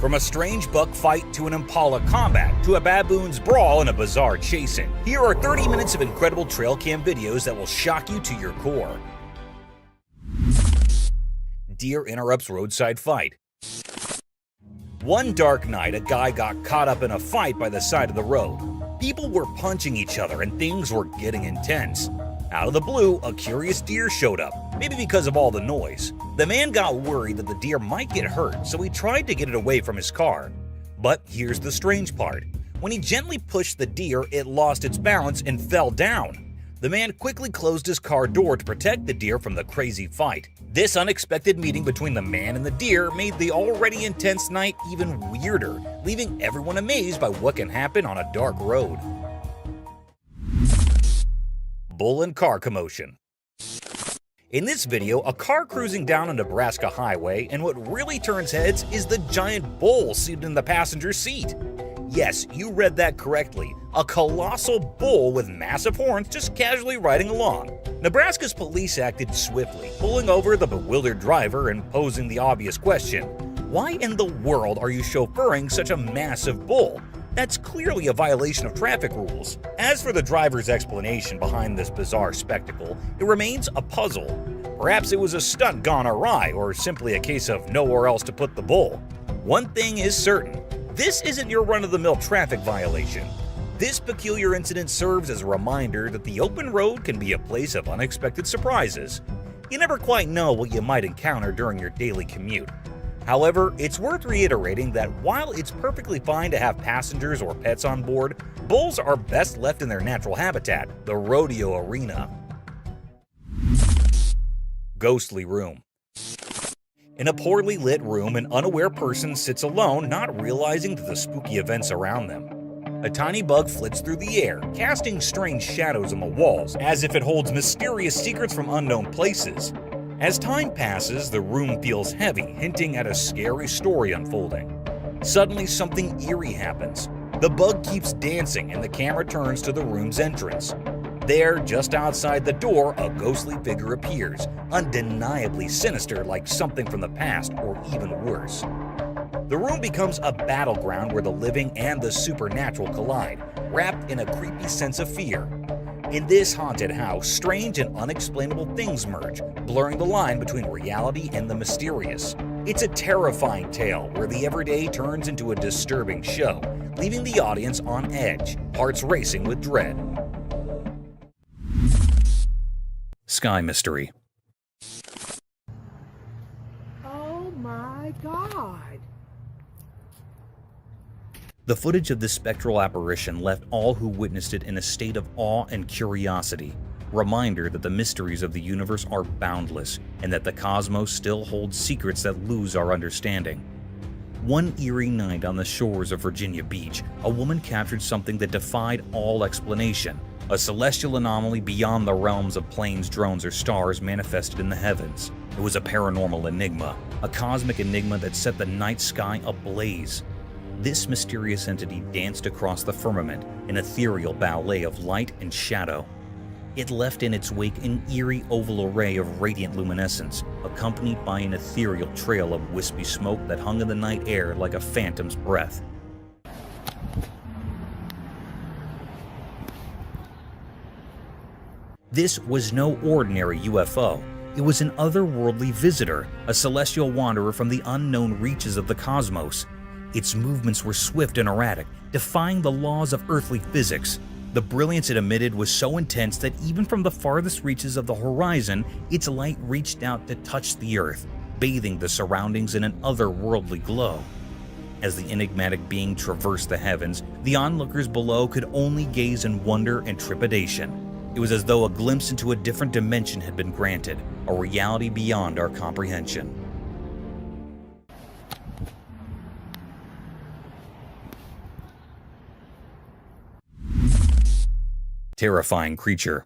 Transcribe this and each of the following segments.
From a strange buck fight to an impala combat to a baboon's brawl and a bizarre chasing, here are 30 minutes of incredible trail cam videos that will shock you to your core. Deer interrupts roadside fight. One dark night, a guy got caught up in a fight by the side of the road. People were punching each other and things were getting intense. Out of the blue, a curious deer showed up, maybe because of all the noise. The man got worried that the deer might get hurt, so he tried to get it away from his car. But here's the strange part. When he gently pushed the deer, it lost its balance and fell down. The man quickly closed his car door to protect the deer from the crazy fight. This unexpected meeting between the man and the deer made the already intense night even weirder, leaving everyone amazed by what can happen on a dark road. Bull and car commotion. In this video, a car cruising down a Nebraska highway, and what really turns heads is the giant bull seated in the passenger seat. Yes, you read that correctly. A colossal bull with massive horns just casually riding along. Nebraska's police acted swiftly, pulling over the bewildered driver and posing the obvious question: why in the world are you chauffeuring such a massive bull? That's clearly a violation of traffic rules. As for the driver's explanation behind this bizarre spectacle, it remains a puzzle. Perhaps it was a stunt gone awry, or simply a case of nowhere else to put the bull. One thing is certain: this isn't your run-of-the-mill traffic violation. This peculiar incident serves as a reminder that the open road can be a place of unexpected surprises. You never quite know what you might encounter during your daily commute. However, it's worth reiterating that while it's perfectly fine to have passengers or pets on board, bulls are best left in their natural habitat, the rodeo arena. Ghostly room. In a poorly lit room, an unaware person sits alone, not realizing the spooky events around them. A tiny bug flits through the air, casting strange shadows on the walls, as if it holds mysterious secrets from unknown places. As time passes, the room feels heavy, hinting at a scary story unfolding. Suddenly, something eerie happens. The bug keeps dancing, and the camera turns to the room's entrance. There, just outside the door, a ghostly figure appears, undeniably sinister, like something from the past, or even worse. The room becomes a battleground where the living and the supernatural collide, wrapped in a creepy sense of fear. In this haunted house, strange and unexplainable things merge, blurring the line between reality and the mysterious. It's a terrifying tale where the everyday turns into a disturbing show, leaving the audience on edge, hearts racing with dread. Sky mystery. Oh my God! The footage of this spectral apparition left all who witnessed it in a state of awe and curiosity, reminder that the mysteries of the universe are boundless and that the cosmos still holds secrets that lose our understanding. One eerie night on the shores of Virginia Beach, a woman captured something that defied all explanation. A celestial anomaly beyond the realms of planes, drones, or stars manifested in the heavens. It was a paranormal enigma, a cosmic enigma that set the night sky ablaze. This mysterious entity danced across the firmament, an ethereal ballet of light and shadow. It left in its wake an eerie oval array of radiant luminescence, accompanied by an ethereal trail of wispy smoke that hung in the night air like a phantom's breath. This was no ordinary UFO. It was an otherworldly visitor, a celestial wanderer from the unknown reaches of the cosmos. Its movements were swift and erratic, defying the laws of earthly physics. The brilliance it emitted was so intense that even from the farthest reaches of the horizon, its light reached out to touch the earth, bathing the surroundings in an otherworldly glow. As the enigmatic being traversed the heavens, the onlookers below could only gaze in wonder and trepidation. It was as though a glimpse into a different dimension had been granted, a reality beyond our comprehension. Terrifying creature.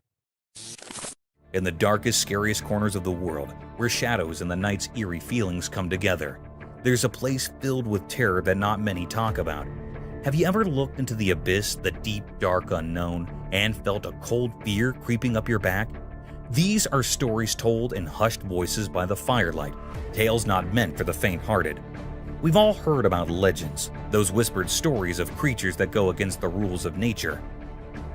In the darkest, scariest corners of the world, where shadows and the night's eerie feelings come together, there's a place filled with terror that not many talk about. Have you ever looked into the abyss, the deep, dark unknown, and felt a cold fear creeping up your back? These are stories told in hushed voices by the firelight, tales not meant for the faint-hearted. We've all heard about legends, those whispered stories of creatures that go against the rules of nature.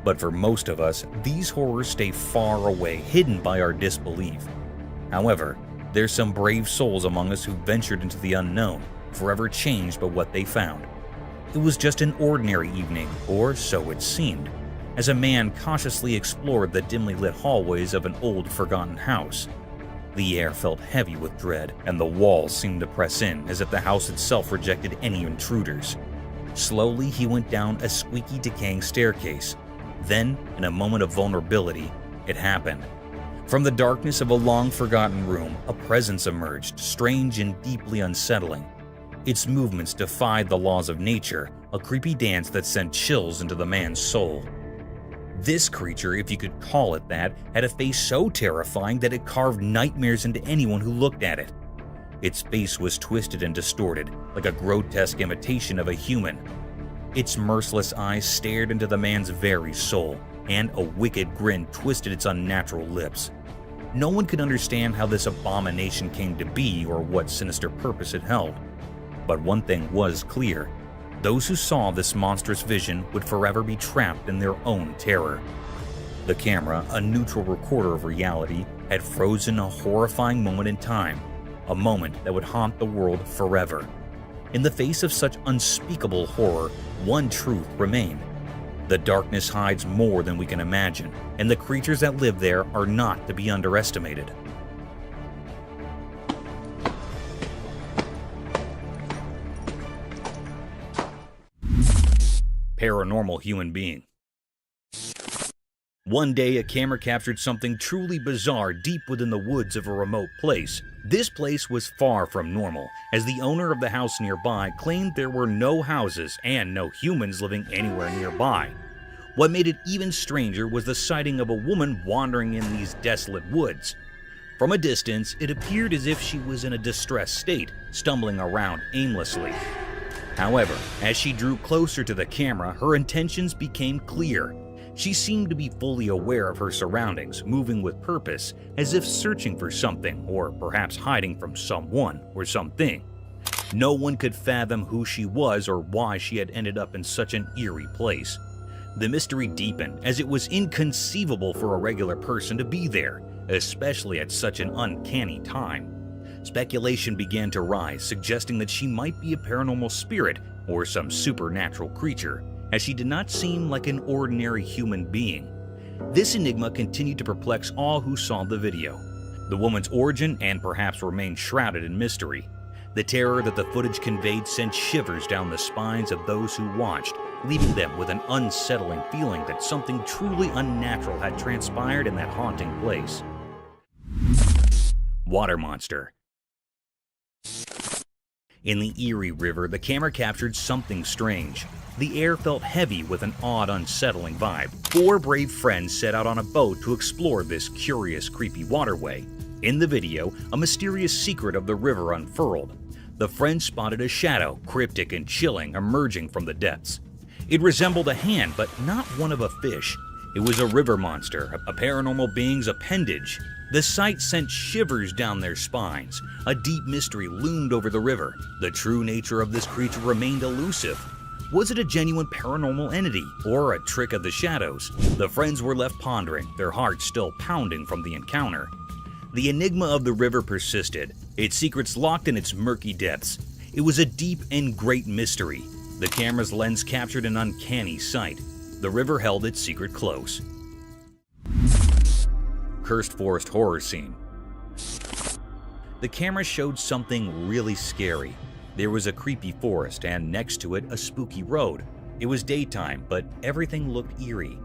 But for most of us, these horrors stay far away, hidden by our disbelief. However, there's some brave souls among us who ventured into the unknown, forever changed by what they found. It was just an ordinary evening, or so it seemed, as a man cautiously explored the dimly lit hallways of an old, forgotten house. The air felt heavy with dread, and the walls seemed to press in as if the house itself rejected any intruders. Slowly, he went down a squeaky, decaying staircase. Then, in a moment of vulnerability, it happened. From the darkness of a long-forgotten room, a presence emerged, strange and deeply unsettling. Its movements defied the laws of nature, a creepy dance that sent chills into the man's soul. This creature, if you could call it that, had a face so terrifying that it carved nightmares into anyone who looked at it. Its face was twisted and distorted, like a grotesque imitation of a human. Its merciless eyes stared into the man's very soul, and a wicked grin twisted its unnatural lips. No one could understand how this abomination came to be or what sinister purpose it held. But one thing was clear. Those who saw this monstrous vision would forever be trapped in their own terror. The camera, a neutral recorder of reality, had frozen a horrifying moment in time, a moment that would haunt the world forever. In the face of such unspeakable horror, one truth remained. The darkness hides more than we can imagine, and the creatures that live there are not to be underestimated. Paranormal human being. One day, a camera captured something truly bizarre deep within the woods of a remote place. This place was far from normal, as the owner of the house nearby claimed there were no houses and no humans living anywhere nearby. What made it even stranger was the sighting of a woman wandering in these desolate woods. From a distance, it appeared as if she was in a distressed state, stumbling around aimlessly. However, as she drew closer to the camera, her intentions became clear. She seemed to be fully aware of her surroundings, moving with purpose, as if searching for something, or perhaps hiding from someone or something. No one could fathom who she was or why she had ended up in such an eerie place. The mystery deepened, as it was inconceivable for a regular person to be there, especially at such an uncanny time. Speculation began to rise, suggesting that she might be a paranormal spirit or some supernatural creature, as she did not seem like an ordinary human being. This enigma continued to perplex all who saw the video. The woman's origin and perhaps remained shrouded in mystery. The terror that the footage conveyed sent shivers down the spines of those who watched, leaving them with an unsettling feeling that something truly unnatural had transpired in that haunting place. Water monster. In the Erie River, the camera captured something strange. The air felt heavy with an odd, unsettling vibe. 4 brave friends set out on a boat to explore this curious, creepy waterway. In the video, a mysterious secret of the river unfurled. The friends spotted a shadow, cryptic and chilling, emerging from the depths. It resembled a hand, but not one of a fish. It was a river monster, a paranormal being's appendage. The sight sent shivers down their spines. A deep mystery loomed over the river. The true nature of this creature remained elusive. Was it a genuine paranormal entity, or a trick of the shadows? The friends were left pondering, their hearts still pounding from the encounter. The enigma of the river persisted, its secrets locked in its murky depths. It was a deep and great mystery. The camera's lens captured an uncanny sight. The river held its secret close. Cursed forest horror scene. The camera showed something really scary. There was a creepy forest, and next to it, a spooky road. It was daytime, but everything looked eerie.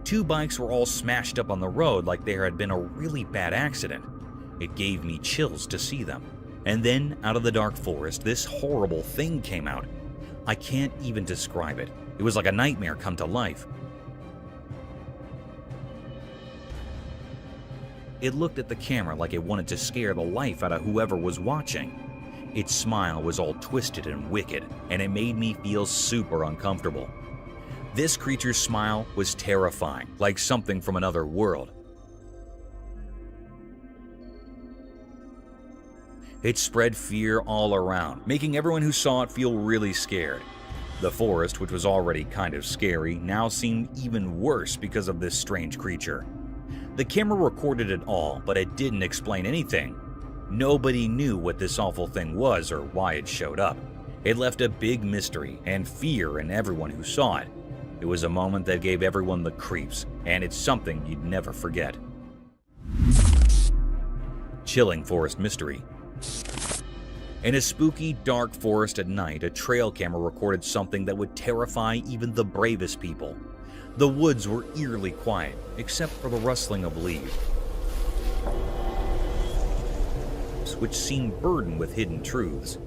2 bikes were all smashed up on the road like there had been a really bad accident. It gave me chills to see them. And then, out of the dark forest, this horrible thing came out. I can't even describe it. It was like a nightmare come to life. It looked at the camera like it wanted to scare the life out of whoever was watching. Its smile was all twisted and wicked, and it made me feel super uncomfortable. This creature's smile was terrifying, like something from another world. It spread fear all around, making everyone who saw it feel really scared. The forest, which was already kind of scary, now seemed even worse because of this strange creature. The camera recorded it all, but it didn't explain anything. Nobody knew what this awful thing was or why it showed up. It left a big mystery and fear in everyone who saw it. It was a moment that gave everyone the creeps, and it's something you'd never forget. Chilling forest mystery. In a spooky, dark forest at night, a trail camera recorded something that would terrify even the bravest people. The woods were eerily quiet, except for the rustling of leaves, which seemed burdened with hidden truths.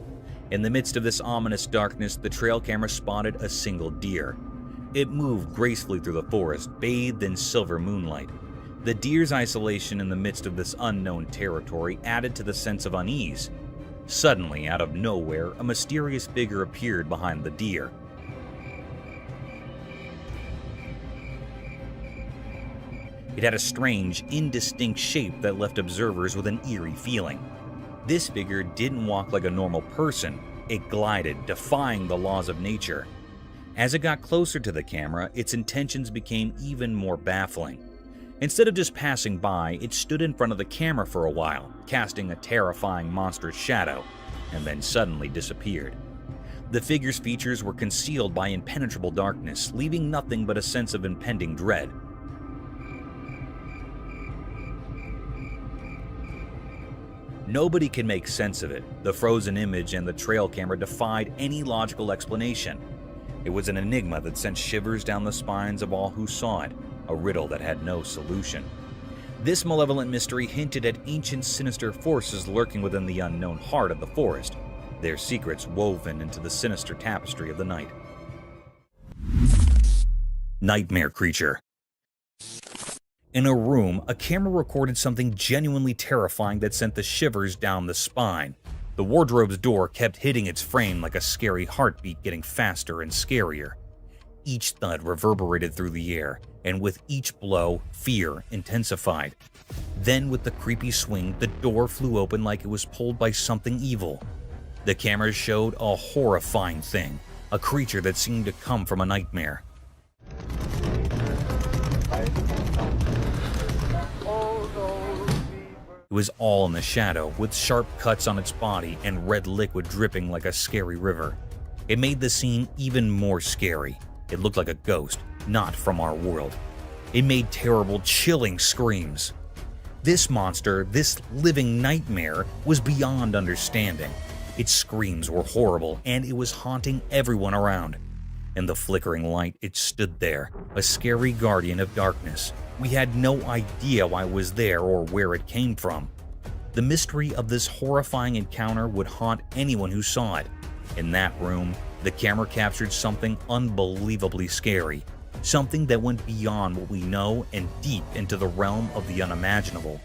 In the midst of this ominous darkness, the trail camera spotted a single deer. It moved gracefully through the forest, bathed in silver moonlight. The deer's isolation in the midst of this unknown territory added to the sense of unease. Suddenly, out of nowhere, a mysterious figure appeared behind the deer. It had a strange, indistinct shape that left observers with an eerie feeling. This figure didn't walk like a normal person. It glided, defying the laws of nature. As it got closer to the camera, its intentions became even more baffling. Instead of just passing by, it stood in front of the camera for a while, casting a terrifying monstrous shadow, and then suddenly disappeared. The figure's features were concealed by impenetrable darkness, leaving nothing but a sense of impending dread. Nobody can make sense of it. The frozen image and the trail camera defied any logical explanation. It was an enigma that sent shivers down the spines of all who saw it, a riddle that had no solution. This malevolent mystery hinted at ancient sinister forces lurking within the unknown heart of the forest, their secrets woven into the sinister tapestry of the night. Nightmare creature. In a room, a camera recorded something genuinely terrifying that sent the shivers down the spine. The wardrobe's door kept hitting its frame like a scary heartbeat, getting faster and scarier. Each thud reverberated through the air, and with each blow, fear intensified. Then, with the creepy swing, the door flew open like it was pulled by something evil. The camera showed a horrifying thing, a creature that seemed to come from a nightmare. It was all in the shadow, with sharp cuts on its body and red liquid dripping like a scary river. It made the scene even more scary. It looked like a ghost, not from our world. It made terrible, chilling screams. This monster, this living nightmare, was beyond understanding. Its screams were horrible, and it was haunting everyone around. In the flickering light, it stood there, a scary guardian of darkness. We had no idea why it was there or where it came from. The mystery of this horrifying encounter would haunt anyone who saw it. In that room, the camera captured something unbelievably scary, something that went beyond what we know and deep into the realm of the unimaginable.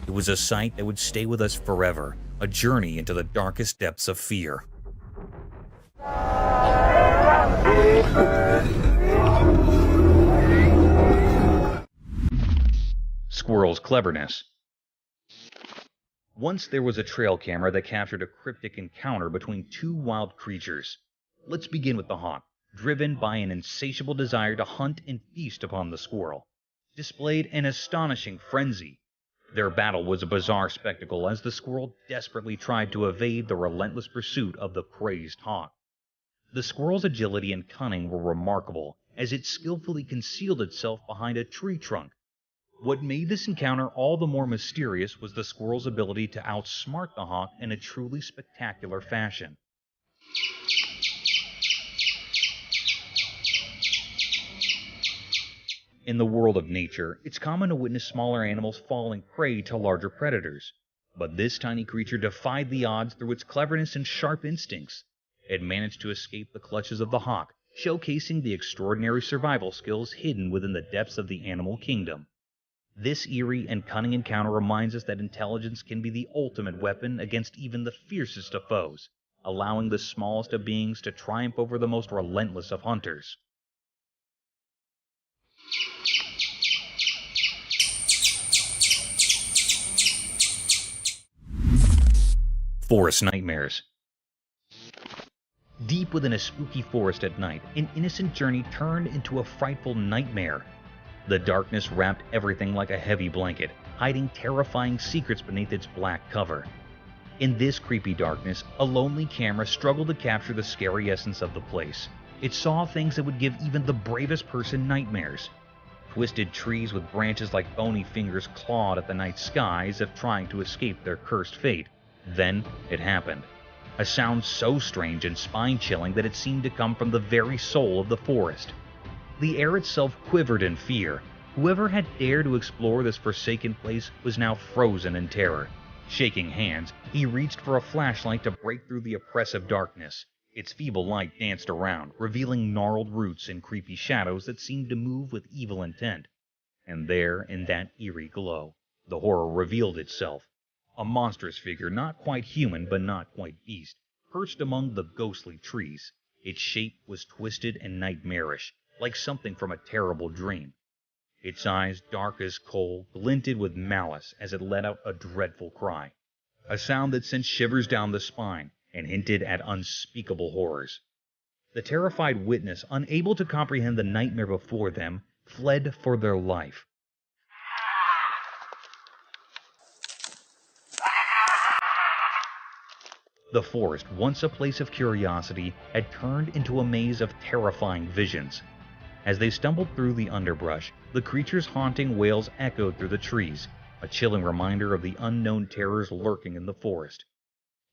It was a sight that would stay with us forever, a journey into the darkest depths of fear. Squirrel's cleverness. Once there was a trail camera that captured a cryptic encounter between two wild creatures. Let's begin with the hawk, driven by an insatiable desire to hunt and feast upon the squirrel, displayed an astonishing frenzy. Their battle was a bizarre spectacle as the squirrel desperately tried to evade the relentless pursuit of the crazed hawk. The squirrel's agility and cunning were remarkable as it skillfully concealed itself behind a tree trunk. What made this encounter all the more mysterious was the squirrel's ability to outsmart the hawk in a truly spectacular fashion. In the world of nature, it's common to witness smaller animals falling prey to larger predators. But this tiny creature defied the odds through its cleverness and sharp instincts. It managed to escape the clutches of the hawk, showcasing the extraordinary survival skills hidden within the depths of the animal kingdom. This eerie and cunning encounter reminds us that intelligence can be the ultimate weapon against even the fiercest of foes, allowing the smallest of beings to triumph over the most relentless of hunters. Forest nightmares. Deep within a spooky forest at night, an innocent journey turned into a frightful nightmare. The darkness wrapped everything like a heavy blanket, hiding terrifying secrets beneath its black cover. In this creepy darkness, a lonely camera struggled to capture the scary essence of the place. It saw things that would give even the bravest person nightmares. Twisted trees with branches like bony fingers clawed at the night sky as if trying to escape their cursed fate. Then it happened. A sound so strange and spine-chilling that it seemed to come from the very soul of the forest. The air itself quivered in fear. Whoever had dared to explore this forsaken place was now frozen in terror. Shaking hands, he reached for a flashlight to break through the oppressive darkness. Its feeble light danced around, revealing gnarled roots and creepy shadows that seemed to move with evil intent. And there, in that eerie glow, the horror revealed itself. A monstrous figure, not quite human but not quite beast, perched among the ghostly trees. Its shape was twisted and nightmarish, like something from a terrible dream. Its eyes, dark as coal, glinted with malice as it let out a dreadful cry, a sound that sent shivers down the spine and hinted at unspeakable horrors. The terrified witness, unable to comprehend the nightmare before them, fled for their life. The forest, once a place of curiosity, had turned into a maze of terrifying visions. As they stumbled through the underbrush, the creature's haunting wails echoed through the trees, a chilling reminder of the unknown terrors lurking in the forest.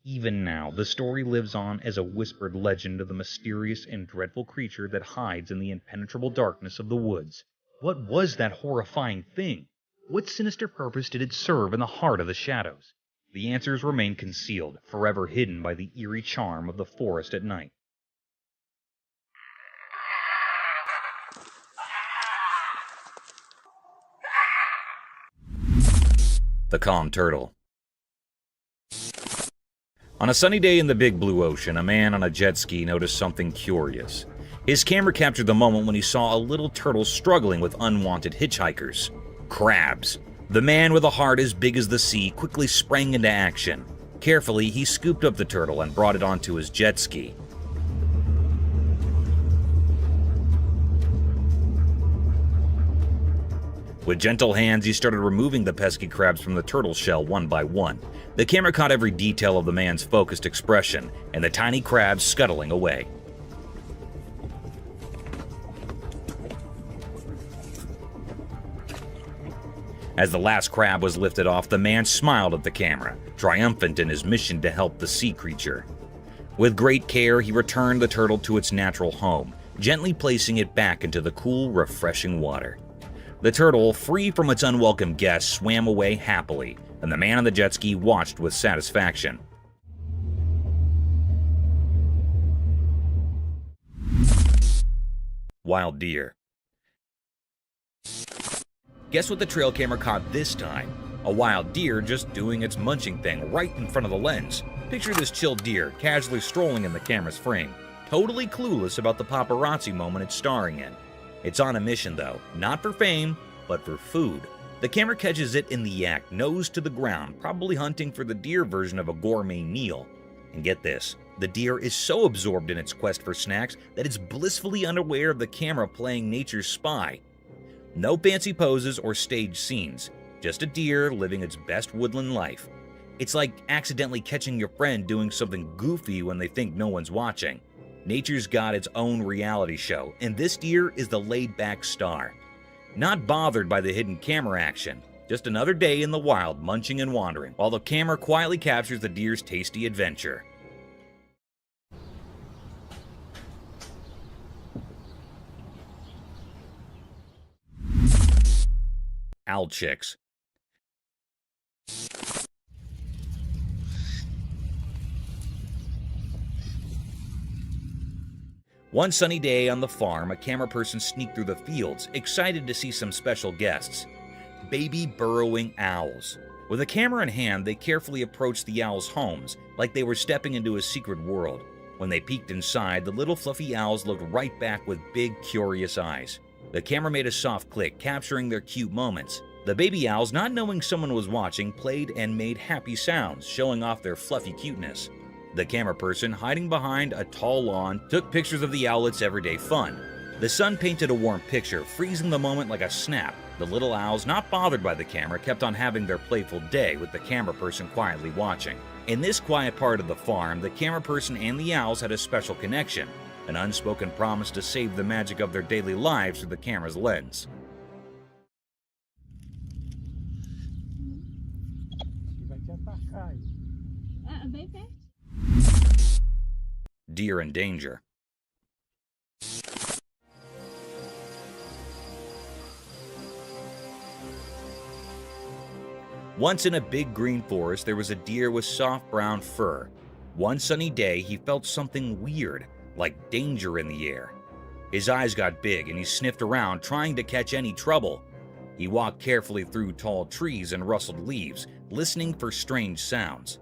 Even now, the story lives on as a whispered legend of the mysterious and dreadful creature that hides in the impenetrable darkness of the woods. What was that horrifying thing? What sinister purpose did it serve in the heart of the shadows? The answers remain concealed, forever hidden by the eerie charm of the forest at night. The calm turtle. On a sunny day in the big blue ocean, a man on a jet ski noticed something curious. His camera captured the moment when he saw a little turtle struggling with unwanted hitchhikers. Crabs. The man with a heart as big as the sea quickly sprang into action. Carefully, he scooped up the turtle and brought it onto his jet ski. With gentle hands, he started removing the pesky crabs from the turtle shell one by one. The camera caught every detail of the man's focused expression, and the tiny crabs scuttling away. As the last crab was lifted off, the man smiled at the camera, triumphant in his mission to help the sea creature. With great care, he returned the turtle to its natural home, gently placing it back into the cool, refreshing water. The turtle, free from its unwelcome guests, swam away happily, and the man on the jet ski watched with satisfaction. Wild deer. Guess what the trail camera caught this time? A wild deer just doing its munching thing right in front of the lens. Picture this chill deer casually strolling in the camera's frame, totally clueless about the paparazzi moment it's starring in. It's on a mission though, not for fame, but for food. The camera catches it in the act, nose to the ground, probably hunting for the deer version of a gourmet meal. And get this, the deer is so absorbed in its quest for snacks that it's blissfully unaware of the camera playing nature's spy. No fancy poses or staged scenes, just a deer living its best woodland life. It's like accidentally catching your friend doing something goofy when they think no one's watching. Nature's got its own reality show, and this deer is the laid-back star. Not bothered by the hidden camera action, just another day in the wild munching and wandering, while the camera quietly captures the deer's tasty adventure. Owl chicks. One sunny day on the farm, a camera person sneaked through the fields, excited to see some special guests. Baby burrowing owls. With a camera in hand, they carefully approached the owls' homes, like they were stepping into a secret world. When they peeked inside, the little fluffy owls looked right back with big, curious eyes. The camera made a soft click, capturing their cute moments. The baby owls, not knowing someone was watching, played and made happy sounds, showing off their fluffy cuteness. The camera person, hiding behind a tall lawn, took pictures of the owlets' everyday fun. The sun painted a warm picture, freezing the moment like a snap. The little owls, not bothered by the camera, kept on having their playful day with the camera person quietly watching. In this quiet part of the farm, the camera person and the owls had a special connection, an unspoken promise to save the magic of their daily lives through the camera's lens. Deer in danger. Once in a big green forest, there was a deer with soft brown fur. One sunny day, he felt something weird, like danger in the air. His eyes got big and he sniffed around, trying to catch any trouble. He walked carefully through tall trees and rustled leaves, listening for strange sounds.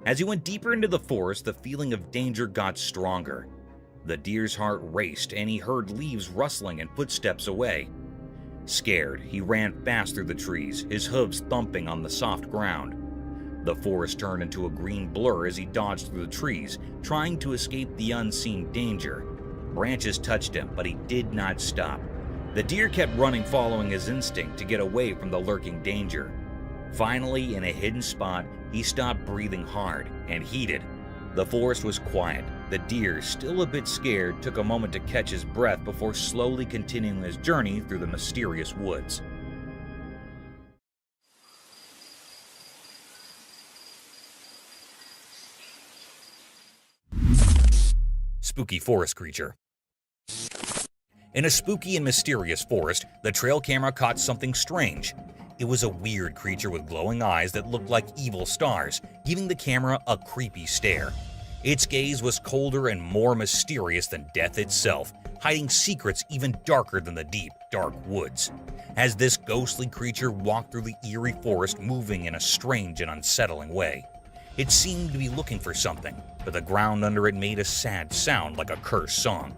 As he went deeper into the forest, the feeling of danger got stronger. The deer's heart raced and he heard leaves rustling and footsteps away. Scared, he ran fast through the trees, his hooves thumping on the soft ground. The forest turned into a green blur as he dodged through the trees, trying to escape the unseen danger. Branches touched him, but he did not stop. The deer kept running, following his instinct to get away from the lurking danger. Finally, in a hidden spot, he stopped breathing hard and heated. The forest was quiet. The deer, still a bit scared, took a moment to catch his breath before slowly continuing his journey through the mysterious woods. Spooky forest creature. In a spooky and mysterious forest, the trail camera caught something strange. It was a weird creature with glowing eyes that looked like evil stars, giving the camera a creepy stare. Its gaze was colder and more mysterious than death itself, hiding secrets even darker than the deep, dark woods. As this ghostly creature walked through the eerie forest, moving in a strange and unsettling way. It seemed to be looking for something, but the ground under it made a sad sound like a cursed song.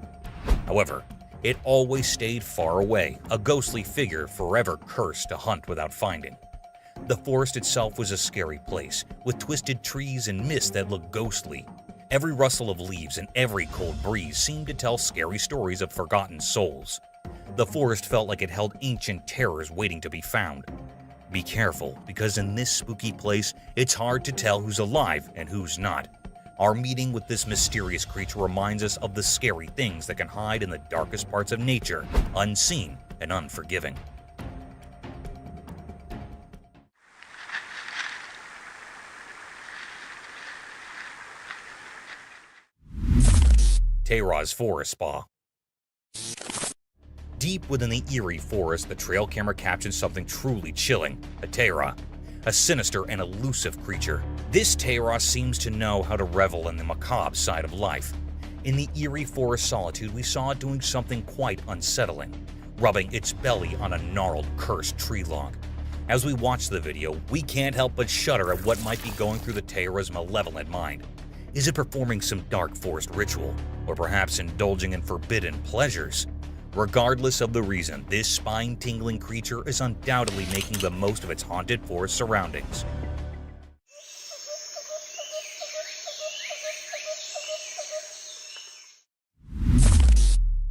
However, it always stayed far away, a ghostly figure forever cursed to hunt without finding. The forest itself was a scary place, with twisted trees and mist that looked ghostly. Every rustle of leaves and every cold breeze seemed to tell scary stories of forgotten souls. The forest felt like it held ancient terrors waiting to be found. Be careful, because in this spooky place, it's hard to tell who's alive and who's not. Our meeting with this mysterious creature reminds us of the scary things that can hide in the darkest parts of nature, unseen and unforgiving. Tara's Forest Spa. Deep within the eerie forest, the trail camera captured something truly chilling, a Tara, a sinister and elusive creature. This Tara seems to know how to revel in the macabre side of life. In the eerie forest solitude, we saw it doing something quite unsettling, rubbing its belly on a gnarled, cursed tree log. As we watch the video, we can't help but shudder at what might be going through the Tara's malevolent mind. Is it performing some dark forest ritual, or perhaps indulging in forbidden pleasures? Regardless of the reason, this spine-tingling creature is undoubtedly making the most of its haunted forest surroundings.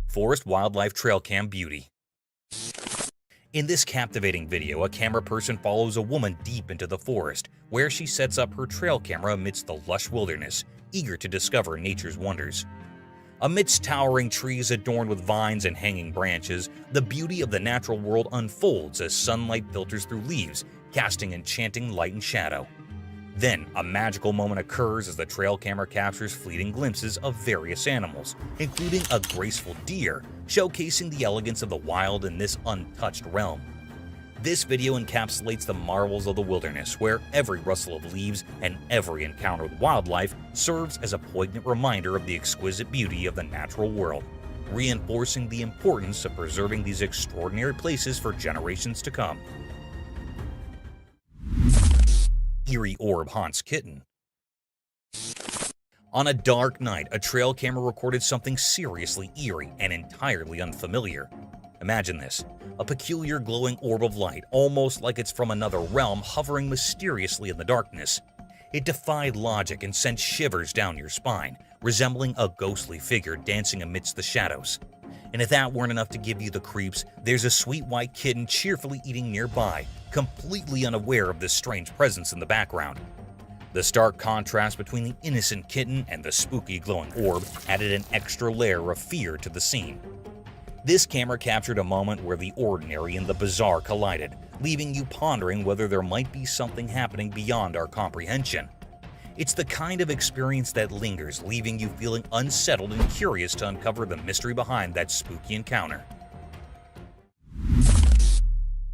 Forest Wildlife Trail Cam Beauty. In this captivating video, a camera person follows a woman deep into the forest, where she sets up her trail camera amidst the lush wilderness, eager to discover nature's wonders. Amidst towering trees adorned with vines and hanging branches, the beauty of the natural world unfolds as sunlight filters through leaves, casting enchanting light and shadow. Then, a magical moment occurs as the trail camera captures fleeting glimpses of various animals, including a graceful deer, showcasing the elegance of the wild in this untouched realm. This video encapsulates the marvels of the wilderness, where every rustle of leaves and every encounter with wildlife serves as a poignant reminder of the exquisite beauty of the natural world, reinforcing the importance of preserving these extraordinary places for generations to come. Eerie orb haunts kitten. On a dark night, a trail camera recorded something seriously eerie and entirely unfamiliar. Imagine this, a peculiar glowing orb of light, almost like it's from another realm, hovering mysteriously in the darkness. It defied logic and sent shivers down your spine, resembling a ghostly figure dancing amidst the shadows. And if that weren't enough to give you the creeps, there's a sweet white kitten cheerfully eating nearby, completely unaware of this strange presence in the background. The stark contrast between the innocent kitten and the spooky glowing orb added an extra layer of fear to the scene. This camera captured a moment where the ordinary and the bizarre collided, leaving you pondering whether there might be something happening beyond our comprehension. It's the kind of experience that lingers, leaving you feeling unsettled and curious to uncover the mystery behind that spooky encounter.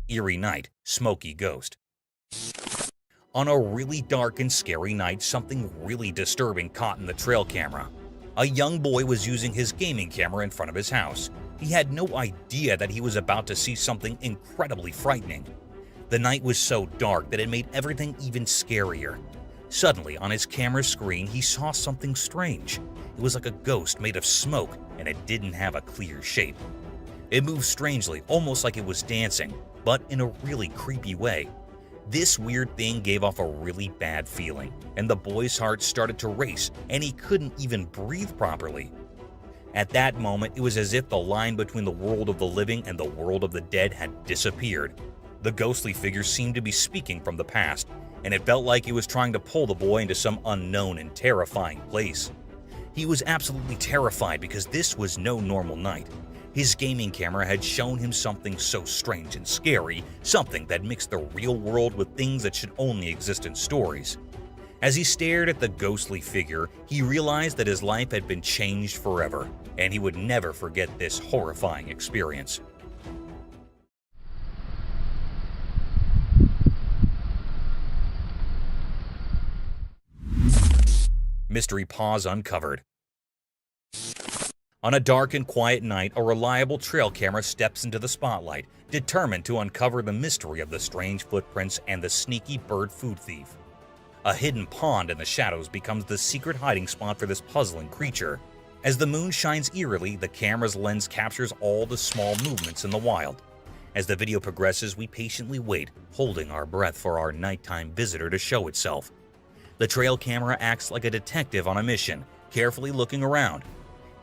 Eerie night, smoky ghost. On a really dark and scary night, something really disturbing caught in the trail camera. A young boy was using his gaming camera in front of his house. He had no idea that he was about to see something incredibly frightening. The night was so dark that it made everything even scarier. Suddenly, on his camera screen, he saw something strange. It was like a ghost made of smoke, and it didn't have a clear shape. It moved strangely, almost like it was dancing, but in a really creepy way. This weird thing gave off a really bad feeling, and the boy's heart started to race, and he couldn't even breathe properly. At that moment, it was as if the line between the world of the living and the world of the dead had disappeared. The ghostly figure seemed to be speaking from the past, and it felt like it was trying to pull the boy into some unknown and terrifying place. He was absolutely terrified because this was no normal night. His gaming camera had shown him something so strange and scary, something that mixed the real world with things that should only exist in stories. As he stared at the ghostly figure, he realized that his life had been changed forever, and he would never forget this horrifying experience. Mystery paws uncovered. On a dark and quiet night, a reliable trail camera steps into the spotlight, determined to uncover the mystery of the strange footprints and the sneaky bird food thief. A hidden pond in the shadows becomes the secret hiding spot for this puzzling creature. As the moon shines eerily, the camera's lens captures all the small movements in the wild. As the video progresses, we patiently wait, holding our breath for our nighttime visitor to show itself. The trail camera acts like a detective on a mission, carefully looking around.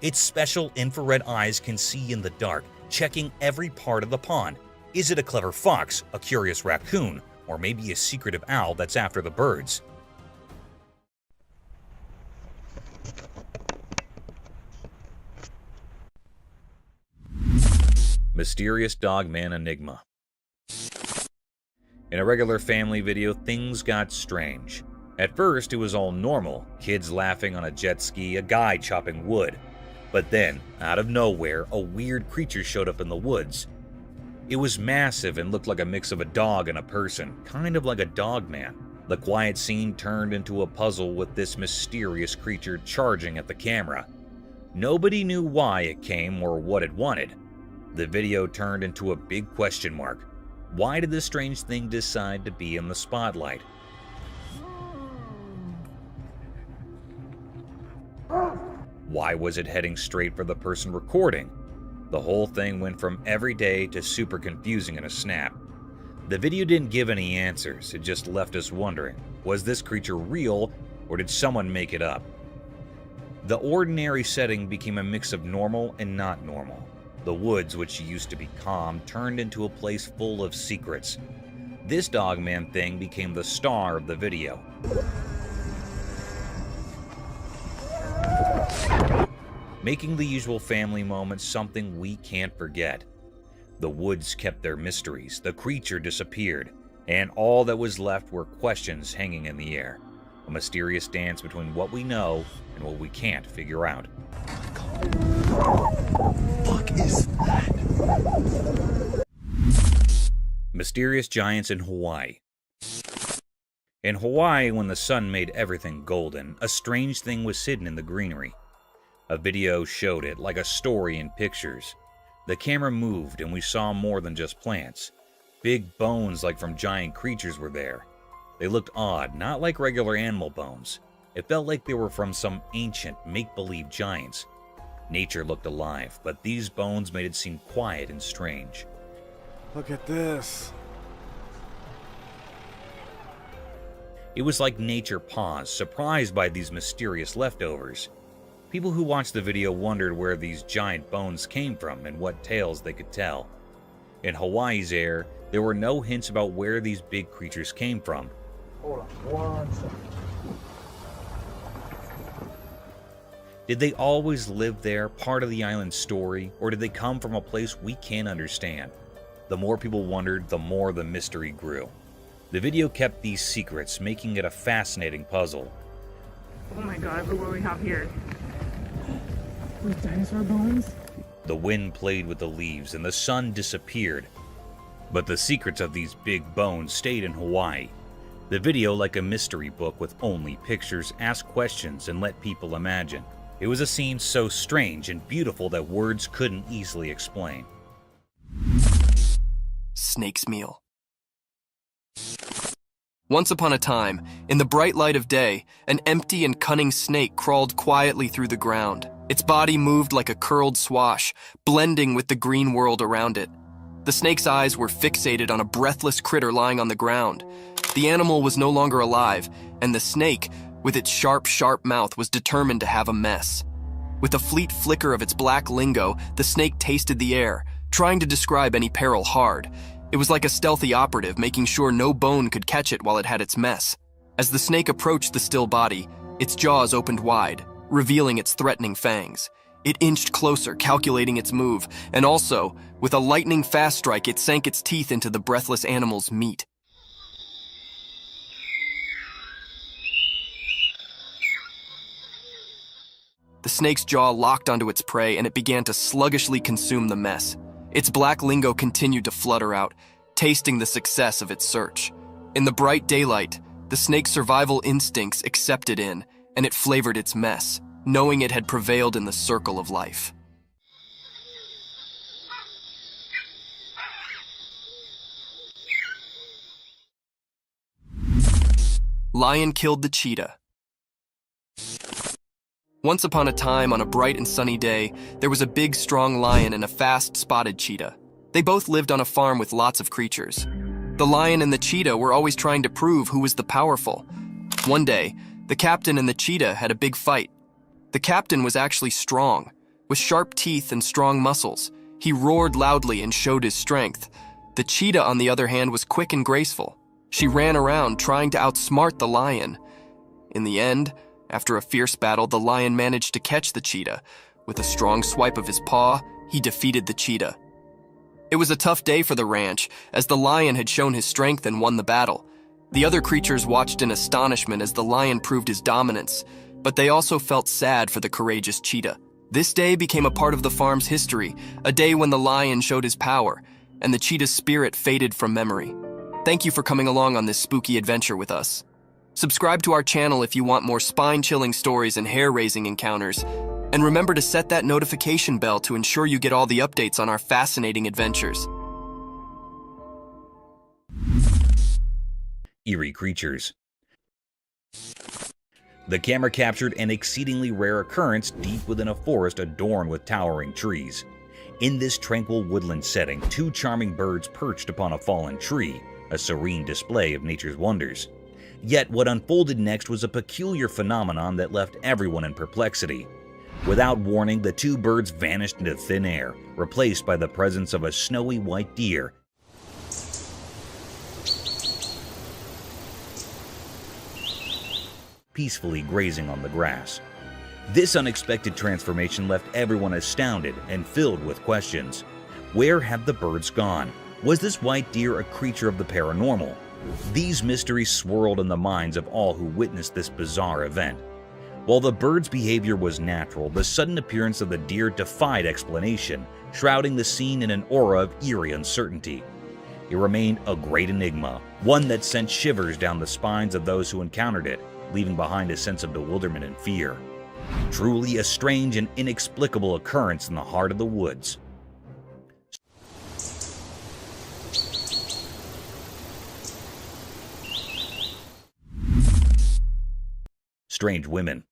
Its special infrared eyes can see in the dark, checking every part of the pond. Is it a clever fox, a curious raccoon, or maybe a secretive owl that's after the birds? Mysterious Dogman Enigma. In a regular family video, things got strange. At first, it was all normal, kids laughing on a jet ski, a guy chopping wood. But then, out of nowhere, a weird creature showed up in the woods. It was massive and looked like a mix of a dog and a person, kind of like a dog man. The quiet scene turned into a puzzle with this mysterious creature charging at the camera. Nobody knew why it came or what it wanted. The video turned into a big question mark. Why did this strange thing decide to be in the spotlight? Why was it heading straight for the person recording? The whole thing went from everyday to super confusing in a snap. The video didn't give any answers, it just left us wondering, was this creature real or did someone make it up? The ordinary setting became a mix of normal and not normal. The woods, which used to be calm, turned into a place full of secrets. This Dogman thing became the star of the video. Making the usual family moments something we can't forget. The woods kept their mysteries, the creature disappeared, and all that was left were questions hanging in the air. A mysterious dance between what we know and what we can't figure out. Fuck is that? Mysterious giants in Hawaii. In Hawaii, when the sun made everything golden, a strange thing was hidden in the greenery. A video showed it, like a story in pictures. The camera moved and we saw more than just plants. Big bones like from giant creatures were there. They looked odd, not like regular animal bones. It felt like they were from some ancient, make-believe giants. Nature looked alive, but these bones made it seem quiet and strange. Look at this. It was like nature paused, surprised by these mysterious leftovers. People who watched the video wondered where these giant bones came from and what tales they could tell. In Hawaii's air, there were no hints about where these big creatures came from. Hold on one second. Did they always live there, part of the island's story, or did they come from a place we can't understand? The more people wondered, the more the mystery grew. The video kept these secrets, making it a fascinating puzzle. Oh my god, look what we have here. With dinosaur bones? The wind played with the leaves and the sun disappeared. But the secrets of these big bones stayed in Hawaii. The video, like a mystery book with only pictures, asked questions and let people imagine. It was a scene so strange and beautiful that words couldn't easily explain. Snake's meal. Once upon a time, in the bright light of day, an empty and cunning snake crawled quietly through the ground. Its body moved like a curled swash, blending with the green world around it. The snake's eyes were fixated on a breathless critter lying on the ground. The animal was no longer alive, and the snake, with its sharp, sharp mouth, was determined to have a mess. With a fleet flicker of its black lingo, the snake tasted the air, trying to describe any peril hard. It was like a stealthy operative, making sure no bone could catch it while it had its mess. As the snake approached the still body, its jaws opened wide, revealing its threatening fangs. It inched closer, calculating its move, and also, with a lightning-fast strike, it sank its teeth into the breathless animal's meat. The snake's jaw locked onto its prey, and it began to sluggishly consume the mess. Its black lingo continued to flutter out, tasting the success of its search. In the bright daylight, the snake's survival instincts accepted in, and it flavored its mess, knowing it had prevailed in the circle of life. Lion killed the cheetah. Once upon a time, on a bright and sunny day, there was a big, strong lion and a fast, spotted cheetah. They both lived on a farm with lots of creatures. The lion and the cheetah were always trying to prove who was the powerful. One day, the captain and the cheetah had a big fight. The captain was actually strong, with sharp teeth and strong muscles. He roared loudly and showed his strength. The cheetah, on the other hand, was quick and graceful. She ran around trying to outsmart the lion. In the end, after a fierce battle, the lion managed to catch the cheetah. With a strong swipe of his paw, he defeated the cheetah. It was a tough day for the ranch, as the lion had shown his strength and won the battle. The other creatures watched in astonishment as the lion proved his dominance, but they also felt sad for the courageous cheetah. This day became a part of the farm's history, a day when the lion showed his power, and the cheetah's spirit faded from memory. Thank you for coming along on this spooky adventure with us. Subscribe to our channel if you want more spine-chilling stories and hair-raising encounters. And remember to set that notification bell to ensure you get all the updates on our fascinating adventures. Eerie creatures. The camera captured an exceedingly rare occurrence deep within a forest adorned with towering trees. In this tranquil woodland setting, two charming birds perched upon a fallen tree, a serene display of nature's wonders. Yet what unfolded next was a peculiar phenomenon that left everyone in perplexity. Without warning, the two birds vanished into thin air, replaced by the presence of a snowy white deer peacefully grazing on the grass. This unexpected transformation left everyone astounded and filled with questions. Where had the birds gone? Was this white deer a creature of the paranormal? These mysteries swirled in the minds of all who witnessed this bizarre event. While the bird's behavior was natural, the sudden appearance of the deer defied explanation, shrouding the scene in an aura of eerie uncertainty. It remained a great enigma, one that sent shivers down the spines of those who encountered it, leaving behind a sense of bewilderment and fear. Truly a strange and inexplicable occurrence in the heart of the woods. Strange women.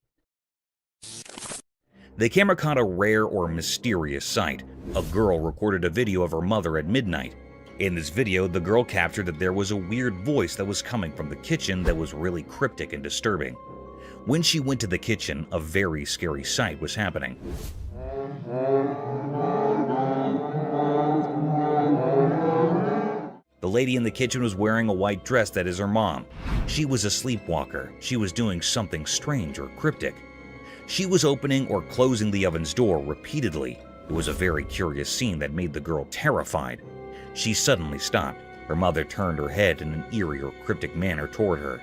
The camera caught a rare or mysterious sight. A girl recorded a video of her mother at midnight. In this video, the girl captured that there was a weird voice that was coming from the kitchen that was really cryptic and disturbing. When she went to the kitchen, a very scary sight was happening. The lady in the kitchen was wearing a white dress that is her mom. She was a sleepwalker. She was doing something strange or cryptic. She was opening or closing the oven's door repeatedly. It was a very curious scene that made the girl terrified. She suddenly stopped. Her mother turned her head in an eerie or cryptic manner toward her.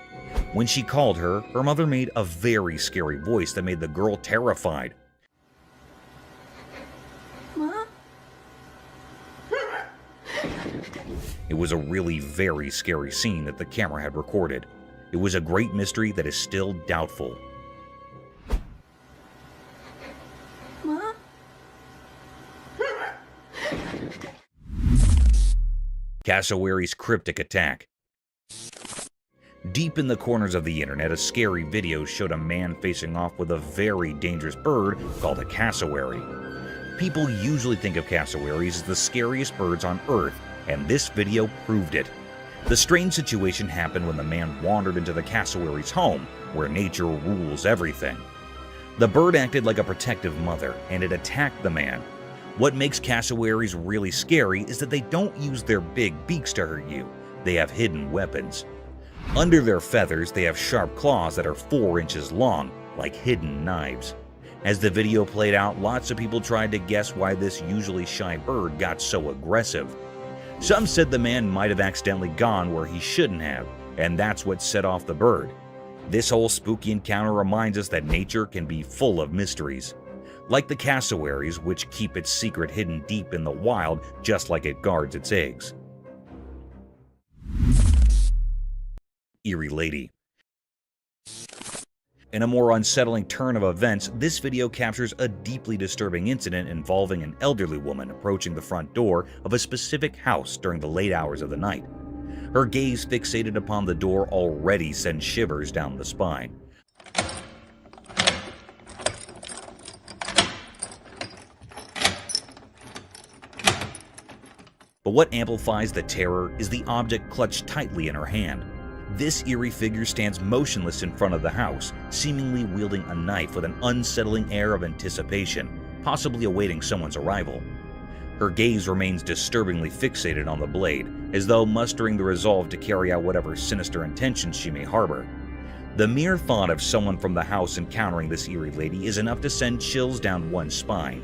When she called her, her mother made a very scary voice that made the girl terrified. Mom? It was a really very scary scene that the camera had recorded. It was a great mystery that is still doubtful. Mom? Cassowary's cryptic attack. Deep in the corners of the internet, a scary video showed a man facing off with a very dangerous bird called a cassowary. People usually think of cassowaries as the scariest birds on Earth, and this video proved it. The strange situation happened when the man wandered into the cassowary's home, where nature rules everything. The bird acted like a protective mother, and it attacked the man. What makes cassowaries really scary is that they don't use their big beaks to hurt you. They have hidden weapons. Under their feathers, they have sharp claws that are 4 inches long, like hidden knives. As the video played out, lots of people tried to guess why this usually shy bird got so aggressive. Some said the man might have accidentally gone where he shouldn't have, and that's what set off the bird. This whole spooky encounter reminds us that nature can be full of mysteries. Like the cassowaries, which keep its secret hidden deep in the wild, just like it guards its eggs. Eerie Lady. In a more unsettling turn of events, this video captures a deeply disturbing incident involving an elderly woman approaching the front door of a specific house during the late hours of the night. Her gaze fixated upon the door already sends shivers down the spine. But what amplifies the terror is the object clutched tightly in her hand. This eerie figure stands motionless in front of the house, seemingly wielding a knife with an unsettling air of anticipation, possibly awaiting someone's arrival. Her gaze remains disturbingly fixated on the blade, as though mustering the resolve to carry out whatever sinister intentions she may harbor. The mere thought of someone from the house encountering this eerie lady is enough to send chills down one's spine.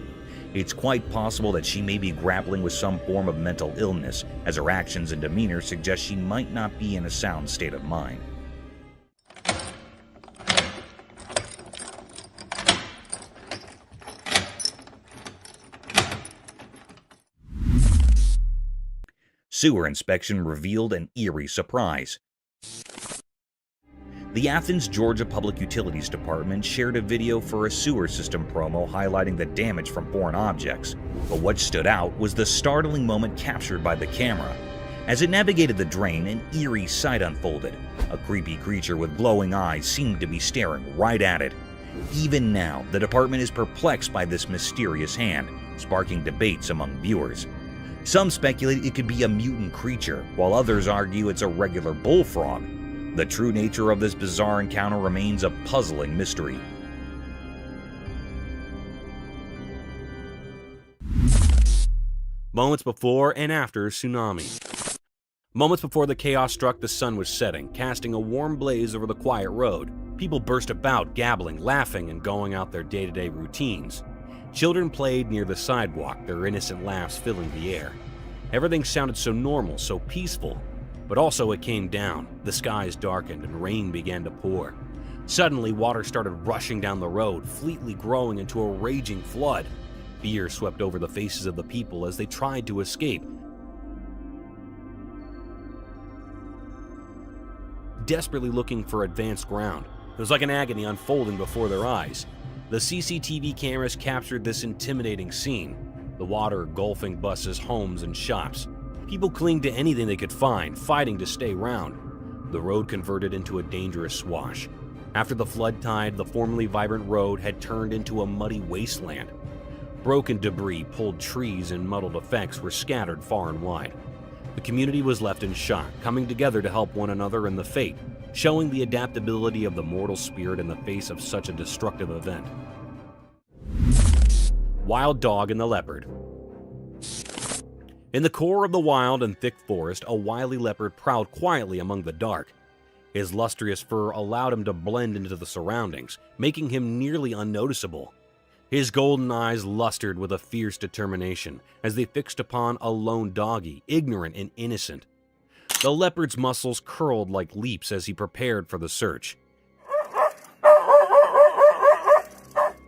It's quite possible that she may be grappling with some form of mental illness, as her actions and demeanor suggest she might not be in a sound state of mind. Sewer inspection revealed an eerie surprise. The Athens, Georgia Public Utilities Department shared a video for a sewer system promo highlighting the damage from foreign objects, but what stood out was the startling moment captured by the camera. As it navigated the drain, an eerie sight unfolded. A creepy creature with glowing eyes seemed to be staring right at it. Even now, the department is perplexed by this mysterious hand, sparking debates among viewers. Some speculate it could be a mutant creature, while others argue it's a regular bullfrog. The true nature of this bizarre encounter remains a puzzling mystery. Moments before and after tsunami. Moments before the chaos struck, the sun was setting, casting a warm blaze over the quiet road. People burst about, gabbling, laughing, and going out their day-to-day routines. Children played near the sidewalk, their innocent laughs filling the air. Everything sounded so normal, so peaceful. But also it came down. The skies darkened and rain began to pour. Suddenly, water started rushing down the road, fleetly growing into a raging flood. Fear swept over the faces of the people as they tried to escape. Desperately looking for advanced ground. It was like an agony unfolding before their eyes. The CCTV cameras captured this intimidating scene. The water engulfing buses, homes, and shops. People clinged to anything they could find, fighting to stay round. The road converted into a dangerous swash. After the flood tide, the formerly vibrant road had turned into a muddy wasteland. Broken debris, pulled trees, and muddled effects were scattered far and wide. The community was left in shock, coming together to help one another in the fate, showing the adaptability of the mortal spirit in the face of such a destructive event. Wild Dog and the Leopard. In the core of the wild and thick forest, a wily leopard prowled quietly among the dark. His lustrous fur allowed him to blend into the surroundings, making him nearly unnoticeable. His golden eyes lustered with a fierce determination as they fixed upon a lone doggy, ignorant and innocent. The leopard's muscles curled like leaps as he prepared for the search.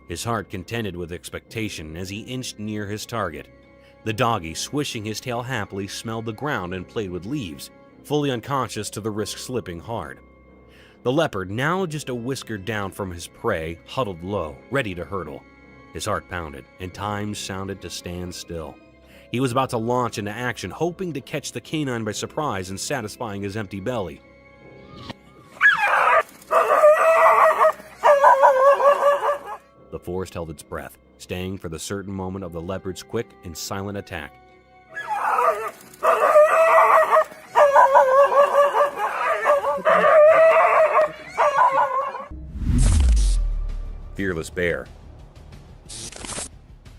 His heart contended with expectation as he inched near his target. The doggy, swishing his tail happily, smelled the ground and played with leaves, fully unconscious to the risk slipping hard. The leopard, now just a whisker down from his prey, huddled low, ready to hurtle. His heart pounded, and time sounded to stand still. He was about to launch into action, hoping to catch the canine by surprise and satisfying his empty belly. The forest held its breath, staying for the certain moment of the leopard's quick and silent attack. Fearless bear.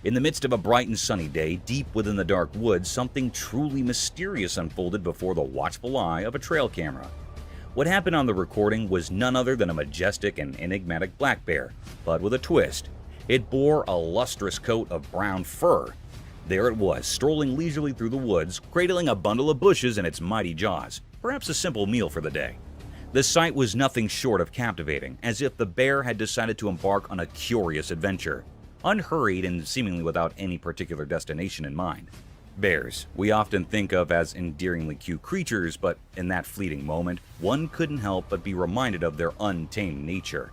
In the midst of a bright and sunny day, deep within the dark woods, something truly mysterious unfolded before the watchful eye of a trail camera. What happened on the recording was none other than a majestic and enigmatic black bear, but with a twist. It bore a lustrous coat of brown fur. There it was, strolling leisurely through the woods, cradling a bundle of bushes in its mighty jaws, perhaps a simple meal for the day. The sight was nothing short of captivating, as if the bear had decided to embark on a curious adventure, unhurried and seemingly without any particular destination in mind. Bears, we often think of as endearingly cute creatures, but in that fleeting moment, one couldn't help but be reminded of their untamed nature.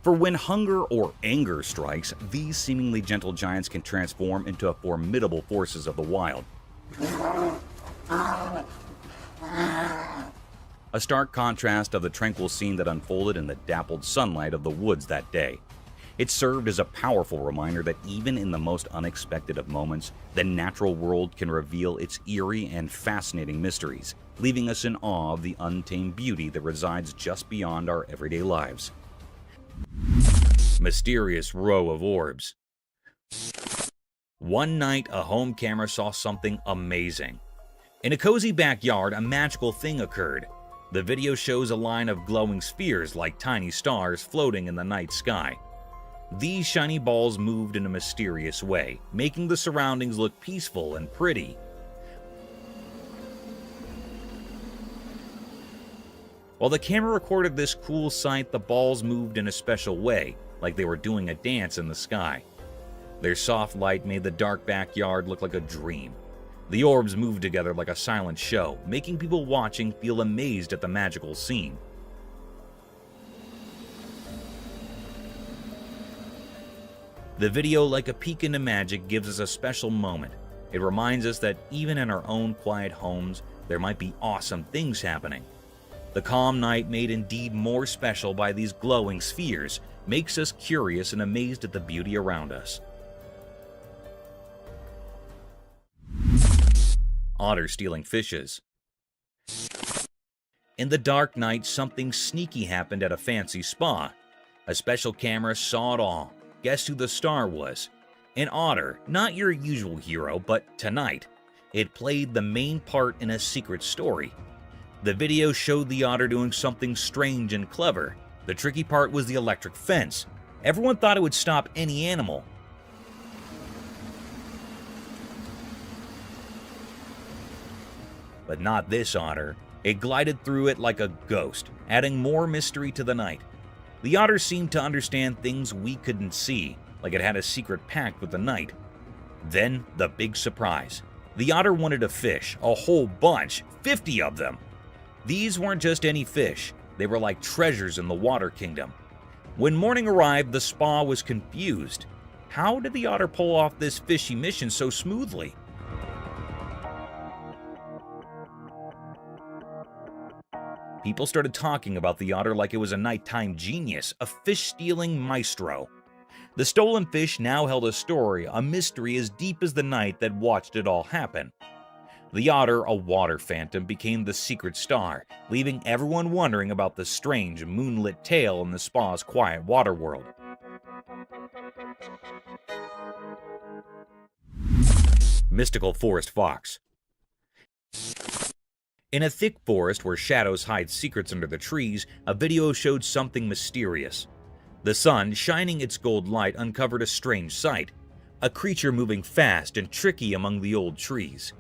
For when hunger or anger strikes, these seemingly gentle giants can transform into formidable forces of the wild. A stark contrast of the tranquil scene that unfolded in the dappled sunlight of the woods that day. It served as a powerful reminder that even in the most unexpected of moments, the natural world can reveal its eerie and fascinating mysteries, leaving us in awe of the untamed beauty that resides just beyond our everyday lives. Mysterious row of orbs. One night, a home camera saw something amazing. In a cozy backyard, a magical thing occurred. The video shows a line of glowing spheres like tiny stars floating in the night sky. These shiny balls moved in a mysterious way, making the surroundings look peaceful and pretty. While the camera recorded this cool sight, the balls moved in a special way, like they were doing a dance in the sky. Their soft light made the dark backyard look like a dream. The orbs moved together like a silent show, making people watching feel amazed at the magical scene. The video, like a peek into magic, gives us a special moment. It reminds us that even in our own quiet homes, there might be awesome things happening. The calm night, made indeed more special by these glowing spheres, makes us curious and amazed at the beauty around us. Otter stealing fishes. In the dark night, something sneaky happened at a fancy spa. A special camera saw it all. Guess who the star was? An otter, not your usual hero, but tonight, it played the main part in a secret story. The video showed the otter doing something strange and clever. The tricky part was the electric fence. Everyone thought it would stop any animal. But not this otter. It glided through it like a ghost, adding more mystery to the night. The otter seemed to understand things we couldn't see, like it had a secret pact with the night. Then, the big surprise. The otter wanted a fish, a whole bunch, 50 of them. These weren't just any fish, they were like treasures in the water kingdom. When morning arrived, the spa was confused. How did the otter pull off this fishy mission so smoothly? People started talking about the otter like it was a nighttime genius, a fish-stealing maestro. The stolen fish now held a story, a mystery as deep as the night that watched it all happen. The otter, a water phantom, became the secret star, leaving everyone wondering about the spa's moonlit tale in the spa's quiet water world. Mystical forest fox. In a thick forest where shadows hide secrets under the trees, a video showed something mysterious. The sun, shining its gold light, uncovered a strange sight, a creature moving fast and tricky among the old trees.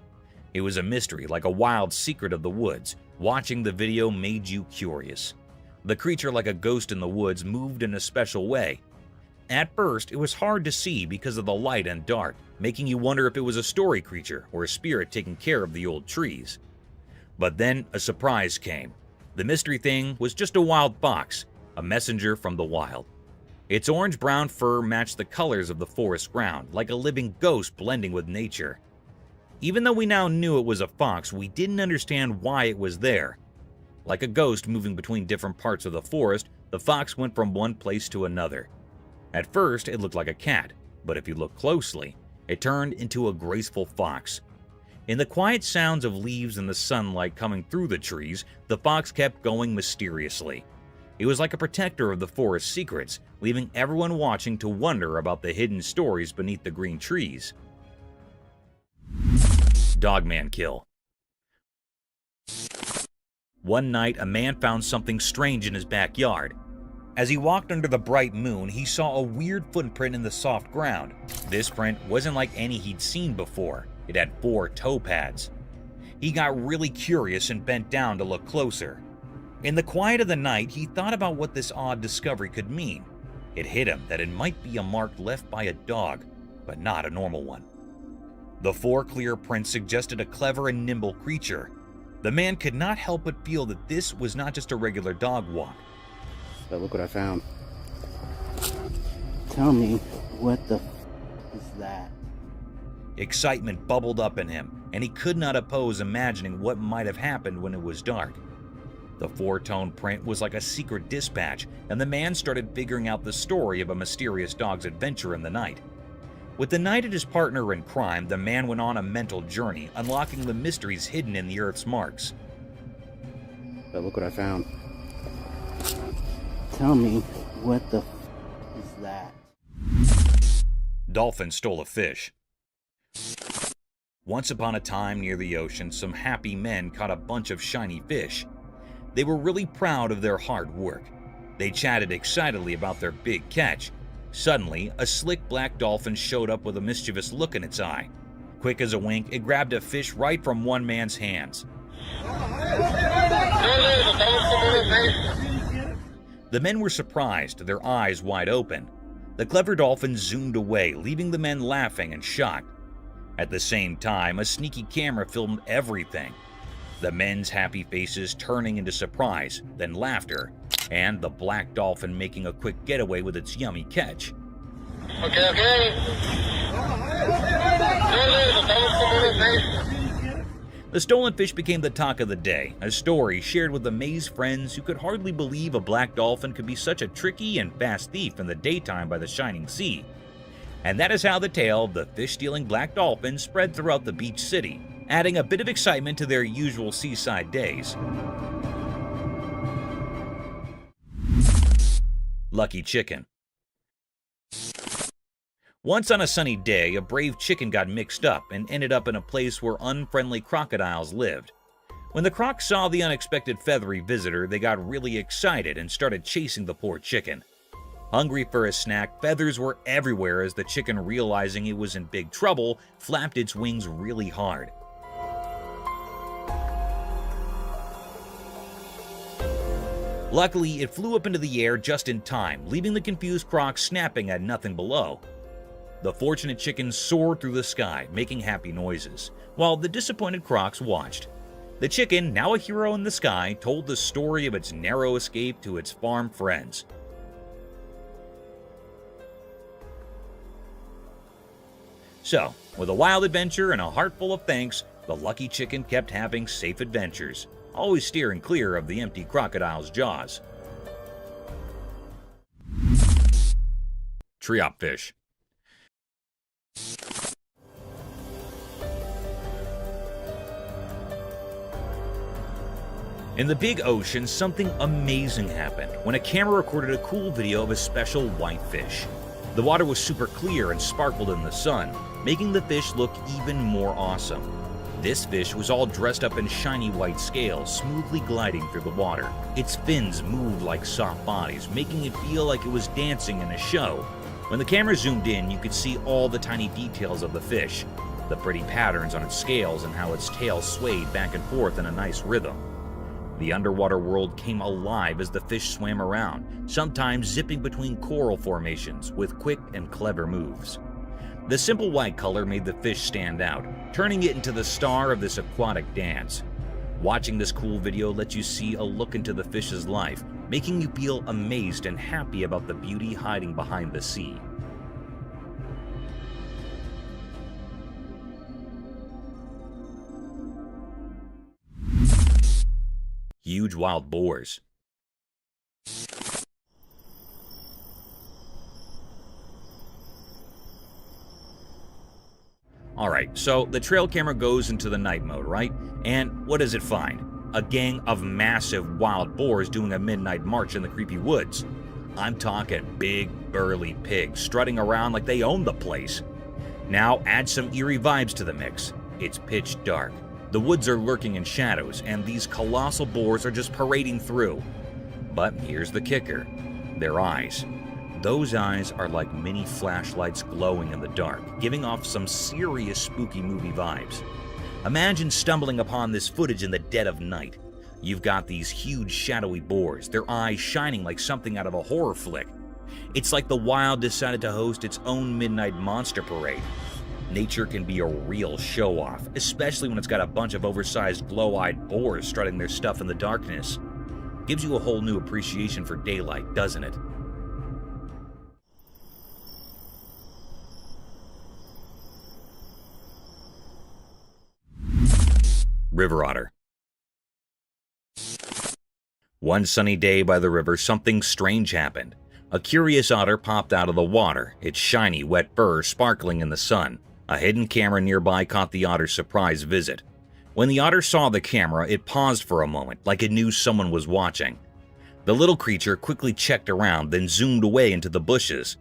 It was a mystery, like a wild secret of the woods. Watching the video made you curious. The creature, like a ghost in the woods, moved in a special way. At first, it was hard to see because of the light and dark, making you wonder if it was a story creature or a spirit taking care of the old trees. But then a surprise came. The mystery thing was just a wild fox, a messenger from the wild. Its orange-brown fur matched the colors of the forest ground, like a living ghost blending with nature. Even though we now knew it was a fox, we didn't understand why it was there. Like a ghost moving between different parts of the forest, the fox went from one place to another. At first, it looked like a cat, but if you look closely, it turned into a graceful fox. In the quiet sounds of leaves and the sunlight coming through the trees, the fox kept going mysteriously. It was like a protector of the forest's secrets, leaving everyone watching to wonder about the hidden stories beneath the green trees. Dogman kill. One night, a man found something strange in his backyard. As he walked under the bright moon, he saw a weird footprint in the soft ground. This print wasn't like any he'd seen before. It had 4 toe pads. He got really curious and bent down to look closer. In the quiet of the night, he thought about what this odd discovery could mean. It hit him that it might be a mark left by a dog, but not a normal one. The 4 clear prints suggested a clever and nimble creature. The man could not help but feel that this was not just a regular dog walk. But look what I found. Tell me, what the is that? Excitement bubbled up in him, and he could not oppose imagining what might have happened when it was dark. The 4-tone print was like a secret dispatch, and the man started figuring out the story of a mysterious dog's adventure in the night. With the night as his partner in crime, the man went on a mental journey, unlocking the mysteries hidden in the Earth's marks. But look what I found. Tell me, what the is that? Dolphin stole a fish. Once upon a time near the ocean, some happy men caught a bunch of shiny fish. They were really proud of their hard work. They chatted excitedly about their big catch. Suddenly, a slick black dolphin showed up with a mischievous look in its eye. Quick as a wink, it grabbed a fish right from one man's hands. The men were surprised, their eyes wide open. The clever dolphin zoomed away, leaving the men laughing and shocked. At the same time, a sneaky camera filmed everything. The men's happy faces turning into surprise, then laughter, and the black dolphin making a quick getaway with its yummy catch. Okay. The stolen fish became the talk of the day, a story shared with amazed friends who could hardly believe a black dolphin could be such a tricky and fast thief in the daytime by the shining sea. And that is how the tale of the fish-stealing black dolphin spread throughout the beach city, adding a bit of excitement to their usual seaside days. Lucky chicken. Once on a sunny day, a brave chicken got mixed up and ended up in a place where unfriendly crocodiles lived. When the crocs saw the unexpected feathery visitor, they got really excited and started chasing the poor chicken. Hungry for a snack, feathers were everywhere as the chicken, realizing it was in big trouble, flapped its wings really hard. Luckily, it flew up into the air just in time, leaving the confused croc snapping at nothing below. The fortunate chicken soared through the sky, making happy noises, while the disappointed crocs watched. The chicken, now a hero in the sky, told the story of its narrow escape to its farm friends. So, with a wild adventure and a heart full of thanks, the lucky chicken kept having safe adventures. always steering clear of the empty crocodile's jaws. Treopfish. In the big ocean, something amazing happened when a camera recorded a cool video of a special whitefish. The water was super clear and sparkled in the sun, making the fish look even more awesome. This fish was all dressed up in shiny white scales, smoothly gliding through the water. Its fins moved like soft bodies, making it feel like it was dancing in a show. When the camera zoomed in, you could see all the tiny details of the fish, the pretty patterns on its scales and how its tail swayed back and forth in a nice rhythm. The underwater world came alive as the fish swam around, sometimes zipping between coral formations with quick and clever moves. The simple white color made the fish stand out, turning it into the star of this aquatic dance. Watching this cool video lets you see a look into the fish's life, making you feel amazed and happy about the beauty hiding behind the sea. Huge wild boars. Alright, so the trail camera goes into the night mode, right? And what does it find? A gang of massive wild boars doing a midnight march in the creepy woods. I'm talking big, burly pigs strutting around like they own the place. Now add some eerie vibes to the mix. It's pitch dark. The woods are lurking in shadows, and these colossal boars are just parading through. But here's the kicker. Their eyes. Those eyes are like mini flashlights glowing in the dark, giving off some serious spooky movie vibes. Imagine stumbling upon this footage in the dead of night. You've got these huge shadowy boars, their eyes shining like something out of a horror flick. It's like the wild decided to host its own midnight monster parade. Nature can be a real show-off, especially when it's got a bunch of oversized glow-eyed boars strutting their stuff in the darkness. Gives you a whole new appreciation for daylight, doesn't it? River otter. One sunny day by the river, something strange happened. A curious otter popped out of the water, its shiny, wet fur sparkling in the sun. A hidden camera nearby caught the otter's surprise visit. When the otter saw the camera, it paused for a moment, like it knew someone was watching. The little creature quickly checked around, then zoomed away into the bushes.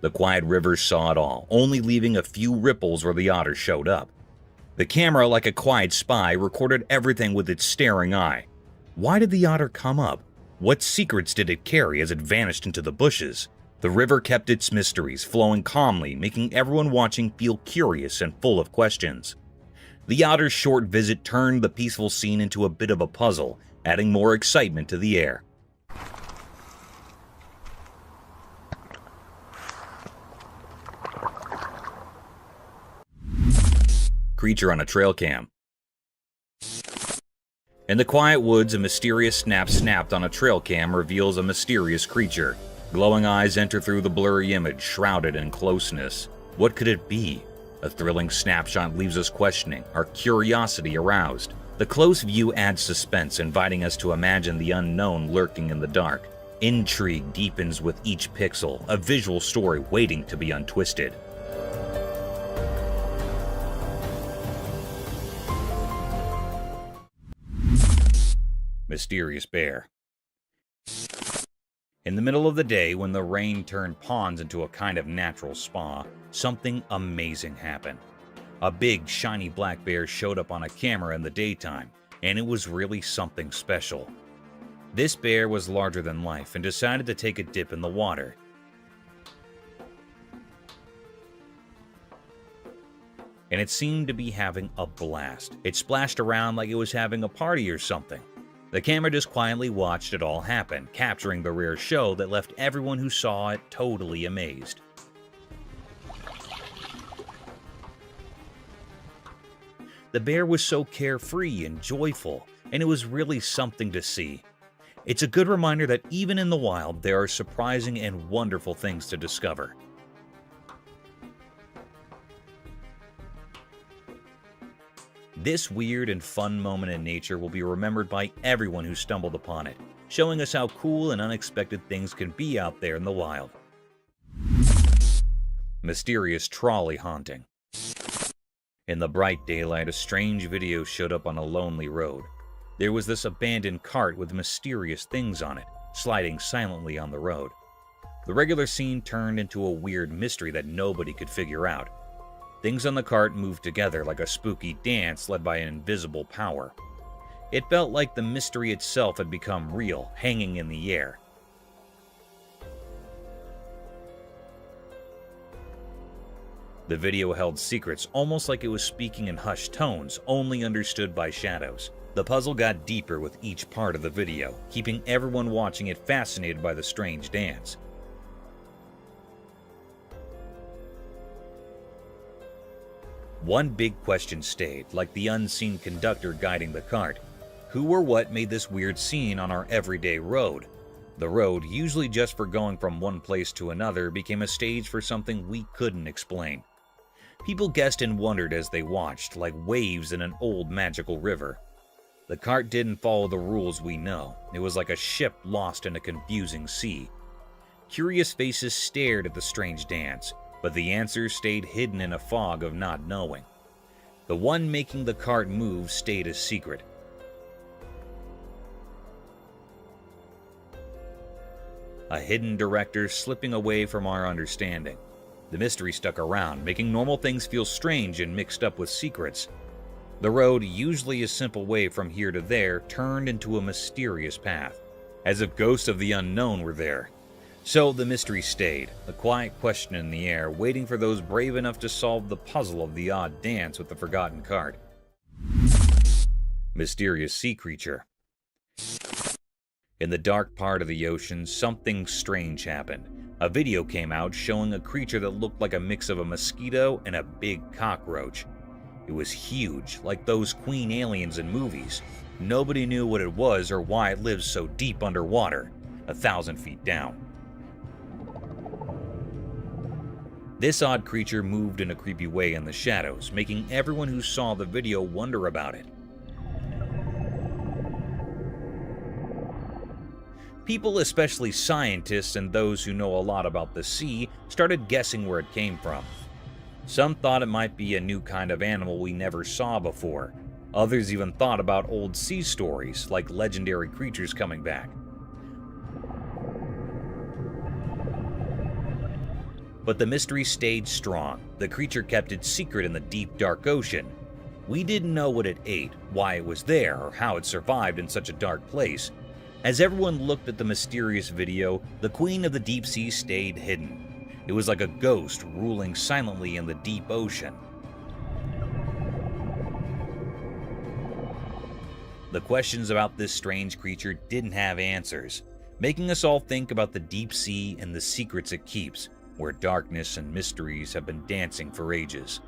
The quiet river saw it all, only leaving a few ripples where the otter showed up. The camera, like a quiet spy, recorded everything with its staring eye. Why did the otter come up? What secrets did it carry as it vanished into the bushes? The river kept its mysteries, flowing calmly, making everyone watching feel curious and full of questions. The otter's short visit turned the peaceful scene into a bit of a puzzle, adding more excitement to the air. Creature on a trail cam. In the quiet woods, a mysterious snap snapped on a trail cam reveals a mysterious creature. Glowing eyes enter through the blurry image, shrouded in closeness. What could it be? A thrilling snapshot leaves us questioning, our curiosity aroused. The close view adds suspense, inviting us to imagine the unknown lurking in the dark. Intrigue deepens with each pixel, a visual story waiting to be untwisted. Mysterious bear. In the middle of the day, when the rain turned ponds into a kind of natural spa, something amazing happened. A big, shiny black bear showed up on a camera in the daytime, and it was really something special. This bear was larger than life and decided to take a dip in the water. And it seemed to be having a blast. It splashed around like it was having a party or something. The camera just quietly watched it all happen, capturing the rare show that left everyone who saw it totally amazed. The bear was so carefree and joyful, and it was really something to see. It's a good reminder that even in the wild, there are surprising and wonderful things to discover. This weird and fun moment in nature will be remembered by everyone who stumbled upon it, showing us how cool and unexpected things can be out there in the wild. Mysterious trolley haunting. In the bright daylight, a strange video showed up on a lonely road. There was this abandoned cart with mysterious things on it, sliding silently on the road. The regular scene turned into a weird mystery that nobody could figure out. Things on the cart moved together like a spooky dance led by an invisible power. It felt like the mystery itself had become real, hanging in the air. The video held secrets, almost like it was speaking in hushed tones, only understood by shadows. The puzzle got deeper with each part of the video, keeping everyone watching it fascinated by the strange dance. One big question stayed, like the unseen conductor guiding the cart. Who or what made this weird scene on our everyday road? The road, usually just for going from one place to another, became a stage for something we couldn't explain. People guessed and wondered as they watched, like waves in an old magical river. The cart didn't follow the rules we know. It was like a ship lost in a confusing sea. Curious faces stared at the strange dance, but the answers stayed hidden in a fog of not knowing. The one making the cart move stayed a secret. A hidden director slipping away from our understanding. The mystery stuck around, making normal things feel strange and mixed up with secrets. The road, usually a simple way from here to there, turned into a mysterious path, as if ghosts of the unknown were there. So the mystery stayed, a quiet question in the air, waiting for those brave enough to solve the puzzle of the odd dance with the forgotten cart. Mysterious sea creature. In the dark part of the ocean, something strange happened. A video came out showing a creature that looked like a mix of a mosquito and a big cockroach. It was huge, like those queen aliens in movies. Nobody knew what it was or why it lives so deep underwater, 1,000 feet down. This odd creature moved in a creepy way in the shadows, making everyone who saw the video wonder about it. People, especially scientists and those who know a lot about the sea, started guessing where it came from. Some thought it might be a new kind of animal we never saw before. Others even thought about old sea stories, like legendary creatures coming back. But the mystery stayed strong. The creature kept its secret in the deep, dark ocean. We didn't know what it ate, why it was there, or how it survived in such a dark place. As everyone looked at the mysterious video, the queen of the deep sea stayed hidden. It was like a ghost ruling silently in the deep ocean. The questions about this strange creature didn't have answers, making us all think about the deep sea and the secrets it keeps, where darkness and mysteries have been dancing for ages.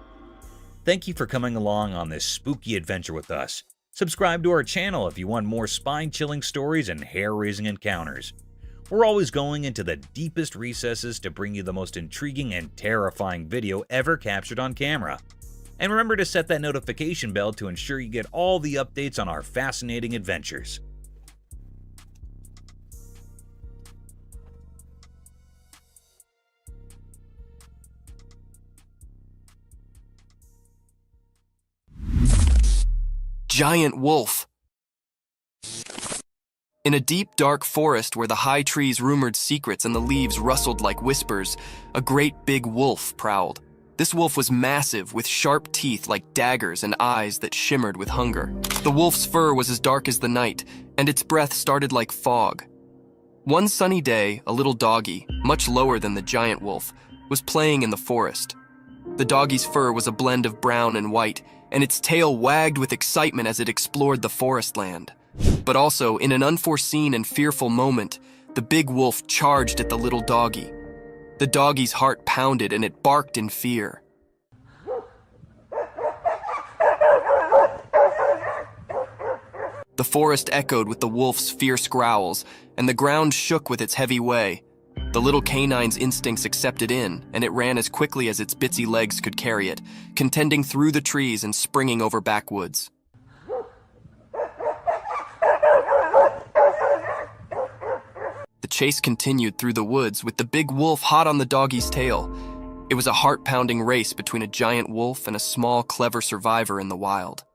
Thank you for coming along on this spooky adventure with us. Subscribe to our channel if you want more spine-chilling stories and hair-raising encounters. We're always going into the deepest recesses to bring you the most intriguing and terrifying video ever captured on camera. And remember to set that notification bell to ensure you get all the updates on our fascinating adventures. Giant wolf. In a deep, dark forest where the high trees rumored secrets and the leaves rustled like whispers, a great big wolf prowled. This wolf was massive, with sharp teeth like daggers and eyes that shimmered with hunger. The wolf's fur was as dark as the night, and its breath started like fog. One sunny day, a little doggy, much lower than the giant wolf, was playing in the forest. The doggy's fur was a blend of brown and white, and its tail wagged with excitement as it explored the forest land. But also, in an unforeseen and fearful moment, the big wolf charged at the little doggy. The doggy's heart pounded and it barked in fear. The forest echoed with the wolf's fierce growls, and the ground shook with its heavy way. The little canine's instincts accepted in, and it ran as quickly as its bitsy legs could carry it, contending through the trees and springing over backwoods. The chase continued through the woods with the big wolf hot on the doggy's tail. It was a heart-pounding race between a giant wolf and a small, clever survivor in the wild.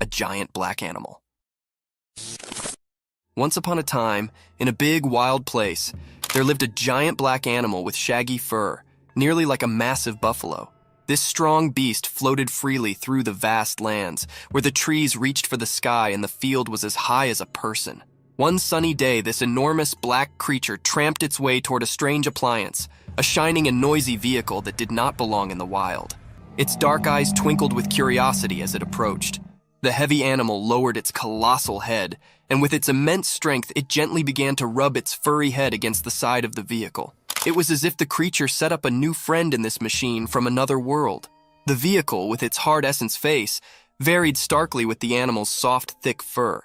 A giant black animal. Once upon a time, in a big, wild place, there lived a giant black animal with shaggy fur, nearly like a massive buffalo. This strong beast floated freely through the vast lands, where the trees reached for the sky and the field was as high as a person. One sunny day, this enormous black creature tramped its way toward a strange appliance, a shining and noisy vehicle that did not belong in the wild. Its dark eyes twinkled with curiosity as it approached. The heavy animal lowered its colossal head, and with its immense strength, it gently began to rub its furry head against the side of the vehicle. It was as if the creature set up a new friend in this machine from another world. The vehicle, with its hard essence face, varied starkly with the animal's soft, thick fur.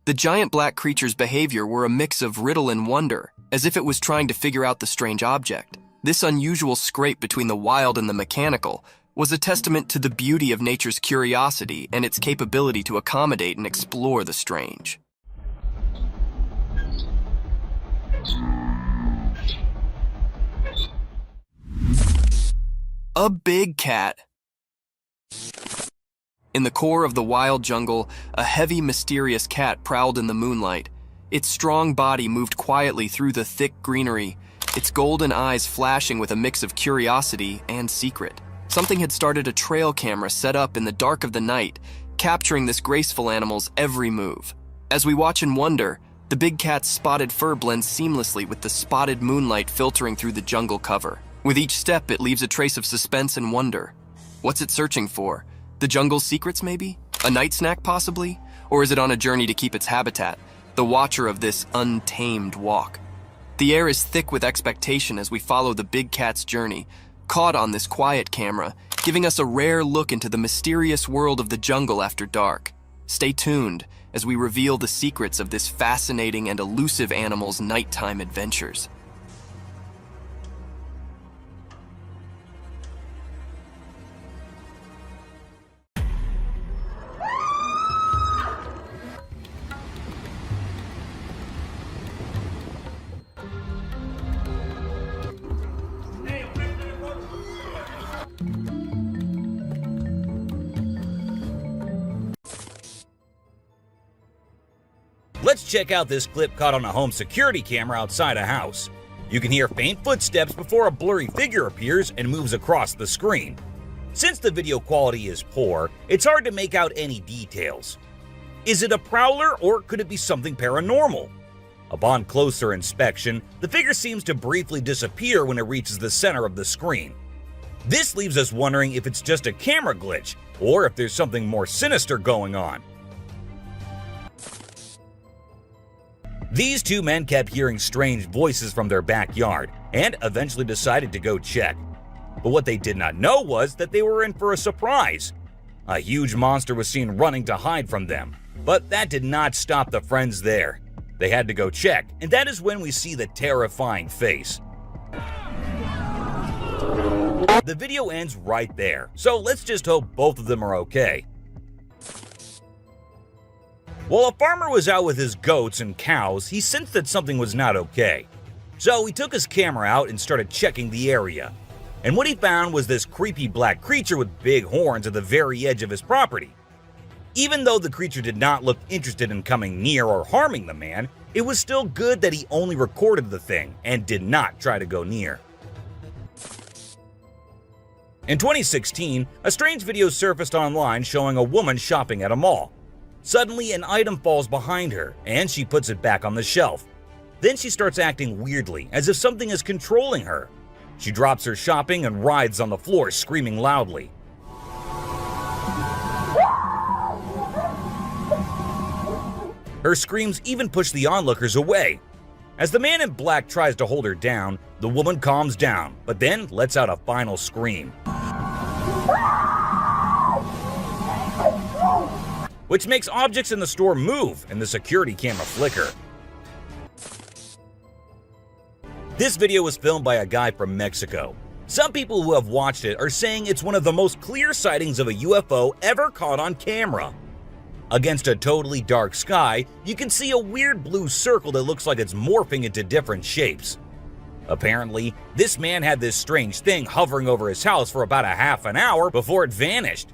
The giant black creature's behavior were a mix of riddle and wonder, as if it was trying to figure out the strange object. This unusual scrape between the wild and the mechanical was a testament to the beauty of nature's curiosity and its capability to accommodate and explore the strange. A big cat. In the core of the wild jungle, a heavy, mysterious cat prowled in the moonlight. Its strong body moved quietly through the thick greenery, its golden eyes flashing with a mix of curiosity and secret. Something had started a trail camera set up in the dark of the night, capturing this graceful animal's every move. As we watch and wonder, the big cat's spotted fur blends seamlessly with the spotted moonlight filtering through the jungle cover. With each step, it leaves a trace of suspense and wonder. What's it searching for? The jungle's secrets, maybe? A night snack, possibly? Or is it on a journey to keep its habitat, the watcher of this untamed walk? The air is thick with expectation as we follow the big cat's journey, caught on this quiet camera, giving us a rare look into the mysterious world of the jungle after dark. Stay tuned as we reveal the secrets of this fascinating and elusive animal's nighttime adventures. Let's check out this clip caught on a home security camera outside a house. You can hear faint footsteps before a blurry figure appears and moves across the screen. Since the video quality is poor, it's hard to make out any details. Is it a prowler or could it be something paranormal? Upon closer inspection, the figure seems to briefly disappear when it reaches the center of the screen. This leaves us wondering if it's just a camera glitch or if there's something more sinister going on. These two men kept hearing strange voices from their backyard and eventually decided to go check. But what they did not know was that they were in for a surprise. A huge monster was seen running to hide from them, but that did not stop the friends there. They had to go check, and that is when we see the terrifying face. The video ends right there, so let's just hope both of them are okay. While a farmer was out with his goats and cows, he sensed that something was not okay. So he took his camera out and started checking the area. And what he found was this creepy black creature with big horns at the very edge of his property. Even though the creature did not look interested in coming near or harming the man, it was still good that he only recorded the thing and did not try to go near. In 2016, a strange video surfaced online showing a woman shopping at a mall. Suddenly, an item falls behind her, and she puts it back on the shelf. Then she starts acting weirdly, as if something is controlling her. She drops her shopping and writhes on the floor, screaming loudly. Her screams even push the onlookers away. As the man in black tries to hold her down, the woman calms down, but then lets out a final scream. which makes objects in the store move and the security camera flicker. This video was filmed by a guy from Mexico. Some people who have watched it are saying it's one of the most clear sightings of a UFO ever caught on camera. Against a totally dark sky, you can see a weird blue circle that looks like it's morphing into different shapes. Apparently, this man had this strange thing hovering over his house for about a half an hour before it vanished.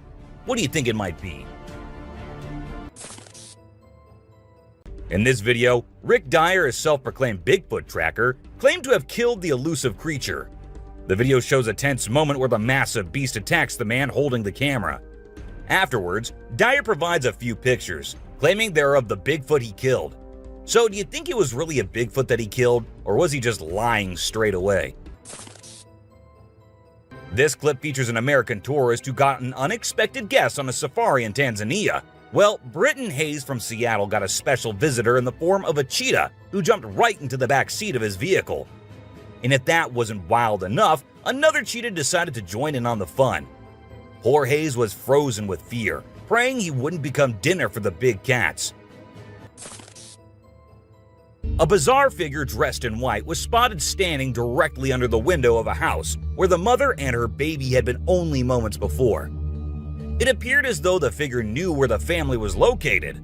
What do you think it might be? In this video, Rick Dyer, a self-proclaimed Bigfoot tracker, claimed to have killed the elusive creature. The video shows a tense moment where the massive beast attacks the man holding the camera. Afterwards, Dyer provides a few pictures, claiming they're of the Bigfoot he killed. So do you think it was really a Bigfoot that he killed, or was he just lying straight away? This clip features an American tourist who got an unexpected guest on a safari in Tanzania. Well, Britton Hayes from Seattle got a special visitor in the form of a cheetah who jumped right into the back seat of his vehicle. And if that wasn't wild enough, another cheetah decided to join in on the fun. Poor Hayes was frozen with fear, praying he wouldn't become dinner for the big cats. A bizarre figure dressed in white was spotted standing directly under the window of a house where the mother and her baby had been only moments before. It appeared as though the figure knew where the family was located.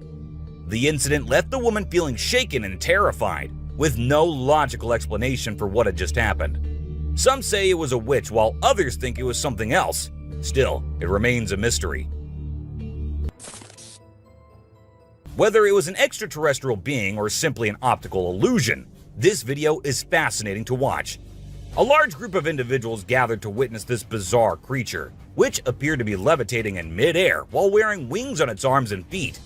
The incident left the woman feeling shaken and terrified, with no logical explanation for what had just happened. Some say it was a witch, while others think it was something else. Still, it remains a mystery. Whether it was an extraterrestrial being or simply an optical illusion, this video is fascinating to watch. A large group of individuals gathered to witness this bizarre creature, which appeared to be levitating in mid-air while wearing wings on its arms and feet.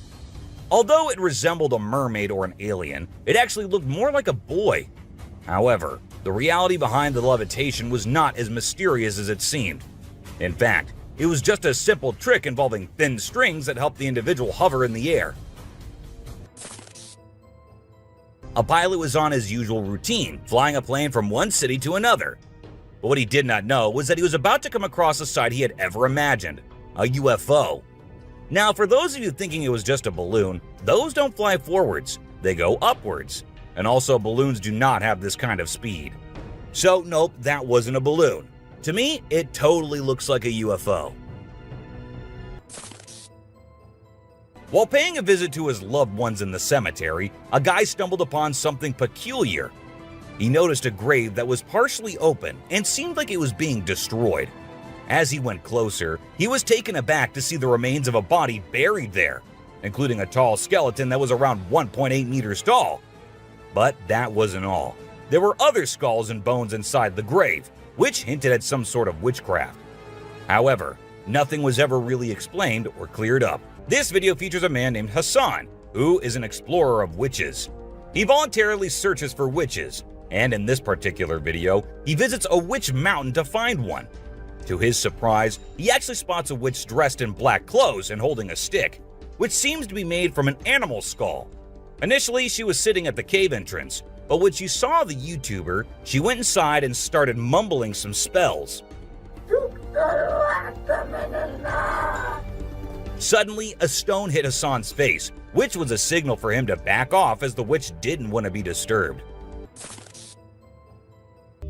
Although it resembled a mermaid or an alien, it actually looked more like a boy. However, the reality behind the levitation was not as mysterious as it seemed. In fact, it was just a simple trick involving thin strings that helped the individual hover in the air. A pilot was on his usual routine, flying a plane from one city to another. But what he did not know was that he was about to come across a sight he had ever imagined, a UFO. Now, for those of you thinking it was just a balloon, those don't fly forwards, they go upwards. And also, balloons do not have this kind of speed. So nope, that wasn't a balloon. To me, it totally looks like a UFO. While paying a visit to his loved ones in the cemetery, a guy stumbled upon something peculiar. He noticed a grave that was partially open and seemed like it was being destroyed. As he went closer, he was taken aback to see the remains of a body buried there, including a tall skeleton that was around 1.8 meters tall. But that wasn't all. There were other skulls and bones inside the grave, which hinted at some sort of witchcraft. However, nothing was ever really explained or cleared up. This video features a man named Hassan, who is an explorer of witches. He voluntarily searches for witches, and in this particular video, he visits a witch mountain to find one. To his surprise, he actually spots a witch dressed in black clothes and holding a stick, which seems to be made from an animal skull. Initially, she was sitting at the cave entrance, but when she saw the YouTuber, she went inside and started mumbling some spells. Suddenly, a stone hit Hassan's face, which was a signal for him to back off as the witch didn't want to be disturbed.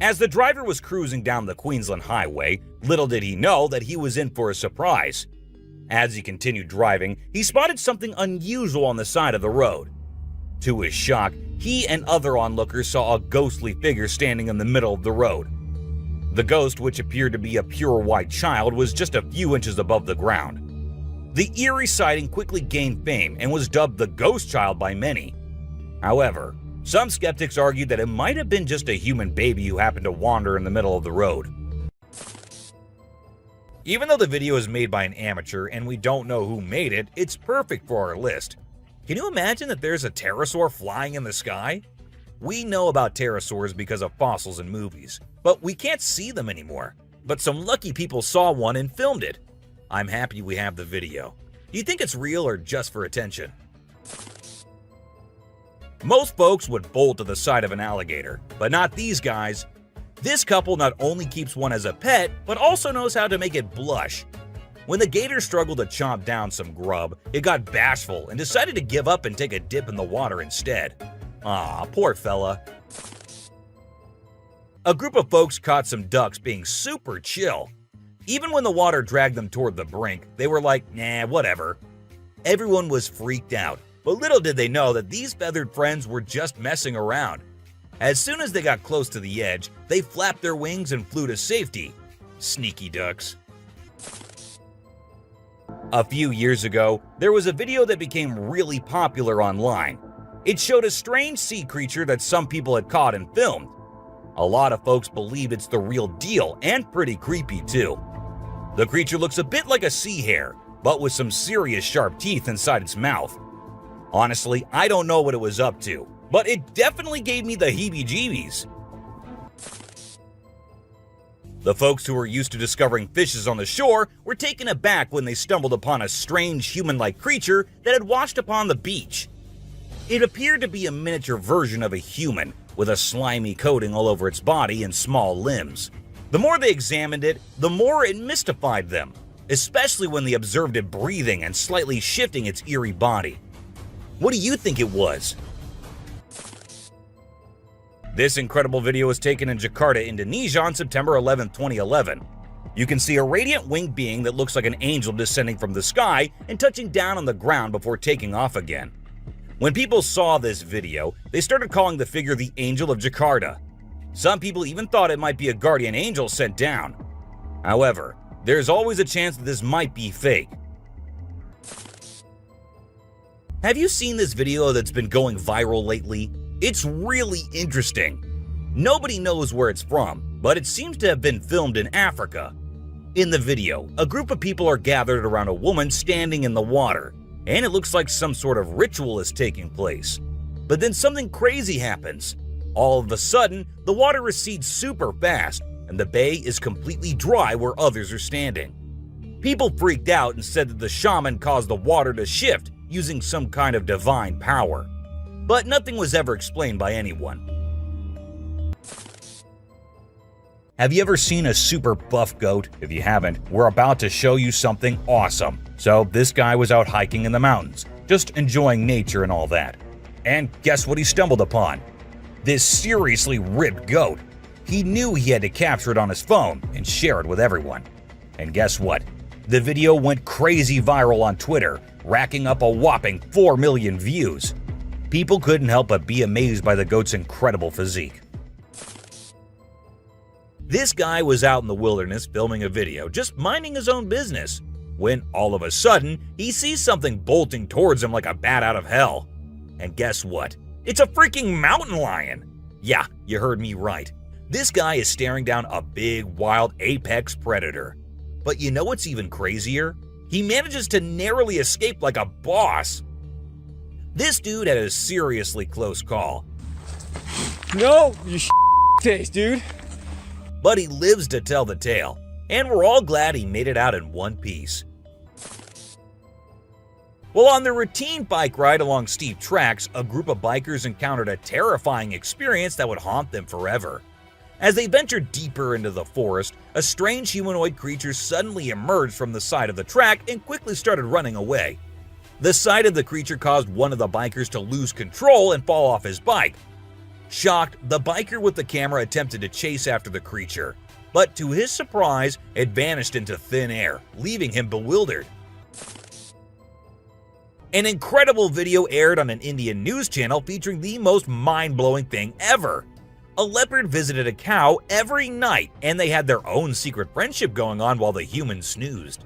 As the driver was cruising down the Queensland highway, little did he know that he was in for a surprise. As he continued driving, he spotted something unusual on the side of the road. To his shock, he and other onlookers saw a ghostly figure standing in the middle of the road. The ghost, which appeared to be a pure white child, was just a few inches above the ground. The eerie sighting quickly gained fame and was dubbed the Ghost Child by many. However, some skeptics argued that it might have been just a human baby who happened to wander in the middle of the road. Even though the video is made by an amateur and we don't know who made it, it's perfect for our list. Can you imagine that there's a pterosaur flying in the sky? We know about pterosaurs because of fossils in movies, but we can't see them anymore. But some lucky people saw one and filmed it. I'm happy we have the video. Do you think it's real or just for attention? Most folks would bolt to the side of an alligator, but not these guys. This couple not only keeps one as a pet, but also knows how to make it blush. When the gator struggled to chomp down some grub, it got bashful and decided to give up and take a dip in the water instead. Aw, poor fella. A group of folks caught some ducks being super chill. Even when the water dragged them toward the brink, they were like, nah, whatever. Everyone was freaked out, but little did they know that these feathered friends were just messing around. As soon as they got close to the edge, they flapped their wings and flew to safety. Sneaky ducks. A few years ago, there was a video that became really popular online. It showed a strange sea creature that some people had caught and filmed. A lot of folks believe it's the real deal and pretty creepy too. The creature looks a bit like a sea hare, but with some serious sharp teeth inside its mouth. Honestly, I don't know what it was up to, but it definitely gave me the heebie-jeebies. The folks who were used to discovering fishes on the shore were taken aback when they stumbled upon a strange human-like creature that had washed upon the beach. It appeared to be a miniature version of a human, with a slimy coating all over its body and small limbs. The more they examined it, the more it mystified them, especially when they observed it breathing and slightly shifting its eerie body. What do you think it was? This incredible video was taken in Jakarta, Indonesia on September 11, 2011. You can see a radiant winged being that looks like an angel descending from the sky and touching down on the ground before taking off again. When people saw this video, they started calling the figure the Angel of Jakarta. Some people even thought it might be a guardian angel sent down. However, there's always a chance that this might be fake. Have you seen this video that's been going viral lately? It's really interesting. Nobody knows where it's from, but it seems to have been filmed in Africa. In the video, a group of people are gathered around a woman standing in the water, and it looks like some sort of ritual is taking place. But then something crazy happens. All of a sudden, the water recedes super fast, and the bay is completely dry where others are standing. People freaked out and said that the shaman caused the water to shift using some kind of divine power. But nothing was ever explained by anyone. Have you ever seen a super buff goat? If you haven't, we're about to show you something awesome. So this guy was out hiking in the mountains, just enjoying nature and all that. And guess what he stumbled upon? This seriously ripped goat. He knew he had to capture it on his phone and share it with everyone. And guess what? The video went crazy viral on Twitter, racking up a whopping 4 million views. People couldn't help but be amazed by the goat's incredible physique. This guy was out in the wilderness filming a video, just minding his own business, when all of a sudden, he sees something bolting towards him like a bat out of hell. And guess what? It's a freaking mountain lion! Yeah, you heard me right. This guy is staring down a big, wild apex predator. But you know what's even crazier? He manages to narrowly escape like a boss. This dude had a seriously close call. No, you taste, dude. But he lives to tell the tale, and we're all glad he made it out in one piece. Well, on their routine bike ride along steep tracks, a group of bikers encountered a terrifying experience that would haunt them forever. As they ventured deeper into the forest, a strange humanoid creature suddenly emerged from the side of the track and quickly started running away. The sight of the creature caused one of the bikers to lose control and fall off his bike. Shocked, the biker with the camera attempted to chase after the creature, but to his surprise, it vanished into thin air, leaving him bewildered. An incredible video aired on an Indian news channel featuring the most mind-blowing thing ever. A leopard visited a cow every night, and they had their own secret friendship going on while the human snoozed.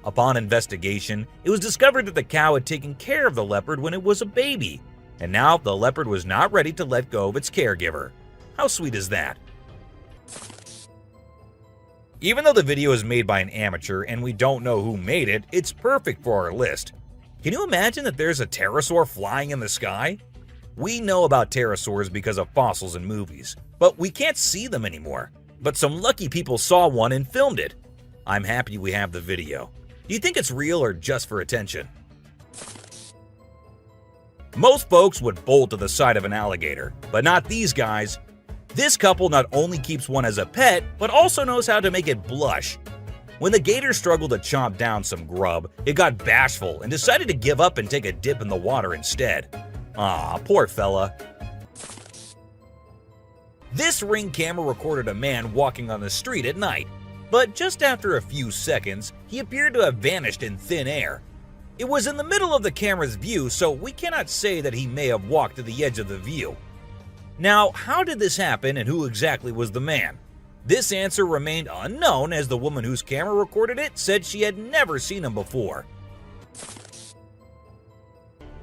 Upon investigation, it was discovered that the cow had taken care of the leopard when it was a baby, and now the leopard was not ready to let go of its caregiver. How sweet is that? Even though the video is made by an amateur and we don't know who made it, it's perfect for our list. Can you imagine that there's a pterosaur flying in the sky? We know about pterosaurs because of fossils in movies, but we can't see them anymore. But some lucky people saw one and filmed it. I'm happy we have the video. Do you think it's real or just for attention? Most folks would bolt to the side of an alligator, but not these guys. This couple not only keeps one as a pet, but also knows how to make it blush. When the gator struggled to chomp down some grub, it got bashful and decided to give up and take a dip in the water instead. Aw, poor fella. This Ring camera recorded a man walking on the street at night, but just after a few seconds, he appeared to have vanished in thin air. It was in the middle of the camera's view, so we cannot say that he may have walked to the edge of the view. Now, how did this happen and who exactly was the man? This answer remained unknown, as the woman whose camera recorded it said she had never seen him before.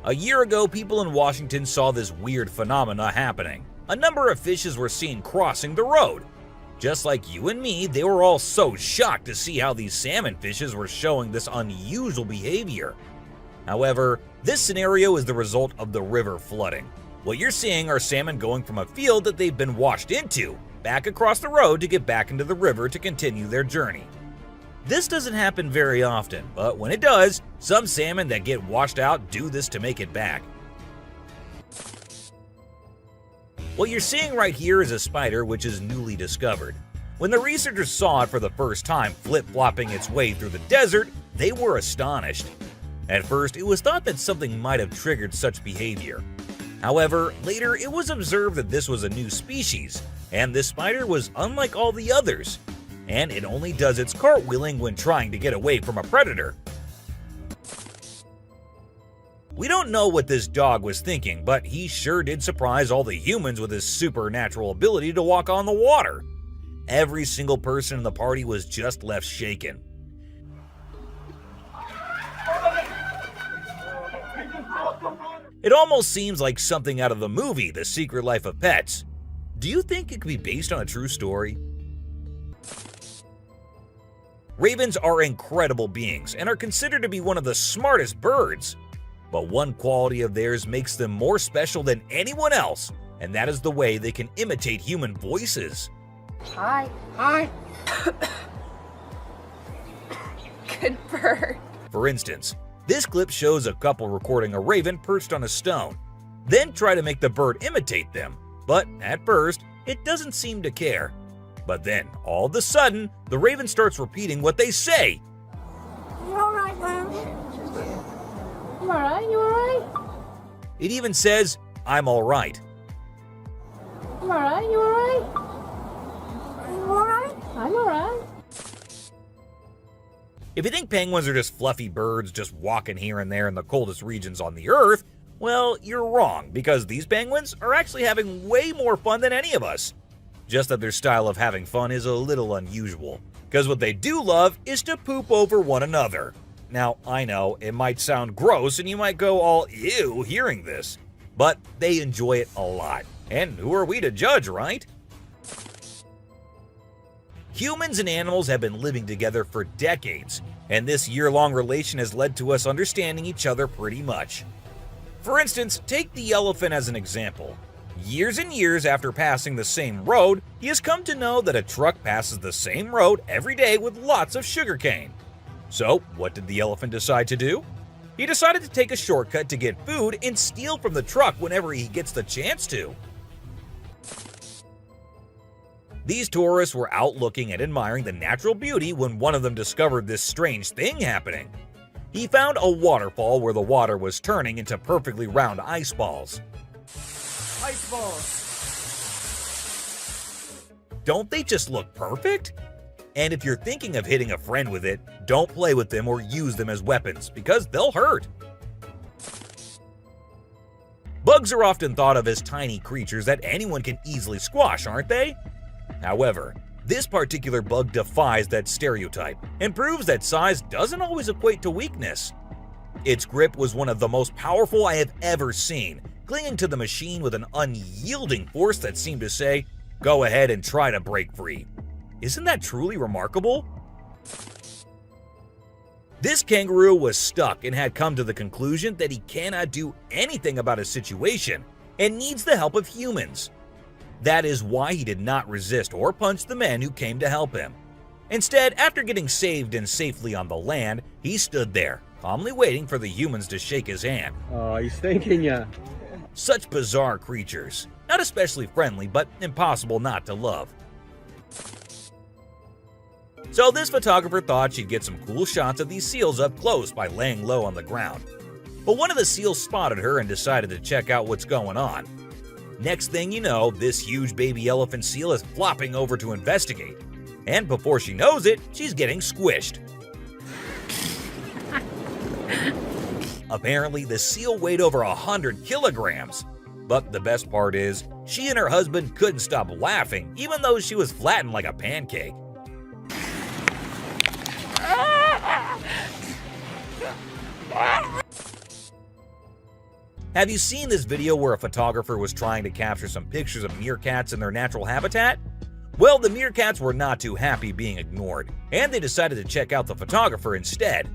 A year ago, people in Washington saw this weird phenomena happening. A number of fishes were seen crossing the road. Just like you and me, they were all so shocked to see how these salmon fishes were showing this unusual behavior. However, this scenario is the result of the river flooding. What you're seeing are salmon going from a field that they've been washed into, back across the road to get back into the river to continue their journey. This doesn't happen very often, but when it does, some salmon that get washed out do this to make it back. What you're seeing right here is a spider which is newly discovered. When the researchers saw it for the first time flip-flopping its way through the desert, they were astonished. At first, it was thought that something might have triggered such behavior. However, later it was observed that this was a new species, and this spider was unlike all the others, and it only does its cartwheeling when trying to get away from a predator. We don't know what this dog was thinking, but he sure did surprise all the humans with his supernatural ability to walk on the water. Every single person in the party was just left shaken. It almost seems like something out of the movie The Secret Life of Pets. Do you think it could be based on a true story? Ravens are incredible beings and are considered to be one of the smartest birds. But one quality of theirs makes them more special than anyone else, and that is the way they can imitate human voices. Hi. Hi. Good bird. For instance, this clip shows a couple recording a raven perched on a stone, then try to make the bird imitate them, but at first, it doesn't seem to care. But then, all of a sudden, the raven starts repeating what they say. You alright, Lamb? You alright? You alright? It even says, "I'm alright." You alright? You alright? You alright? I'm alright. If you think penguins are just fluffy birds just walking here and there in the coldest regions on the Earth, well, you're wrong, because these penguins are actually having way more fun than any of us. Just that their style of having fun is a little unusual, because what they do love is to poop over one another. Now, I know, it might sound gross and you might go all ew hearing this, but they enjoy it a lot. And who are we to judge, right? Humans and animals have been living together for decades, and this year-long relation has led to us understanding each other pretty much. For instance, take the elephant as an example. Years and years after passing the same road, he has come to know that a truck passes the same road every day with lots of sugarcane. So, what did the elephant decide to do? He decided to take a shortcut to get food and steal from the truck whenever he gets the chance to. These tourists were out looking and admiring the natural beauty when one of them discovered this strange thing happening. He found a waterfall where the water was turning into perfectly round ice balls. Ice balls. Don't they just look perfect? And if you're thinking of hitting a friend with it, don't play with them or use them as weapons, because they'll hurt. Bugs are often thought of as tiny creatures that anyone can easily squash, aren't they? However, this particular bug defies that stereotype and proves that size doesn't always equate to weakness. Its grip was one of the most powerful I have ever seen, clinging to the machine with an unyielding force that seemed to say, "Go ahead and try to break free." Isn't that truly remarkable? This kangaroo was stuck and had come to the conclusion that he cannot do anything about his situation and needs the help of humans. That is why he did not resist or punch the men who came to help him. Instead, after getting saved and safely on the land, he stood there, calmly waiting for the humans to shake his hand. Oh, he's thanking ya. Such bizarre creatures, not especially friendly, but impossible not to love. So this photographer thought she'd get some cool shots of these seals up close by laying low on the ground. But one of the seals spotted her and decided to check out what's going on. Next thing you know, this huge baby elephant seal is flopping over to investigate. And before she knows it, she's getting squished. Apparently, the seal weighed over 100 kilograms. But the best part is, she and her husband couldn't stop laughing, even though she was flattened like a pancake. Have you seen this video where a photographer was trying to capture some pictures of meerkats in their natural habitat? Well, the meerkats were not too happy being ignored, and they decided to check out the photographer instead.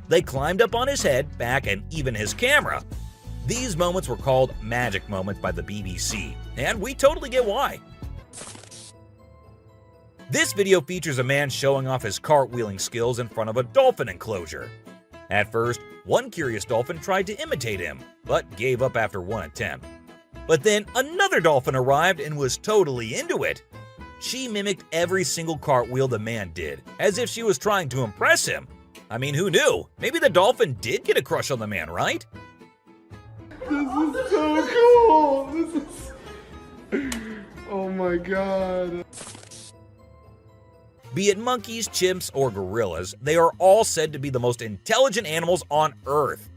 They climbed up on his head, back, and even his camera. These moments were called magic moments by the BBC, and we totally get why. This video features a man showing off his cartwheeling skills in front of a dolphin enclosure. At first, one curious dolphin tried to imitate him, but gave up after one attempt. But then another dolphin arrived and was totally into it. She mimicked every single cartwheel the man did, as if she was trying to impress him. I mean, who knew? Maybe the dolphin did get a crush on the man, right? This is so cool! This is... Oh my god. Be it monkeys, chimps, or gorillas, they are all said to be the most intelligent animals on Earth.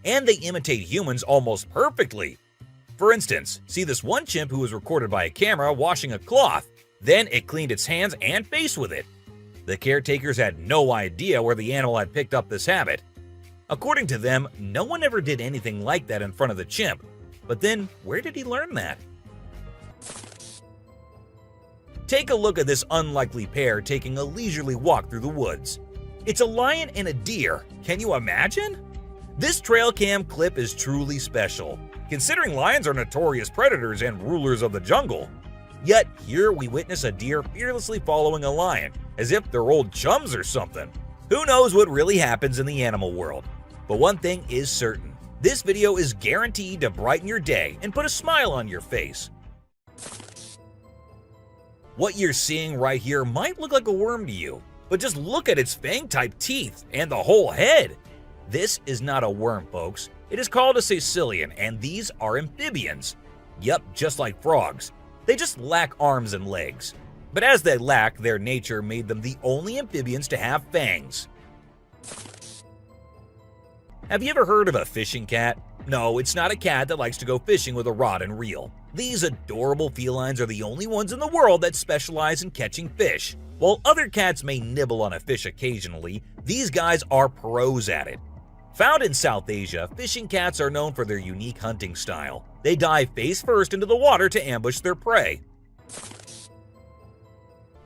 And they imitate humans almost perfectly. For instance, see this one chimp who was recorded by a camera washing a cloth. Then it cleaned its hands and face with it. The caretakers had no idea where the animal had picked up this habit. According to them, no one ever did anything like that in front of the chimp. But then, where did he learn that? Take a look at this unlikely pair taking a leisurely walk through the woods. It's a lion and a deer. Can you imagine? This trail cam clip is truly special, considering lions are notorious predators and rulers of the jungle. Yet here we witness a deer fearlessly following a lion, as if they're old chums or something. Who knows what really happens in the animal world? But one thing is certain. This video is guaranteed to brighten your day and put a smile on your face. What you're seeing right here might look like a worm to you, but just look at its fang-type teeth and the whole head. This is not a worm, folks. It is called a caecilian, and these are amphibians. Yup, just like frogs. They just lack arms and legs. But as they lack, their nature made them the only amphibians to have fangs. Have you ever heard of a fishing cat? No, it's not a cat that likes to go fishing with a rod and reel. These adorable felines are the only ones in the world that specialize in catching fish. While other cats may nibble on a fish occasionally, these guys are pros at it. Found in South Asia, fishing cats are known for their unique hunting style. They dive face first into the water to ambush their prey.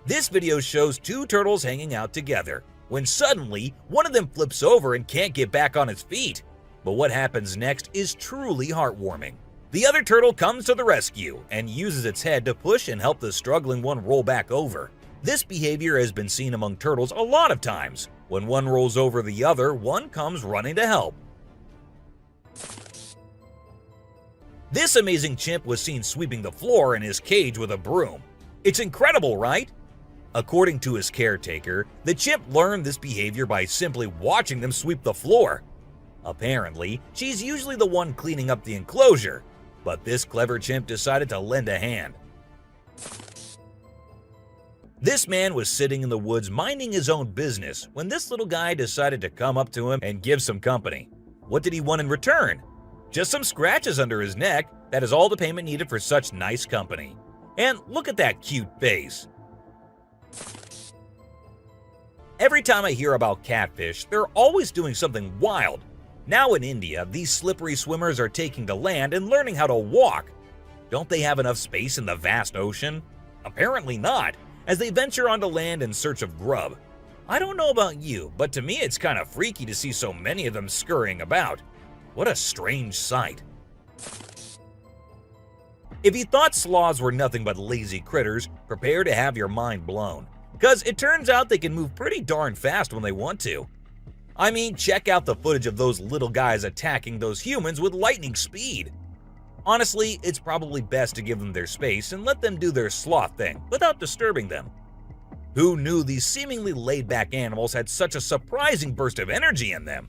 This video shows two turtles hanging out together, when suddenly one of them flips over and can't get back on its feet. But what happens next is truly heartwarming. The other turtle comes to the rescue and uses its head to push and help the struggling one roll back over. This behavior has been seen among turtles a lot of times. When one rolls over the other, one comes running to help. This amazing chimp was seen sweeping the floor in his cage with a broom. It's incredible, right? According to his caretaker, the chimp learned this behavior by simply watching them sweep the floor. Apparently, she's usually the one cleaning up the enclosure, but this clever chimp decided to lend a hand. This man was sitting in the woods minding his own business when this little guy decided to come up to him and give some company. What did he want in return? Just some scratches under his neck. That is all the payment needed for such nice company. And look at that cute face. Every time I hear about catfish, they're always doing something wild. Now in India, these slippery swimmers are taking to land and learning how to walk. Don't they have enough space in the vast ocean? Apparently not, as they venture onto land in search of grub. I don't know about you, but to me it's kind of freaky to see so many of them scurrying about. What a strange sight. If you thought sloths were nothing but lazy critters, prepare to have your mind blown. Because it turns out they can move pretty darn fast when they want to. I mean, check out the footage of those little guys attacking those humans with lightning speed. Honestly, it's probably best to give them their space and let them do their sloth thing without disturbing them. Who knew these seemingly laid-back animals had such a surprising burst of energy in them?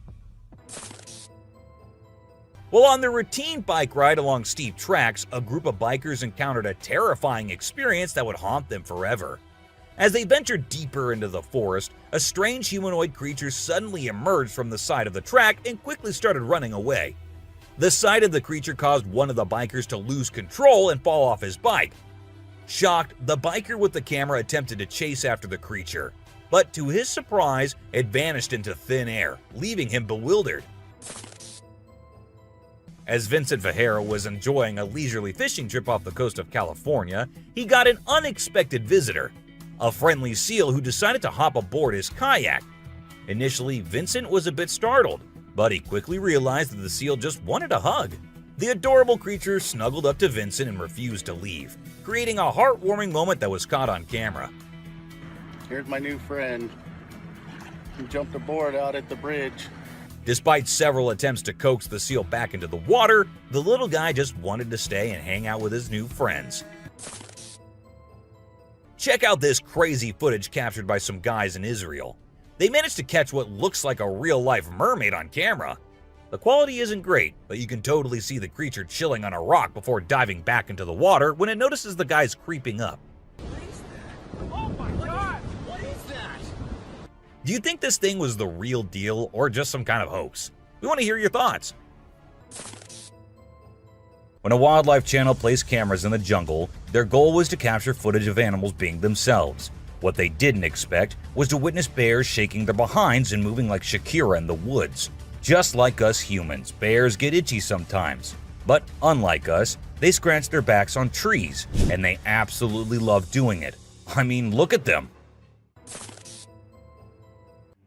While on their routine bike ride along steep tracks, a group of bikers encountered a terrifying experience that would haunt them forever. As they ventured deeper into the forest, a strange humanoid creature suddenly emerged from the side of the track and quickly started running away. The sight of the creature caused one of the bikers to lose control and fall off his bike. Shocked, the biker with the camera attempted to chase after the creature, but to his surprise, it vanished into thin air, leaving him bewildered. As Vincent Vajera was enjoying a leisurely fishing trip off the coast of California, he got an unexpected visitor, a friendly seal who decided to hop aboard his kayak. Initially, Vincent was a bit startled, but he quickly realized that the seal just wanted a hug. The adorable creature snuggled up to Vincent and refused to leave, creating a heartwarming moment that was caught on camera. Here's my new friend. He jumped aboard out at the bridge. Despite several attempts to coax the seal back into the water, the little guy just wanted to stay and hang out with his new friends. Check out this crazy footage captured by some guys in Israel. They managed to catch what looks like a real-life mermaid on camera. The quality isn't great, but you can totally see the creature chilling on a rock before diving back into the water when it notices the guys creeping up. Oh my god! What is that? Do you think this thing was the real deal or just some kind of hoax? We want to hear your thoughts. When a wildlife channel placed cameras in the jungle, their goal was to capture footage of animals being themselves. What they didn't expect was to witness bears shaking their behinds and moving like Shakira in the woods. Just like us humans, bears get itchy sometimes. But unlike us, they scratch their backs on trees, and they absolutely love doing it. I mean, look at them.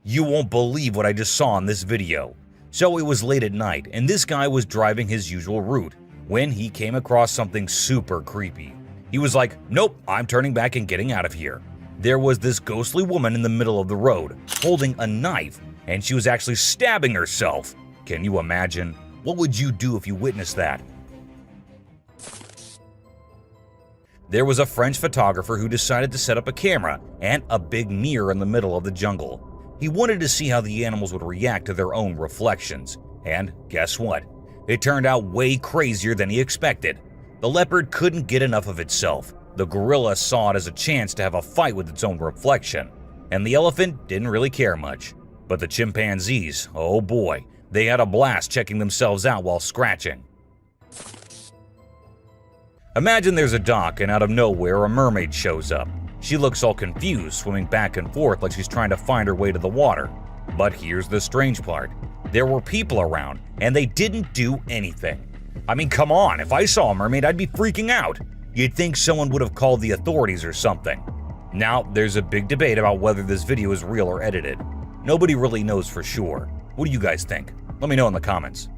You won't believe what I just saw in this video. So it was late at night, and this guy was driving his usual route when he came across something super creepy. He was like, nope, I'm turning back and getting out of here. There was this ghostly woman in the middle of the road, holding a knife, and she was actually stabbing herself. Can you imagine? What would you do if you witnessed that? There was a French photographer who decided to set up a camera and a big mirror in the middle of the jungle. He wanted to see how the animals would react to their own reflections. And guess what? It turned out way crazier than he expected. The leopard couldn't get enough of itself. The gorilla saw it as a chance to have a fight with its own reflection. And the elephant didn't really care much. But the chimpanzees, oh boy, they had a blast checking themselves out while scratching. Imagine there's a dock and out of nowhere a mermaid shows up. She looks all confused, swimming back and forth like she's trying to find her way to the water. But here's the strange part. There were people around, and they didn't do anything. I mean, come on, if I saw a mermaid, I'd be freaking out. You'd think someone would have called the authorities or something. Now, there's a big debate about whether this video is real or edited. Nobody really knows for sure. What do you guys think? Let me know in the comments.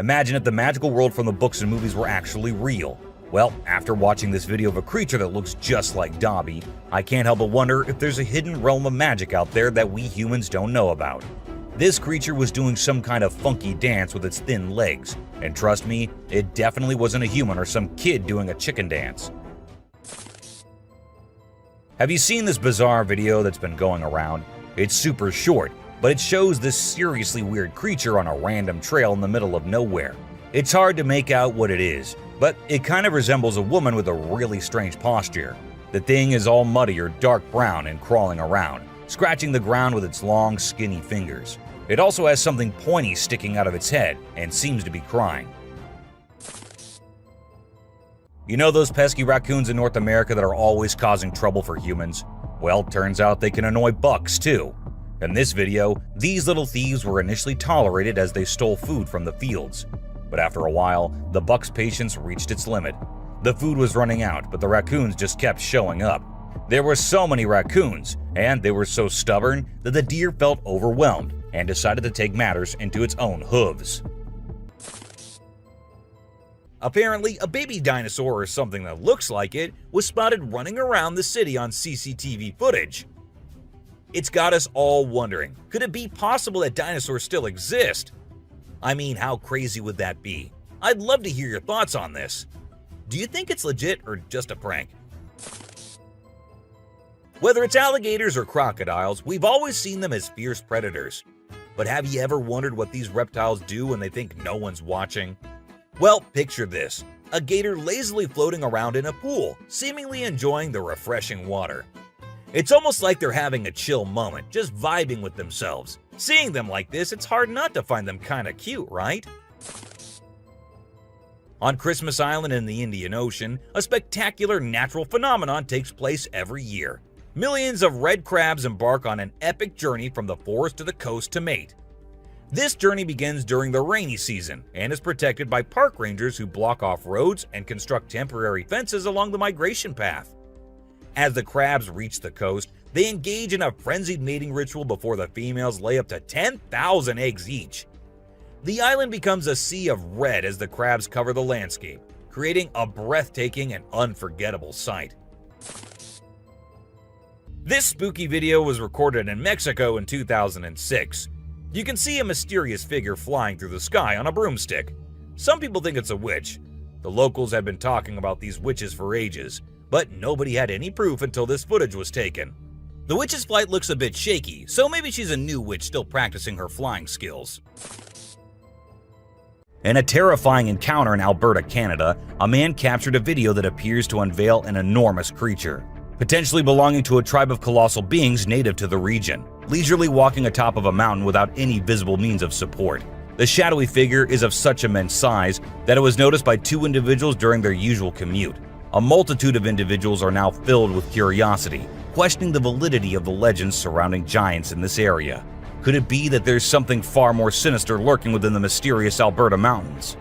Imagine if the magical world from the books and movies were actually real. Well, after watching this video of a creature that looks just like Dobby, I can't help but wonder if there's a hidden realm of magic out there that we humans don't know about. This creature was doing some kind of funky dance with its thin legs, and trust me, it definitely wasn't a human or some kid doing a chicken dance. Have you seen this bizarre video that's been going around? It's super short, but it shows this seriously weird creature on a random trail in the middle of nowhere. It's hard to make out what it is, but it kind of resembles a woman with a really strange posture. The thing is all muddy or dark brown and crawling around, scratching the ground with its long, skinny fingers. It also has something pointy sticking out of its head and seems to be crying. You know those pesky raccoons in North America that are always causing trouble for humans? Well, turns out they can annoy bucks too. In this video, these little thieves were initially tolerated as they stole food from the fields. But after a while, the buck's patience reached its limit. The food was running out, but the raccoons just kept showing up. There were so many raccoons, and they were so stubborn that the deer felt overwhelmed and decided to take matters into its own hooves. Apparently, a baby dinosaur or something that looks like it was spotted running around the city on CCTV footage. It's got us all wondering, could it be possible that dinosaurs still exist? I mean, how crazy would that be? I'd love to hear your thoughts on this. Do you think it's legit or just a prank? Whether it's alligators or crocodiles, we've always seen them as fierce predators. But have you ever wondered what these reptiles do when they think no one's watching? Well, picture this. A gator lazily floating around in a pool, seemingly enjoying the refreshing water. It's almost like they're having a chill moment, just vibing with themselves. Seeing them like this, it's hard not to find them kinda cute, right? On Christmas Island in the Indian Ocean, a spectacular natural phenomenon takes place every year. Millions of red crabs embark on an epic journey from the forest to the coast to mate. This journey begins during the rainy season and is protected by park rangers who block off roads and construct temporary fences along the migration path. As the crabs reach the coast, they engage in a frenzied mating ritual before the females lay up to 10,000 eggs each. The island becomes a sea of red as the crabs cover the landscape, creating a breathtaking and unforgettable sight. This spooky video was recorded in Mexico in 2006. You can see a mysterious figure flying through the sky on a broomstick. Some people think it's a witch. The locals had been talking about these witches for ages, but nobody had any proof until this footage was taken. The witch's flight looks a bit shaky, so maybe she's a new witch still practicing her flying skills. In a terrifying encounter in Alberta, Canada, a man captured a video that appears to unveil an enormous creature, potentially belonging to a tribe of colossal beings native to the region, leisurely walking atop of a mountain without any visible means of support. The shadowy figure is of such immense size that it was noticed by two individuals during their usual commute. A multitude of individuals are now filled with curiosity, questioning the validity of the legends surrounding giants in this area. Could it be that there's something far more sinister lurking within the mysterious Alberta mountains?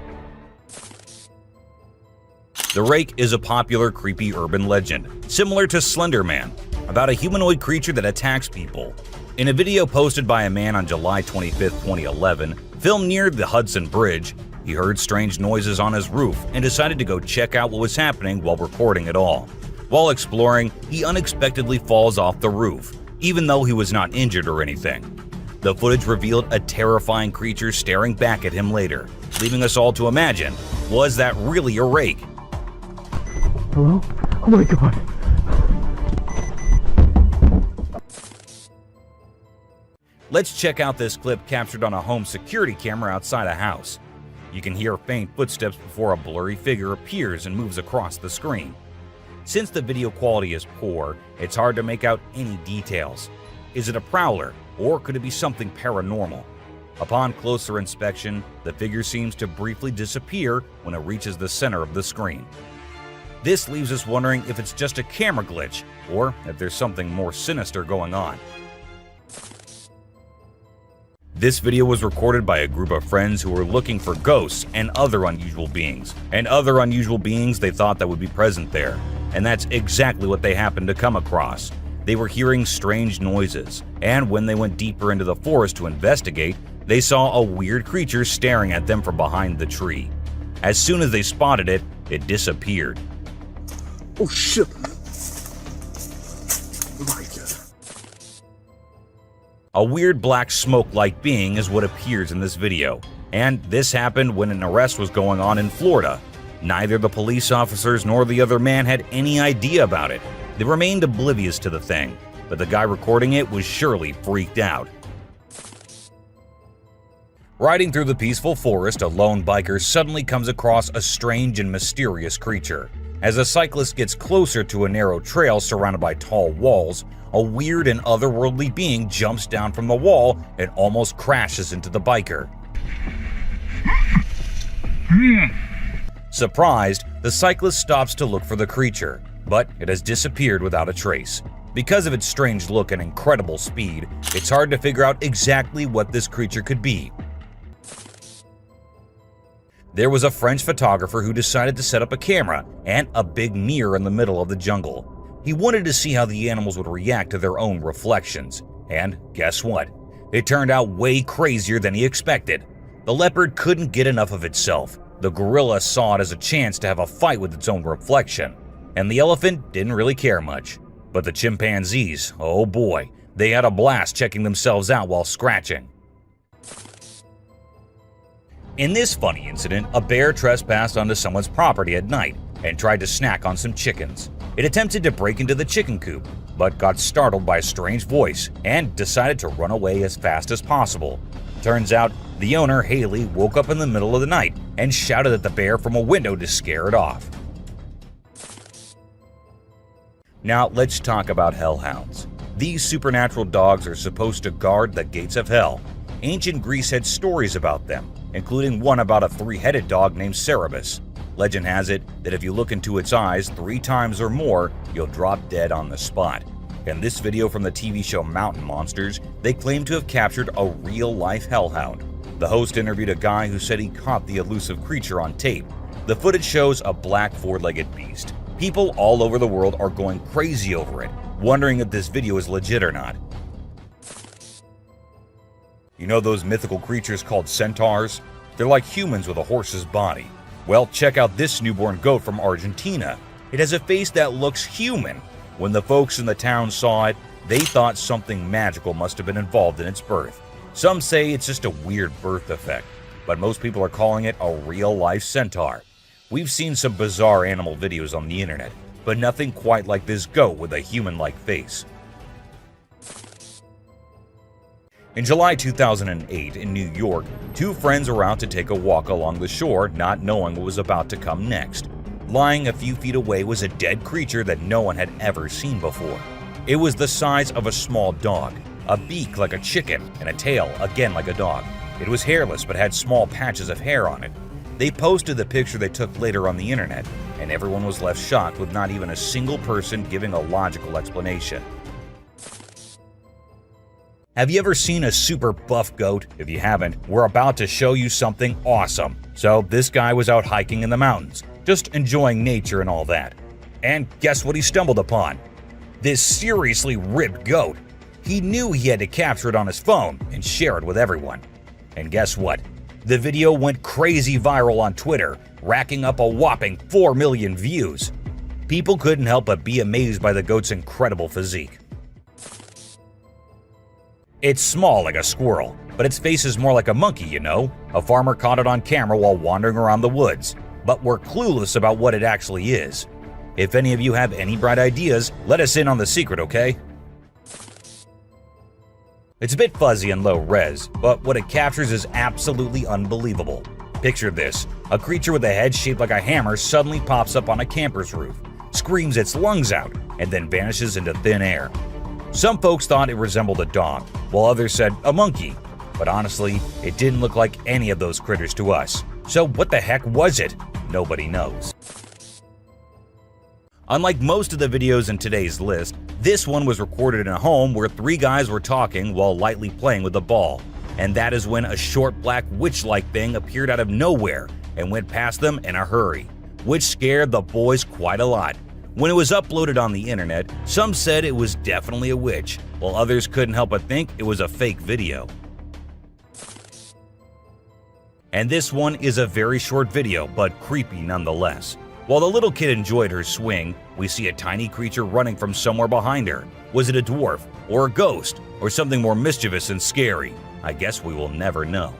The Rake is a popular creepy urban legend, similar to Slender Man, about a humanoid creature that attacks people. In a video posted by a man on July 25, 2011, filmed near the Hudson Bridge, he heard strange noises on his roof and decided to go check out what was happening while recording it all. While exploring, he unexpectedly falls off the roof, even though he was not injured or anything. The footage revealed a terrifying creature staring back at him later, leaving us all to imagine, was that really a rake? Hello? Oh my god. Let's check out this clip captured on a home security camera outside a house. You can hear faint footsteps before a blurry figure appears and moves across the screen. Since the video quality is poor, it's hard to make out any details. Is it a prowler, or could it be something paranormal? Upon closer inspection, the figure seems to briefly disappear when it reaches the center of the screen. This leaves us wondering if it's just a camera glitch, or if there's something more sinister going on. This video was recorded by a group of friends who were looking for ghosts and other unusual beings, they thought that would be present there. And that's exactly what they happened to come across. They were hearing strange noises, and when they went deeper into the forest to investigate, they saw a weird creature staring at them from behind the tree. As soon as they spotted it, it disappeared. Oh shit. Oh my god. A weird black smoke-like being is what appears in this video, and this happened when an arrest was going on in Florida. Neither the police officers nor the other man had any idea about it. They remained oblivious to the thing, but the guy recording it was surely freaked out. Riding through the peaceful forest, a lone biker suddenly comes across a strange and mysterious creature. As a cyclist gets closer to a narrow trail surrounded by tall walls, a weird and otherworldly being jumps down from the wall and almost crashes into the biker. Surprised, the cyclist stops to look for the creature, but it has disappeared without a trace. Because of its strange look and incredible speed, it's hard to figure out exactly what this creature could be. There was a French photographer who decided to set up a camera and a big mirror in the middle of the jungle. He wanted to see how the animals would react to their own reflections. And guess what? It turned out way crazier than he expected. The leopard couldn't get enough of itself. The gorilla saw it as a chance to have a fight with its own reflection. And the elephant didn't really care much. But the chimpanzees, oh boy, they had a blast checking themselves out while scratching. In this funny incident, a bear trespassed onto someone's property at night and tried to snack on some chickens. It attempted to break into the chicken coop, but got startled by a strange voice and decided to run away as fast as possible. Turns out, the owner, Haley, woke up in the middle of the night and shouted at the bear from a window to scare it off. Now let's talk about hellhounds. These supernatural dogs are supposed to guard the gates of hell. Ancient Greece had stories about them, including one about a three-headed dog named Cerberus. Legend has it that if you look into its eyes 3 times or more, you'll drop dead on the spot. In this video from the TV show Mountain Monsters, they claim to have captured a real-life hellhound. The host interviewed a guy who said he caught the elusive creature on tape. The footage shows a black 4-legged beast. People all over the world are going crazy over it, wondering if this video is legit or not. You know those mythical creatures called centaurs? They're like humans with a horse's body. Well, check out this newborn goat from Argentina. It has a face that looks human. When the folks in the town saw it, they thought something magical must have been involved in its birth. Some say it's just a weird birth effect, but most people are calling it a real-life centaur. We've seen some bizarre animal videos on the internet, but nothing quite like this goat with a human-like face. In July 2008 in New York, 2 friends were out to take a walk along the shore, not knowing what was about to come next. Lying a few feet away was a dead creature that no one had ever seen before. It was the size of a small dog, a beak like a chicken, and a tail again like a dog. It was hairless but had small patches of hair on it. They posted the picture they took later on the internet, and everyone was left shocked with not even a single person giving a logical explanation. Have you ever seen a super buff goat? If you haven't, we're about to show you something awesome. So this guy was out hiking in the mountains, just enjoying nature and all that. And guess what he stumbled upon? This seriously ripped goat. He knew he had to capture it on his phone and share it with everyone. And guess what? The video went crazy viral on Twitter, racking up a whopping 4 million views. People couldn't help but be amazed by the goat's incredible physique. It's small like a squirrel, but its face is more like a monkey, you know? A farmer caught it on camera while wandering around the woods, but we're clueless about what it actually is. If any of you have any bright ideas, let us in on the secret, okay? It's a bit fuzzy and low res, but what it captures is absolutely unbelievable. Picture this: a creature with a head shaped like a hammer suddenly pops up on a camper's roof, screams its lungs out, and then vanishes into thin air. Some folks thought it resembled a dog, while others said a monkey. But honestly, it didn't look like any of those critters to us. So what the heck was it? Nobody knows. Unlike most of the videos in today's list, this one was recorded in a home where 3 guys were talking while lightly playing with a ball. And that is when a short black witch-like thing appeared out of nowhere and went past them in a hurry, which scared the boys quite a lot. When it was uploaded on the internet, some said it was definitely a witch, while others couldn't help but think it was a fake video. And this one is a very short video, but creepy nonetheless. While the little kid enjoyed her swing, we see a tiny creature running from somewhere behind her. Was it a dwarf, or a ghost, or something more mischievous and scary? I guess we will never know.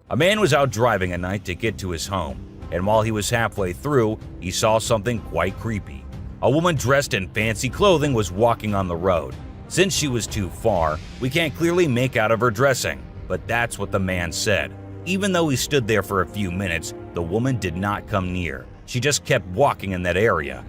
A man was out driving at night to get to his home, and while he was halfway through, he saw something quite creepy. A woman dressed in fancy clothing was walking on the road. Since she was too far, we can't clearly make out of her dressing, but that's what the man said. Even though he stood there for a few minutes, the woman did not come near. She just kept walking in that area.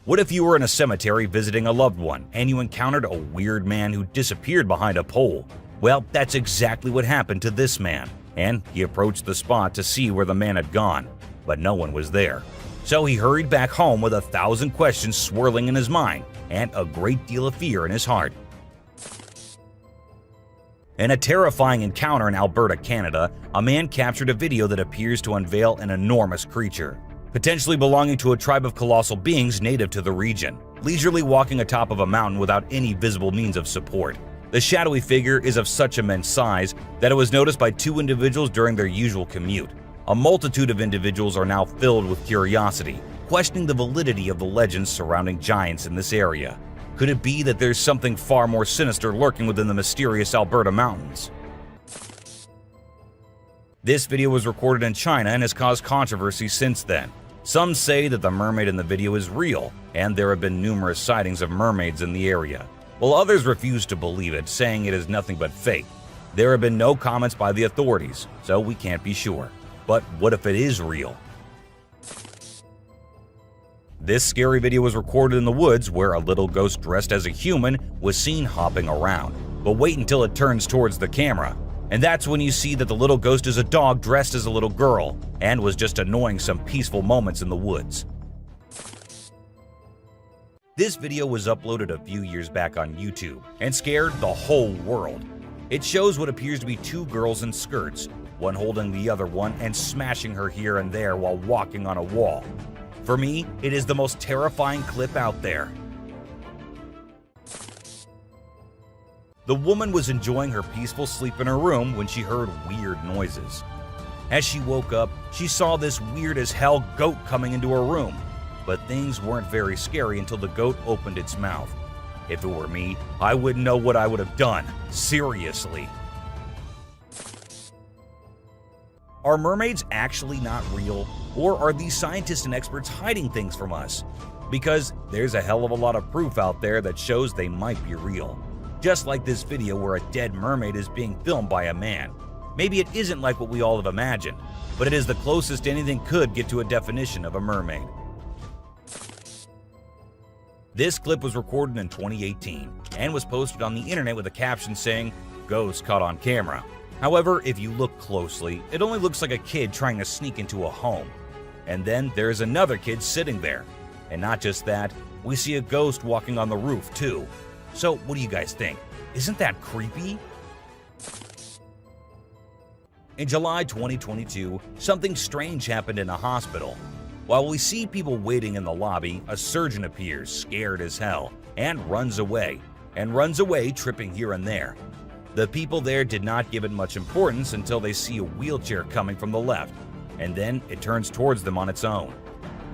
What if you were in a cemetery visiting a loved one and you encountered a weird man who disappeared behind a pole? Well, that's exactly what happened to this man. And he approached the spot to see where the man had gone, but no one was there. So he hurried back home with 1,000 questions swirling in his mind and a great deal of fear in his heart. In a terrifying encounter in Alberta, Canada, a man captured a video that appears to unveil an enormous creature, potentially belonging to a tribe of colossal beings native to the region, leisurely walking atop of a mountain without any visible means of support. The shadowy figure is of such immense size that it was noticed by 2 individuals during their usual commute. A multitude of individuals are now filled with curiosity, questioning the validity of the legends surrounding giants in this area. Could it be that there's something far more sinister lurking within the mysterious Alberta mountains? This video was recorded in China and has caused controversy since then. Some say that the mermaid in the video is real, and there have been numerous sightings of mermaids in the area, while others refuse to believe it, saying it is nothing but fake. There have been no comments by the authorities, so we can't be sure. But what if it is real? This scary video was recorded in the woods where a little ghost dressed as a human was seen hopping around. But wait until it turns towards the camera, and that's when you see that the little ghost is a dog dressed as a little girl and was just annoying some peaceful moments in the woods. This video was uploaded a few years back on YouTube and scared the whole world. It shows what appears to be two girls in skirts, one holding the other one and smashing her here and there while walking on a wall. For me, it is the most terrifying clip out there. The woman was enjoying her peaceful sleep in her room when she heard weird noises. As she woke up, she saw this weird as hell goat coming into her room. But things weren't very scary until the goat opened its mouth. If it were me, I wouldn't know what I would have done. Seriously. Are mermaids actually not real? Or are these scientists and experts hiding things from us? Because there's a hell of a lot of proof out there that shows they might be real. Just like this video where a dead mermaid is being filmed by a man. Maybe it isn't like what we all have imagined, but it is the closest anything could get to a definition of a mermaid. This clip was recorded in 2018 and was posted on the internet with a caption saying, "Ghost caught on camera." However, if you look closely, it only looks like a kid trying to sneak into a home. And then there is another kid sitting there. And not just that, we see a ghost walking on the roof too. So what do you guys think? Isn't that creepy? In July 2022, something strange happened in a hospital. While we see people waiting in the lobby, a surgeon appears, scared as hell, and runs away, tripping here and there. The people there did not give it much importance until they see a wheelchair coming from the left, and then it turns towards them on its own.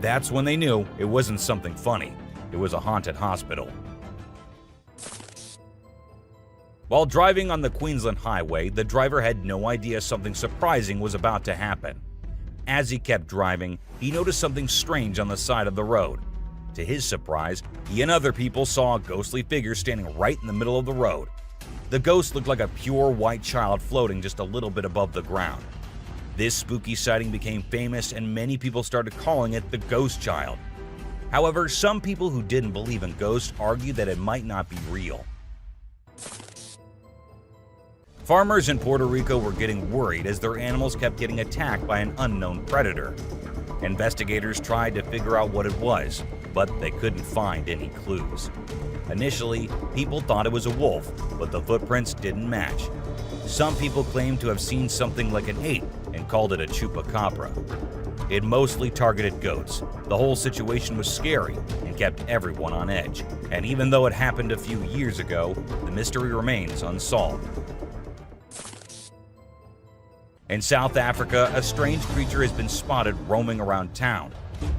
That's when they knew it wasn't something funny. It was a haunted hospital. While driving on the Queensland highway, the driver had no idea something surprising was about to happen. As he kept driving, he noticed something strange on the side of the road. To his surprise, he and other people saw a ghostly figure standing right in the middle of the road. The ghost looked like a pure white child floating just a little bit above the ground. This spooky sighting became famous and many people started calling it the ghost child. However, some people who didn't believe in ghosts argued that it might not be real. Farmers in Puerto Rico were getting worried as their animals kept getting attacked by an unknown predator. Investigators tried to figure out what it was, but they couldn't find any clues. Initially, people thought it was a wolf, but the footprints didn't match. Some people claimed to have seen something like an ape and called it a chupacabra. It mostly targeted goats. The whole situation was scary and kept everyone on edge. And even though it happened a few years ago, the mystery remains unsolved. In South Africa, a strange creature has been spotted roaming around town.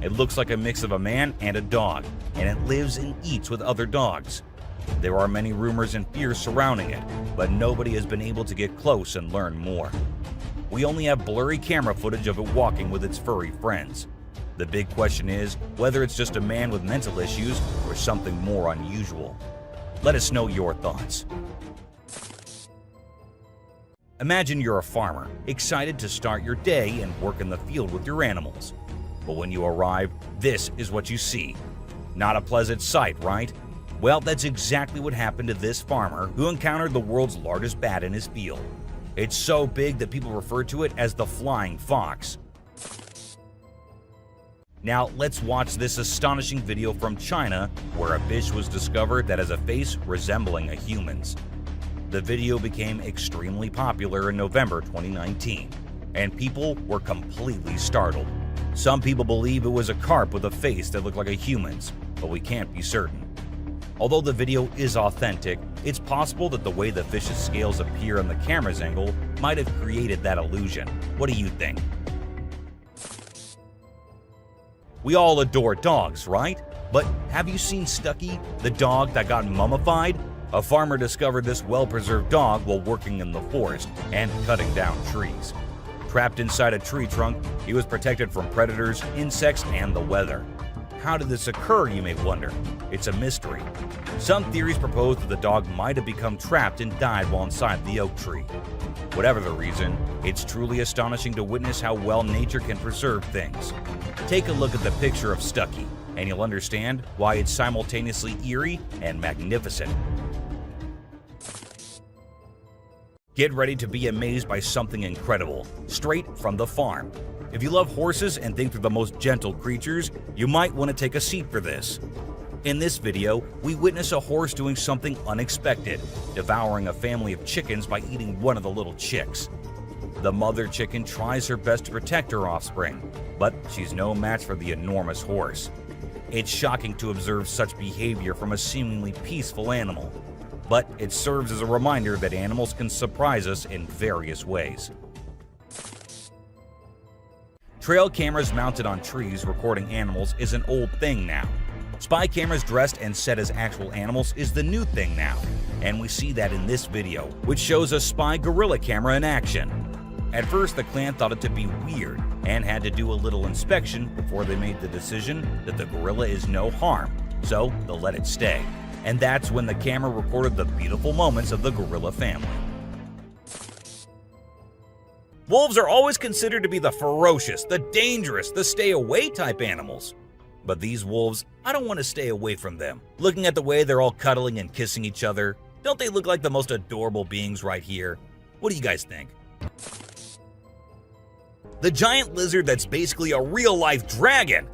It looks like a mix of a man and a dog, and it lives and eats with other dogs. There are many rumors and fears surrounding it, but nobody has been able to get close and learn more. We only have blurry camera footage of it walking with its furry friends. The big question is whether it's just a man with mental issues or something more unusual. Let us know your thoughts. Imagine you're a farmer, excited to start your day and work in the field with your animals. But when you arrive, this is what you see. Not a pleasant sight, right? Well, that's exactly what happened to this farmer who encountered the world's largest bat in his field. It's so big that people refer to it as the flying fox. Now let's watch this astonishing video from China where a fish was discovered that has a face resembling a human's. The video became extremely popular in November 2019, and people were completely startled. Some people believe it was a carp with a face that looked like a human's, but we can't be certain. Although the video is authentic, it's possible that the way the fish's scales appear on the camera's angle might have created that illusion. What do you think? We all adore dogs, right? But have you seen Stucky, the dog that got mummified? A farmer discovered this well-preserved dog while working in the forest and cutting down trees. Trapped inside a tree trunk, he was protected from predators, insects, and the weather. How did this occur, you may wonder? It's a mystery. Some theories propose that the dog might have become trapped and died while inside the oak tree. Whatever the reason, it's truly astonishing to witness how well nature can preserve things. Take a look at the picture of Stucky, and you'll understand why it's simultaneously eerie and magnificent. Get ready to be amazed by something incredible, straight from the farm. If you love horses and think they're the most gentle creatures, you might want to take a seat for this. In this video, we witness a horse doing something unexpected, devouring a family of chickens by eating one of the little chicks. The mother chicken tries her best to protect her offspring, but she's no match for the enormous horse. It's shocking to observe such behavior from a seemingly peaceful animal, but it serves as a reminder that animals can surprise us in various ways. Trail cameras mounted on trees recording animals is an old thing now. Spy cameras dressed and set as actual animals is the new thing now, and we see that in this video, which shows a spy gorilla camera in action. At first, the clan thought it to be weird and had to do a little inspection before they made the decision that the gorilla is no harm, so they'll let it stay. And that's when the camera recorded the beautiful moments of the gorilla family. Wolves are always considered to be the ferocious, the dangerous, the stay-away type animals. But these wolves, I don't want to stay away from them. Looking at the way they're all cuddling and kissing each other, don't they look like the most adorable beings right here? What do you guys think? The giant lizard that's basically a real-life dragon.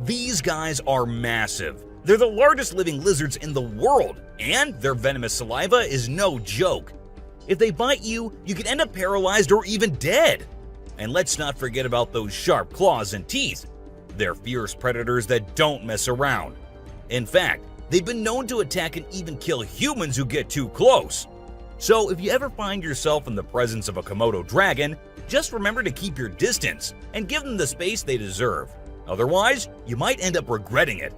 These guys are massive. They're the largest living lizards in the world, and their venomous saliva is no joke. If they bite you, you could end up paralyzed or even dead. And let's not forget about those sharp claws and teeth. They're fierce predators that don't mess around. In fact, they've been known to attack and even kill humans who get too close. So if you ever find yourself in the presence of a Komodo dragon, just remember to keep your distance and give them the space they deserve. Otherwise, you might end up regretting it.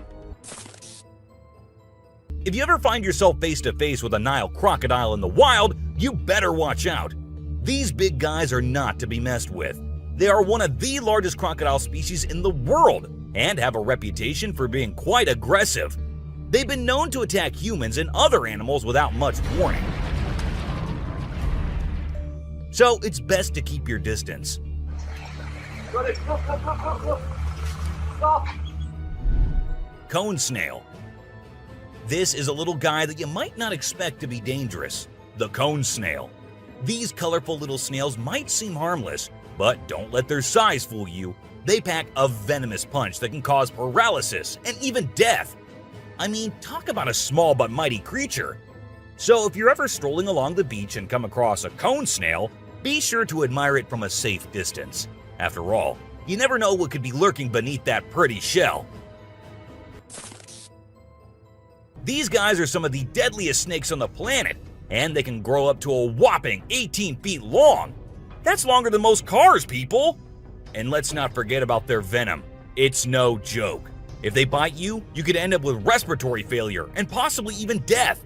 If you ever find yourself face to face with a Nile crocodile in the wild, you better watch out. These big guys are not to be messed with. They are one of the largest crocodile species in the world and have a reputation for being quite aggressive. They've been known to attack humans and other animals without much warning. So it's best to keep your distance. Cone snail. This is a little guy that you might not expect to be dangerous. The cone snail. These colorful little snails might seem harmless, but don't let their size fool you. They pack a venomous punch that can cause paralysis and even death. I mean, talk about a small but mighty creature. So if you're ever strolling along the beach and come across a cone snail, be sure to admire it from a safe distance. After all, you never know what could be lurking beneath that pretty shell. These guys are some of the deadliest snakes on the planet, and they can grow up to a whopping 18 feet long. That's longer than most cars, people! And let's not forget about their venom. It's no joke. If they bite you, you could end up with respiratory failure and possibly even death.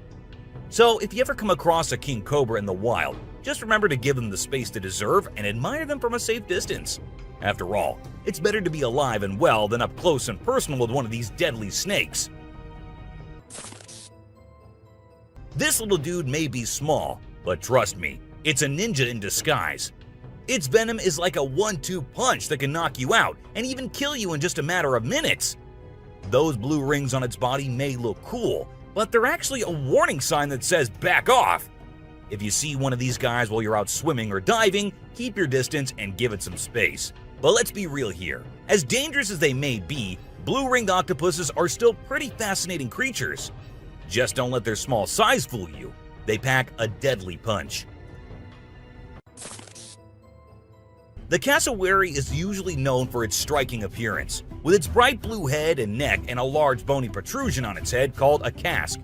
So if you ever come across a king cobra in the wild, just remember to give them the space they deserve and admire them from a safe distance. After all, it's better to be alive and well than up close and personal with one of these deadly snakes. This little dude may be small, but trust me, it's a ninja in disguise. Its venom is like a 1-2 punch that can knock you out and even kill you in just a matter of minutes. Those blue rings on its body may look cool, but they're actually a warning sign that says back off. If you see one of these guys while you're out swimming or diving, keep your distance and give it some space. But let's be real here. As dangerous as they may be, blue-ringed octopuses are still pretty fascinating creatures. Just don't let their small size fool you. They pack a deadly punch. The cassowary is usually known for its striking appearance, with its bright blue head and neck and a large bony protrusion on its head called a casque.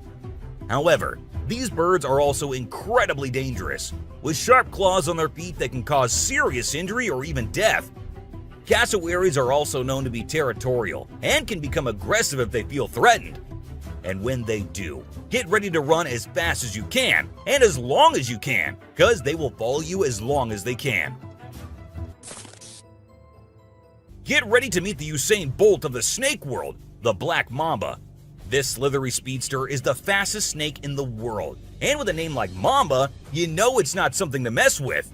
However, these birds are also incredibly dangerous, with sharp claws on their feet that can cause serious injury or even death. Cassowaries are also known to be territorial and can become aggressive if they feel threatened. And when they do, get ready to run as fast as you can and as long as you can, because they will follow you as long as they can. Get ready to meet the Usain Bolt of the snake world, the black mamba. This slithery speedster is the fastest snake in the world, and with a name like Mamba, you know it's not something to mess with.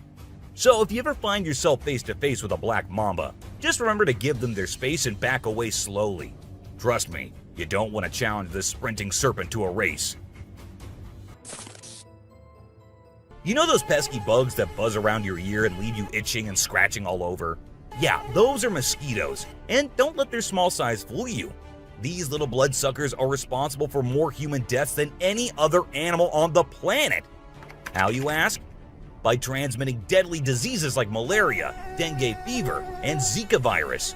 So if you ever find yourself face to face with a black mamba, just remember to give them their space and back away slowly. Trust me, you don't want to challenge this sprinting serpent to a race. You know those pesky bugs that buzz around your ear and leave you itching and scratching all over? Yeah, those are mosquitoes, and don't let their small size fool you. These little bloodsuckers are responsible for more human deaths than any other animal on the planet. How, you ask? By transmitting deadly diseases like malaria, dengue fever, and Zika virus.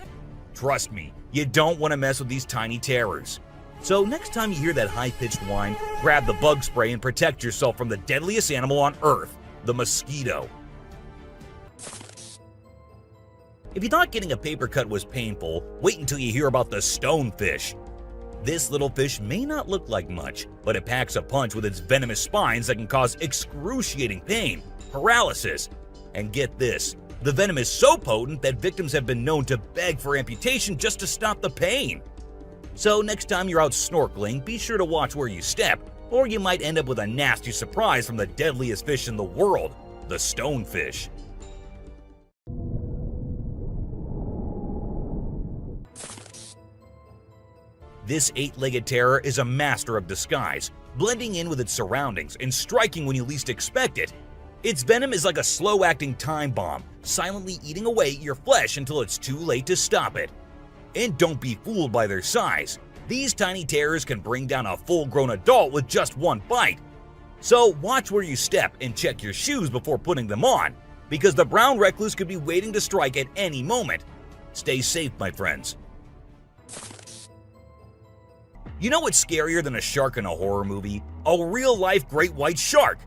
Trust me, you don't want to mess with these tiny terrors. So next time you hear that high-pitched whine, grab the bug spray and protect yourself from the deadliest animal on Earth, the mosquito. If you thought getting a paper cut was painful, wait until you hear about the stonefish. This little fish may not look like much, but it packs a punch with its venomous spines that can cause excruciating pain, paralysis, and get this, the venom is so potent that victims have been known to beg for amputation just to stop the pain. So next time you're out snorkeling, be sure to watch where you step, or you might end up with a nasty surprise from the deadliest fish in the world, the stonefish. This eight-legged terror is a master of disguise, blending in with its surroundings and striking when you least expect it. Its venom is like a slow-acting time bomb, silently eating away at your flesh until it's too late to stop it. And don't be fooled by their size. These tiny terrors can bring down a full-grown adult with just one bite. So watch where you step and check your shoes before putting them on, because the brown recluse could be waiting to strike at any moment. Stay safe, my friends. You know what's scarier than a shark in a horror movie? A real-life great white shark.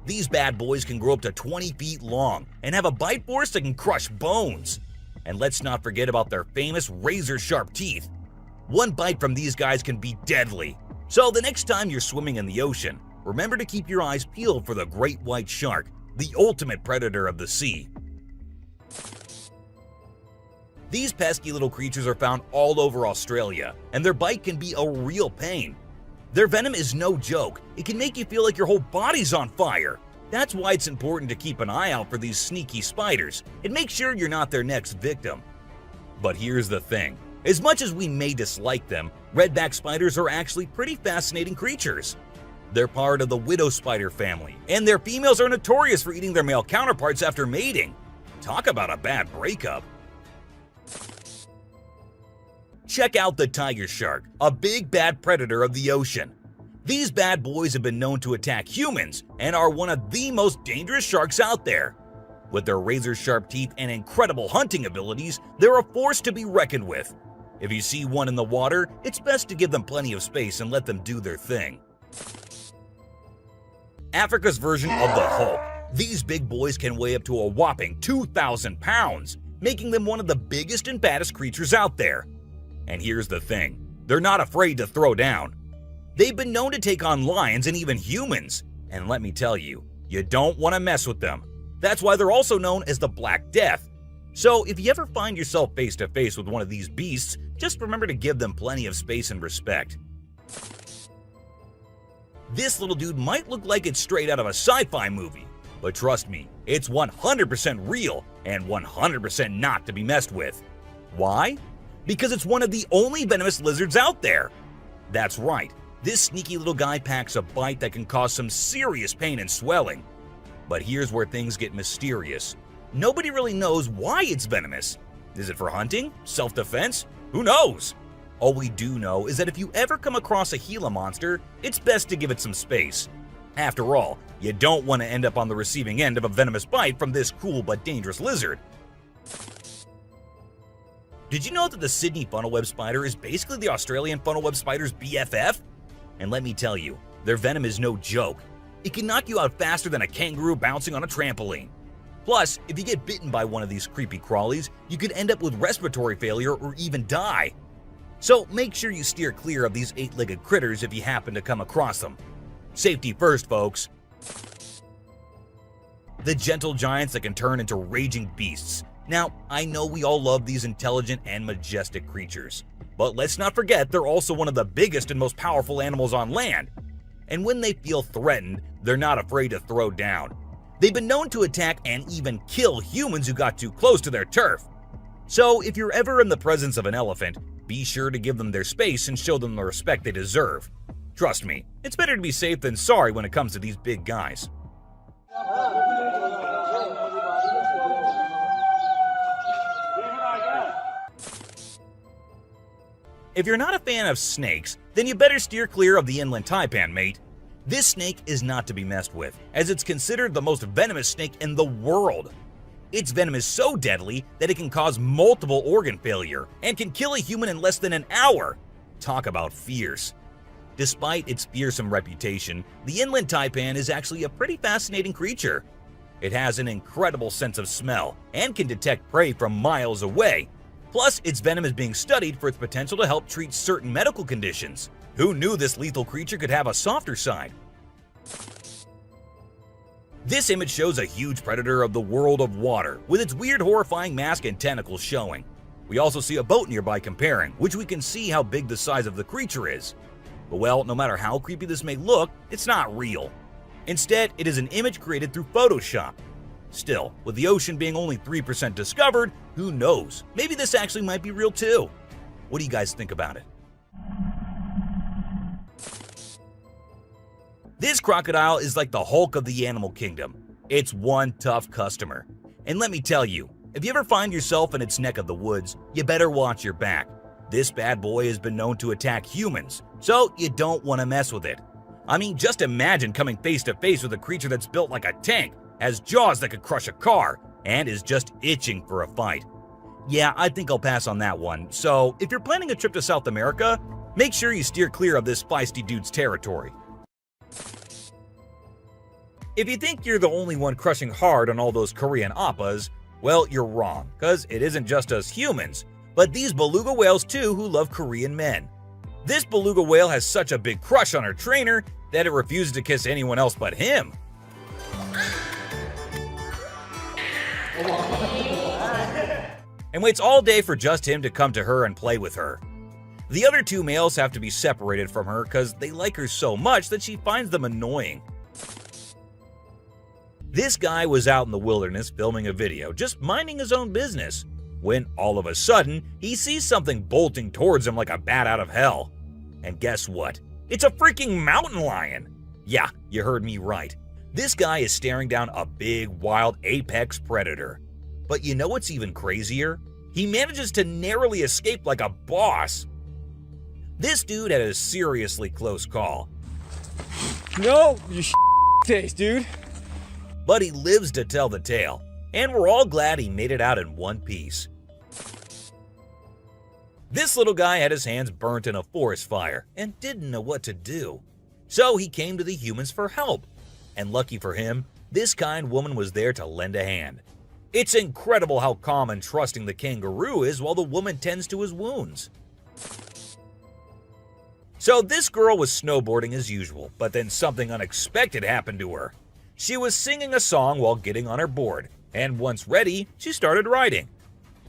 These bad boys can grow up to 20 feet long and have a bite force that can crush bones. And let's not forget about their famous razor-sharp teeth. One bite from these guys can be deadly. So the next time you're swimming in the ocean, remember to keep your eyes peeled for the great white shark, the ultimate predator of the sea. These pesky little creatures are found all over Australia, and their bite can be a real pain. Their venom is no joke. It can make you feel like your whole body's on fire. That's why it's important to keep an eye out for these sneaky spiders and make sure you're not their next victim. But here's the thing. As much as we may dislike them, redback spiders are actually pretty fascinating creatures. They're part of the widow spider family, and their females are notorious for eating their male counterparts after mating. Talk about a bad breakup. Check out the tiger shark, a big bad predator of the ocean. These bad boys have been known to attack humans and are one of the most dangerous sharks out there. With their razor-sharp teeth and incredible hunting abilities, they're a force to be reckoned with. If you see one in the water, it's best to give them plenty of space and let them do their thing. Africa's version of the Hulk. These big boys can weigh up to a whopping 2,000 pounds, making them one of the biggest and baddest creatures out there. And here's the thing, they're not afraid to throw down. They've been known to take on lions and even humans, and let me tell you, you don't want to mess with them. That's why they're also known as the Black Death. So if you ever find yourself face to face with one of these beasts, just remember to give them plenty of space and respect. This little dude might look like it's straight out of a sci-fi movie, but trust me, it's 100% real and 100% not to be messed with. Why? Because it's one of the only venomous lizards out there. That's right, this sneaky little guy packs a bite that can cause some serious pain and swelling. But here's where things get mysterious. Nobody really knows why it's venomous. Is it for hunting? Self-defense? Who knows? All we do know is that if you ever come across a Gila monster, it's best to give it some space. After all, you don't want to end up on the receiving end of a venomous bite from this cool but dangerous lizard. Did you know that the Sydney funnel-web spider is basically the Australian funnel-web spider's BFF? And let me tell you, their venom is no joke. It can knock you out faster than a kangaroo bouncing on a trampoline. Plus, if you get bitten by one of these creepy crawlies, you could end up with respiratory failure or even die. So make sure you steer clear of these eight-legged critters if you happen to come across them. Safety first, folks. The gentle giants that can turn into raging beasts. Now, I know we all love these intelligent and majestic creatures, but let's not forget they're also one of the biggest and most powerful animals on land. And when they feel threatened, they're not afraid to throw down. They've been known to attack and even kill humans who got too close to their turf. So if you're ever in the presence of an elephant, be sure to give them their space and show them the respect they deserve. Trust me, it's better to be safe than sorry when it comes to these big guys. If you're not a fan of snakes, then you better steer clear of the inland taipan, mate. This snake is not to be messed with, as it's considered the most venomous snake in the world. Its venom is so deadly that it can cause multiple organ failure and can kill a human in less than an hour. Talk about fierce. Despite its fearsome reputation, the inland taipan is actually a pretty fascinating creature. It has an incredible sense of smell and can detect prey from miles away. Plus, its venom is being studied for its potential to help treat certain medical conditions. Who knew this lethal creature could have a softer side? This image shows a huge predator of the world of water, with its weird horrifying mask and tentacles showing. We also see a boat nearby comparing, which we can see how big the size of the creature is. But well, no matter how creepy this may look, it's not real. Instead, it is an image created through Photoshop. Still, with the ocean being only 3% discovered, who knows? Maybe this actually might be real too. What do you guys think about it? This crocodile is like the Hulk of the animal kingdom. It's one tough customer. And let me tell you, if you ever find yourself in its neck of the woods, you better watch your back. This bad boy has been known to attack humans, so you don't want to mess with it. I mean, just imagine coming face to face with a creature that's built like a tank, has jaws that could crush a car, and is just itching for a fight. Yeah, I think I'll pass on that one, so if you're planning a trip to South America, make sure you steer clear of this feisty dude's territory. If you think you're the only one crushing hard on all those Korean oppas, well, you're wrong, because it isn't just us humans, but these beluga whales too who love Korean men. This beluga whale has such a big crush on her trainer that it refuses to kiss anyone else but him. And waits all day for just him to come to her and play with her. The other two males have to be separated from her because they like her so much that she finds them annoying. This guy was out in the wilderness filming a video, just minding his own business, when all of a sudden, he sees something bolting towards him like a bat out of hell. And guess what? It's a freaking mountain lion! Yeah, you heard me right. This guy is staring down a big, wild apex predator. But you know what's even crazier? He manages to narrowly escape like a boss. This dude had a seriously close call. No, you face, dude. But he lives to tell the tale, and we're all glad he made it out in one piece. This little guy had his hands burnt in a forest fire and didn't know what to do. So he came to the humans for help. And lucky for him, this kind woman was there to lend a hand. It's incredible how calm and trusting the kangaroo is while the woman tends to his wounds. So this girl was snowboarding as usual, but then something unexpected happened to her. She was singing a song while getting on her board, and once ready, she started riding.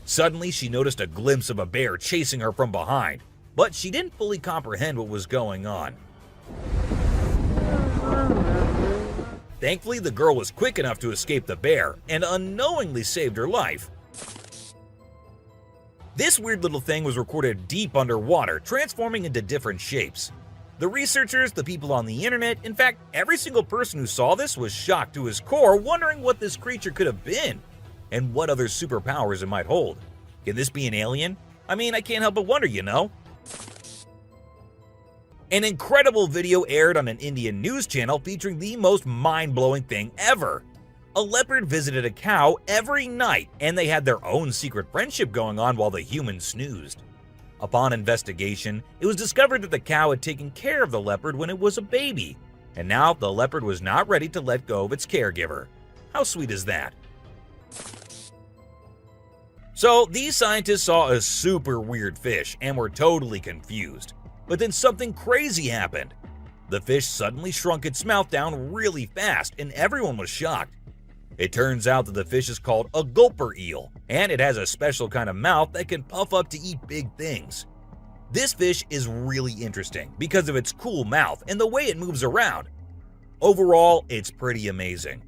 Suddenly, she noticed a glimpse of a bear chasing her from behind, but she didn't fully comprehend what was going on. Thankfully, the girl was quick enough to escape the bear and unknowingly saved her life. This weird little thing was recorded deep underwater, transforming into different shapes. The researchers, the people on the internet, in fact, every single person who saw this was shocked to his core, wondering what this creature could have been and what other superpowers it might hold. Can this be an alien? I mean, I can't help but wonder, you know? An incredible video aired on an Indian news channel featuring the most mind-blowing thing ever. A leopard visited a cow every night, and they had their own secret friendship going on while the humans snoozed. Upon investigation, it was discovered that the cow had taken care of the leopard when it was a baby, and now the leopard was not ready to let go of its caregiver. How sweet is that? So these scientists saw a super weird fish and were totally confused. But then something crazy happened. The fish suddenly shrunk its mouth down really fast and everyone was shocked. It turns out that the fish is called a gulper eel, and it has a special kind of mouth that can puff up to eat big things. This fish is really interesting because of its cool mouth and the way it moves around. Overall, it's pretty amazing.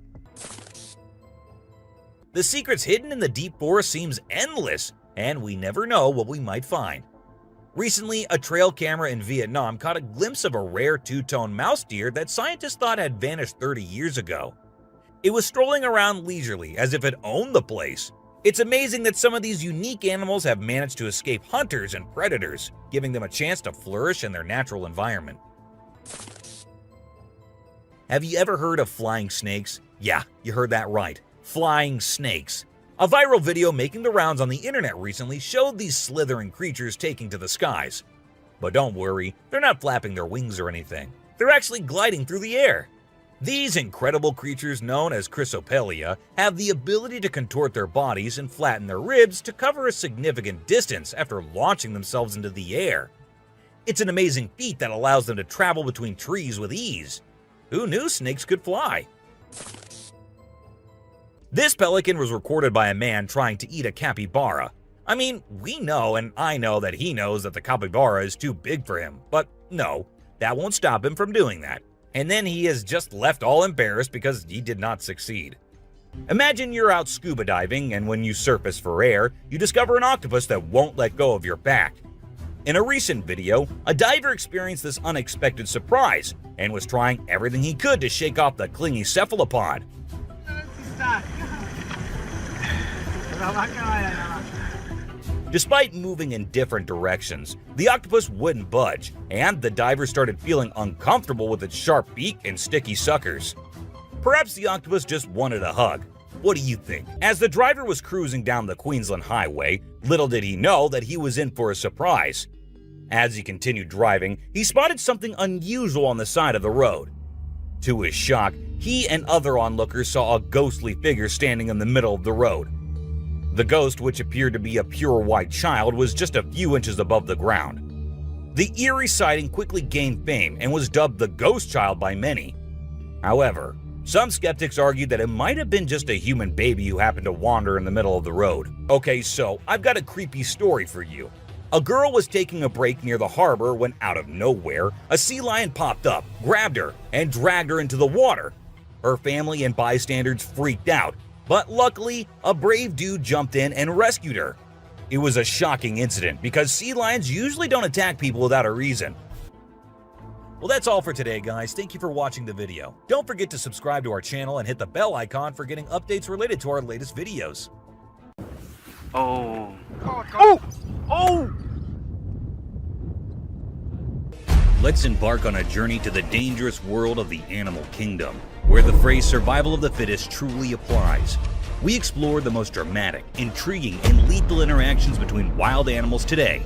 The secrets hidden in the deep forest seems endless, and we never know what we might find. Recently, a trail camera in Vietnam caught a glimpse of a rare two-tone mouse deer that scientists thought had vanished 30 years ago. It was strolling around leisurely as if it owned the place. It's amazing that some of these unique animals have managed to escape hunters and predators, giving them a chance to flourish in their natural environment. Have you ever heard of flying snakes? Yeah, you heard that right. Flying snakes. A viral video making the rounds on the internet recently showed these slithering creatures taking to the skies. But don't worry, they're not flapping their wings or anything. They're actually gliding through the air. These incredible creatures, known as Chrysopelia, have the ability to contort their bodies and flatten their ribs to cover a significant distance after launching themselves into the air. It's an amazing feat that allows them to travel between trees with ease. Who knew snakes could fly? This pelican was recorded by a man trying to eat a capybara. I mean, we know and I know that he knows that the capybara is too big for him, but no, that won't stop him from doing that. And then he is just left all embarrassed because he did not succeed. Imagine you're out scuba diving and when you surface for air, you discover an octopus that won't let go of your back. In a recent video, a diver experienced this unexpected surprise and was trying everything he could to shake off the clingy cephalopod. Despite moving in different directions, the octopus wouldn't budge, and the diver started feeling uncomfortable with its sharp beak and sticky suckers. Perhaps the octopus just wanted a hug. What do you think? As the driver was cruising down the Queensland highway, little did he know that he was in for a surprise. As he continued driving, he spotted something unusual on the side of the road. To his shock, he and other onlookers saw a ghostly figure standing in the middle of the road. The ghost, which appeared to be a pure white child, was just a few inches above the ground. The eerie sighting quickly gained fame and was dubbed the Ghost Child by many. However, some skeptics argued that it might have been just a human baby who happened to wander in the middle of the road. Okay, so I've got a creepy story for you. A girl was taking a break near the harbor when, out of nowhere, a sea lion popped up, grabbed her, and dragged her into the water. Her family and bystanders freaked out, but luckily, a brave dude jumped in and rescued her. It was a shocking incident because sea lions usually don't attack people without a reason. Well, that's all for today, guys. Thank you for watching the video. Don't forget to subscribe to our channel and hit the bell icon for getting updates related to our latest videos. Oh. Let's embark on a journey to the dangerous world of the animal kingdom, where the phrase survival of the fittest truly applies. We explore the most dramatic, intriguing, and lethal interactions between wild animals today.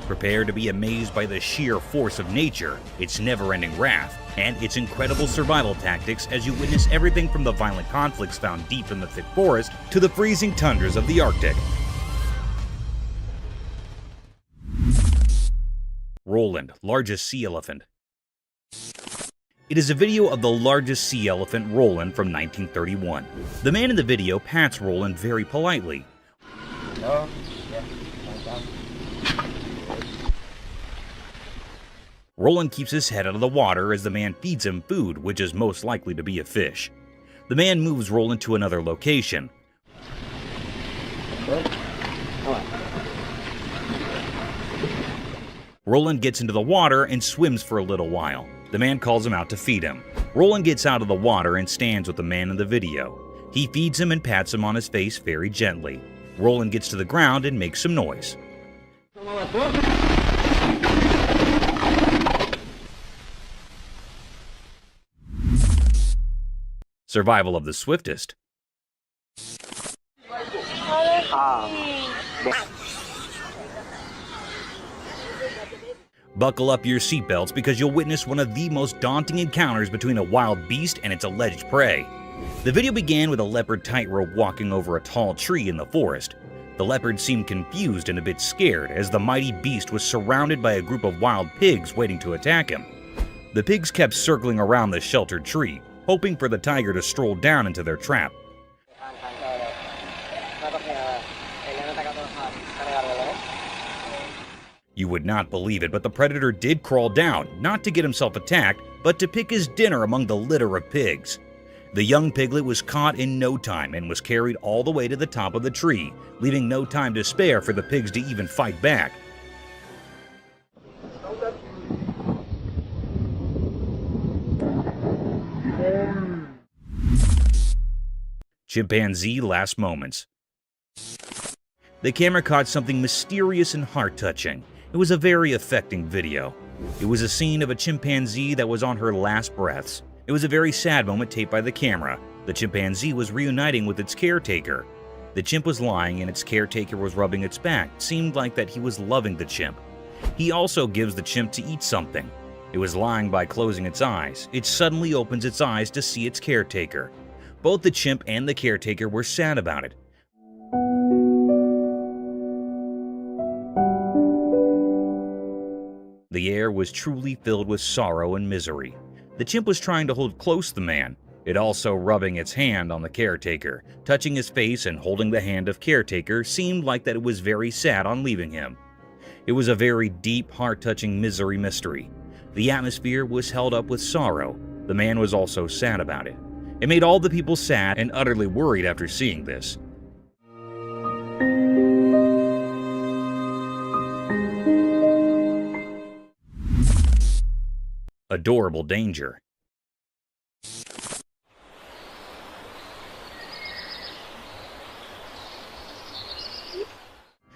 Prepare to be amazed by the sheer force of nature, its never-ending wrath, and its incredible survival tactics as you witness everything from the violent conflicts found deep in the thick forest to the freezing tundras of the Arctic. Roland, largest sea elephant. It is a video of the largest sea elephant, Roland, from 1931. The man in the video pats Roland very politely. Roland keeps his head out of the water as the man feeds him food, which is most likely to be a fish. The man moves Roland to another location. Roland gets into the water and swims for a little while. The man calls him out to feed him. Roland gets out of the water and stands with the man in the video. He feeds him and pats him on his face very gently. Roland gets to the ground and makes some noise. Survival of the swiftest. Buckle up your seatbelts because you'll witness one of the most daunting encounters between a wild beast and its alleged prey. The video began with a leopard tightrope walking over a tall tree in the forest. The leopard seemed confused and a bit scared as the mighty beast was surrounded by a group of wild pigs waiting to attack him. The pigs kept circling around the sheltered tree, hoping for the tiger to stroll down into their trap. You would not believe it, but the predator did crawl down, not to get himself attacked, but to pick his dinner among the litter of pigs. The young piglet was caught in no time and was carried all the way to the top of the tree, leaving no time to spare for the pigs to even fight back. Chimpanzee last moments. The camera caught something mysterious and heart-touching. It was a very affecting video. It was a scene of a chimpanzee that was on her last breaths. It was a very sad moment taped by the camera. The chimpanzee was reuniting with its caretaker. The chimp was lying and its caretaker was rubbing its back. It seemed like that he was loving the chimp. He also gives the chimp to eat something. It was lying by closing its eyes. It suddenly opens its eyes to see its caretaker. Both the chimp and the caretaker were sad about it. The air was truly filled with sorrow and misery. The chimp was trying to hold close the man, it also rubbing its hand on the caretaker. Touching his face and holding the hand of caretaker seemed like that it was very sad on leaving him. It was a very deep, heart-touching misery mystery. The atmosphere was held up with sorrow. The man was also sad about it. It made all the people sad and utterly worried after seeing this. Adorable danger.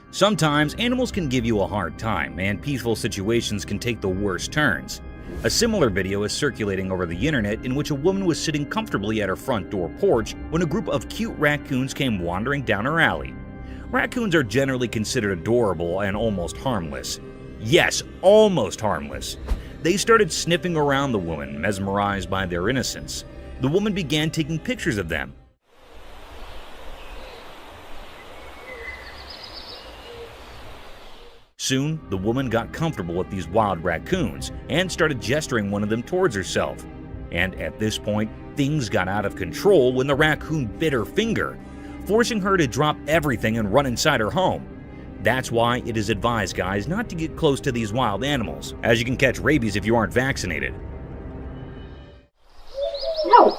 Sometimes animals can give you a hard time, and peaceful situations can take the worst turns. A similar video is circulating over the internet in which a woman was sitting comfortably at her front door porch when a group of cute raccoons came wandering down her alley. Raccoons are generally considered adorable and almost harmless. Yes, almost harmless. They started sniffing around the woman, mesmerized by their innocence. The woman began taking pictures of them. Soon, the woman got comfortable with these wild raccoons and started gesturing one of them towards herself. And at this point, things got out of control when the raccoon bit her finger, forcing her to drop everything and run inside her home. That's why it is advised, guys, not to get close to these wild animals, as you can catch rabies if you aren't vaccinated. No!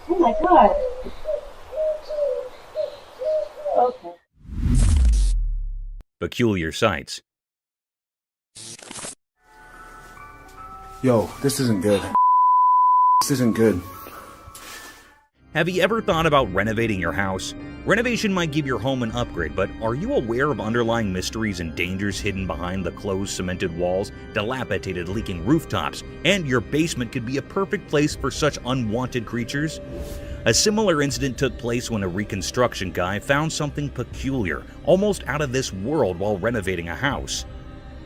Oh my god! Okay. Peculiar sights. Yo, this isn't good. This isn't good. Have you ever thought about renovating your house? Renovation might give your home an upgrade, but are you aware of underlying mysteries and dangers hidden behind the closed cemented walls, dilapidated leaking rooftops, and your basement could be a perfect place for such unwanted creatures? A similar incident took place when a reconstruction guy found something peculiar, almost out of this world while renovating a house.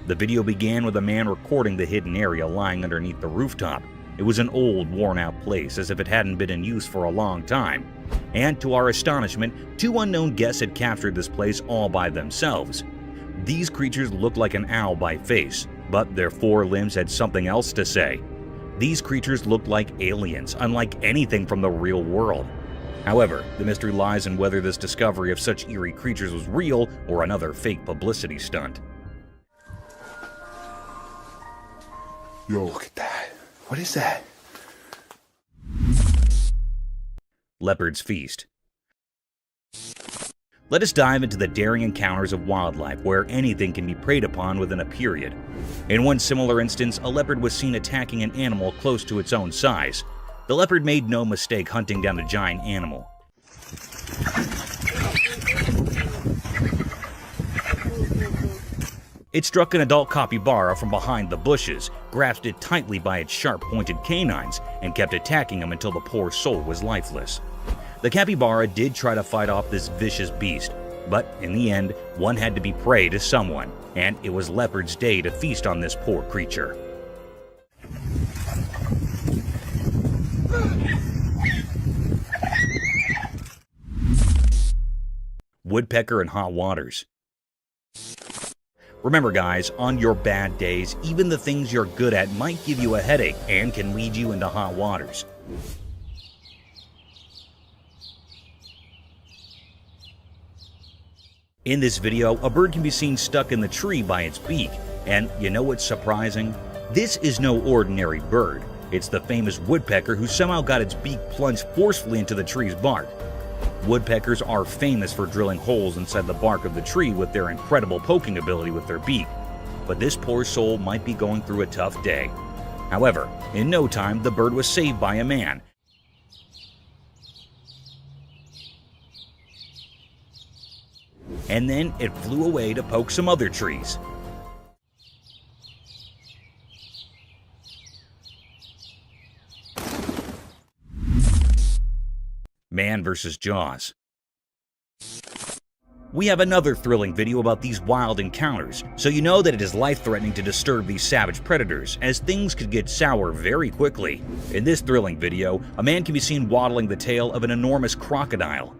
The video began with a man recording the hidden area lying underneath the rooftop. It was an old, worn-out place, as if it hadn't been in use for a long time. And to our astonishment, two unknown guests had captured this place all by themselves. These creatures looked like an owl by face, but their four limbs had something else to say. These creatures looked like aliens, unlike anything from the real world. However, the mystery lies in whether this discovery of such eerie creatures was real or another fake publicity stunt. Yo, look at that. What is that? Leopard's Feast. Let us dive into the daring encounters of wildlife where anything can be preyed upon within a period. In one similar instance, a leopard was seen attacking an animal close to its own size. The leopard made no mistake hunting down a giant animal. It struck an adult capybara from behind the bushes, grasped it tightly by its sharp-pointed canines, and kept attacking him until the poor soul was lifeless. The capybara did try to fight off this vicious beast, but in the end, one had to be prey to someone, and it was Leopard's day to feast on this poor creature. Woodpecker in hot waters. Remember guys, on your bad days, even the things you're good at might give you a headache and can lead you into hot waters. In this video, a bird can be seen stuck in the tree by its beak. And you know what's surprising? This is no ordinary bird. It's the famous woodpecker who somehow got its beak plunged forcefully into the tree's bark. Woodpeckers are famous for drilling holes inside the bark of the tree with their incredible poking ability with their beak. But this poor soul might be going through a tough day. However, in no time, the bird was saved by a man. And then it flew away to poke some other trees. Man versus Jaws. We have another thrilling video about these wild encounters, so you know that it is life-threatening to disturb these savage predators, as things could get sour very quickly. In this thrilling video, a man can be seen waddling the tail of an enormous crocodile.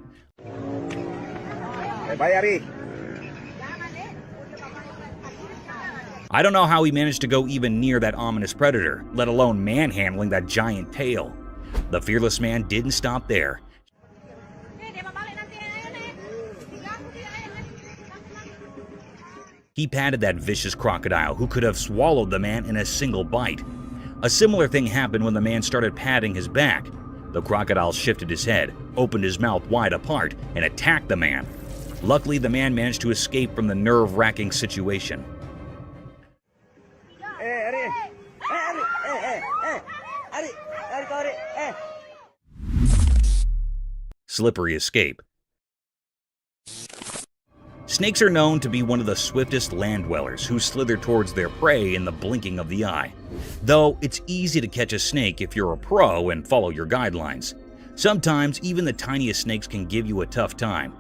I don't know how he managed to go even near that ominous predator, let alone manhandling that giant tail. The fearless man didn't stop there. He patted that vicious crocodile who could have swallowed the man in a single bite. A similar thing happened when the man started patting his back. The crocodile shifted his head, opened his mouth wide apart, and attacked the man. Luckily, the man managed to escape from the nerve-wracking situation. Slippery escape. Snakes are known to be one of the swiftest land dwellers who slither towards their prey in the blinking of the eye. Though it's easy to catch a snake if you're a pro and follow your guidelines. Sometimes even the tiniest snakes can give you a tough time.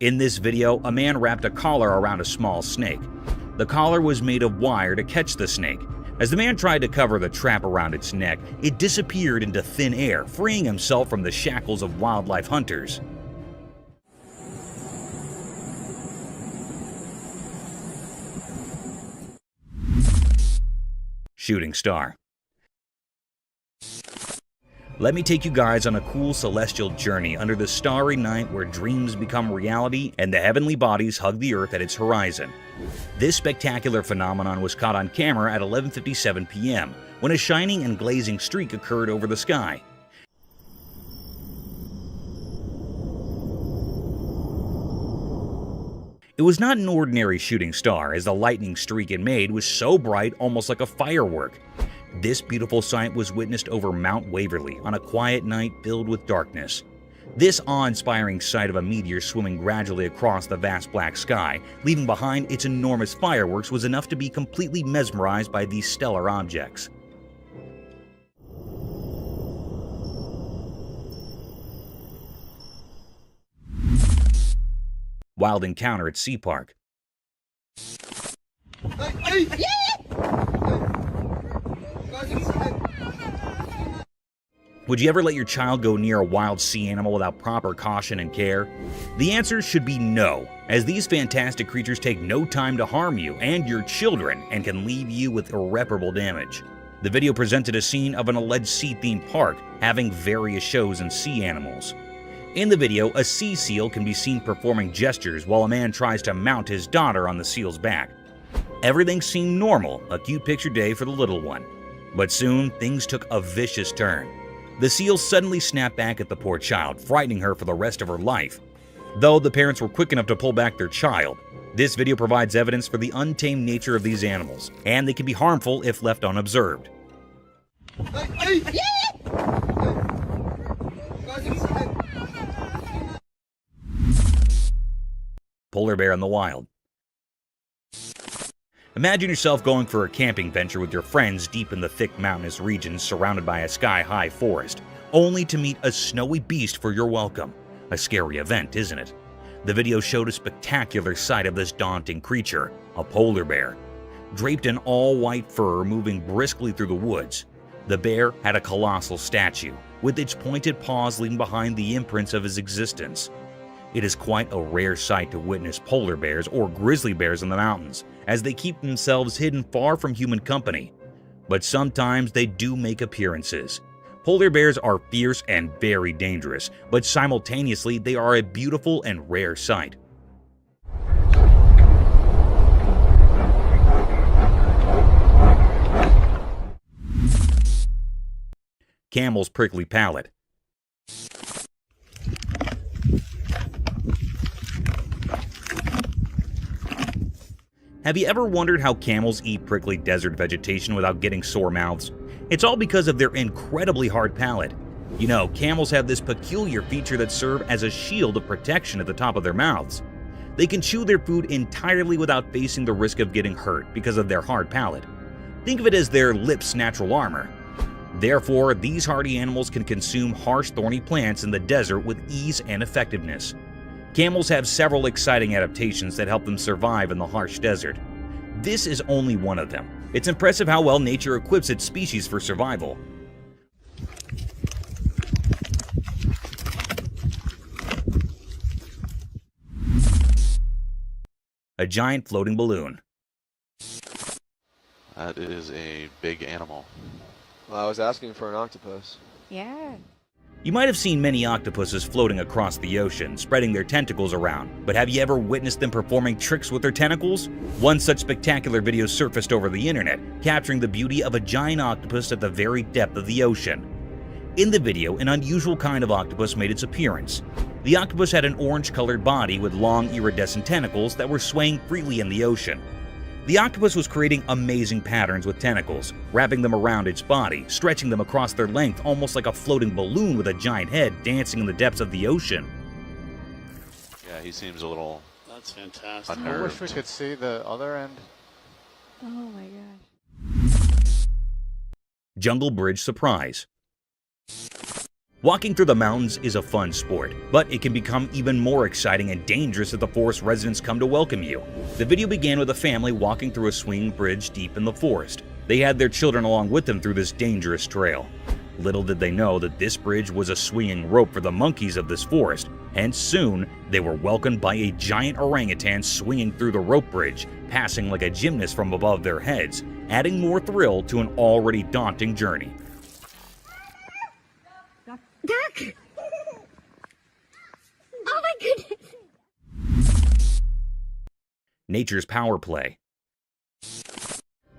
In this video, a man wrapped a collar around a small snake. The collar was made of wire to catch the snake. As the man tried to cover the trap around its neck, it disappeared into thin air, freeing himself from the shackles of wildlife hunters. Shooting star. Let me take you guys on a cool celestial journey under the starry night where dreams become reality and the heavenly bodies hug the earth at its horizon. This spectacular phenomenon was caught on camera at 11:57 p.m. when a shining and glazing streak occurred over the sky. It was not an ordinary shooting star, as the lightning streak it made was so bright, almost like a firework. This beautiful sight was witnessed over Mount Waverly on a quiet night filled with darkness. This awe-inspiring sight of a meteor swimming gradually across the vast black sky, leaving behind its enormous fireworks, was enough to be completely mesmerized by these stellar objects. Wild encounter at Sea Park. Would you ever let your child go near a wild sea animal without proper caution and care? The answer should be no, as these fantastic creatures take no time to harm you and your children and can leave you with irreparable damage. The video presented a scene of an alleged sea-themed park having various shows and sea animals. In the video, a sea seal can be seen performing gestures while a man tries to mount his daughter on the seal's back. Everything seemed normal, a cute picture day for the little one. But soon, things took a vicious turn. The seal suddenly snapped back at the poor child, frightening her for the rest of her life. Though the parents were quick enough to pull back their child, this video provides evidence for the untamed nature of these animals, and they can be harmful if left unobserved. Polar bear in the wild. Imagine yourself going for a camping venture with your friends deep in the thick mountainous regions surrounded by a sky-high forest, only to meet a snowy beast for your welcome. A scary event, isn't it? The video showed a spectacular sight of this daunting creature, a polar bear. Draped in all-white fur moving briskly through the woods, the bear had a colossal statue, with its pointed paws leaving behind the imprints of his existence. It is quite a rare sight to witness polar bears or grizzly bears in the mountains, as they keep themselves hidden far from human company. But sometimes they do make appearances. Polar bears are fierce and very dangerous, but simultaneously they are a beautiful and rare sight. Camel's prickly palate. Have you ever wondered how camels eat prickly desert vegetation without getting sore mouths? It's all because of their incredibly hard palate. You know, camels have this peculiar feature that serves as a shield of protection at the top of their mouths. They can chew their food entirely without facing the risk of getting hurt because of their hard palate. Think of it as their lips' natural armor. Therefore, these hardy animals can consume harsh, thorny plants in the desert with ease and effectiveness. Camels have several exciting adaptations that help them survive in the harsh desert. This is only one of them. It's impressive how well nature equips its species for survival. A giant floating balloon. That is a big animal. Well, I was asking for an octopus. Yeah. You might have seen many octopuses floating across the ocean, spreading their tentacles around, but have you ever witnessed them performing tricks with their tentacles? One such spectacular video surfaced over the internet, capturing the beauty of a giant octopus at the very depth of the ocean. In the video, an unusual kind of octopus made its appearance. The octopus had an orange-colored body with long iridescent tentacles that were swaying freely in the ocean. The octopus was creating amazing patterns with tentacles, wrapping them around its body, stretching them across their length almost like a floating balloon with a giant head dancing in the depths of the ocean. Yeah, he seems a little That's fantastic. unnerved. I wish we could see the other end. Oh my gosh. Jungle Bridge surprise. Walking through the mountains is a fun sport, but it can become even more exciting and dangerous if the forest residents come to welcome you. The video began with a family walking through a swinging bridge deep in the forest. They had their children along with them through this dangerous trail. Little did they know that this bridge was a swinging rope for the monkeys of this forest, and soon they were welcomed by a giant orangutan swinging through the rope bridge, passing like a gymnast from above their heads, adding more thrill to an already daunting journey. Duck! Oh my goodness! Nature's power play.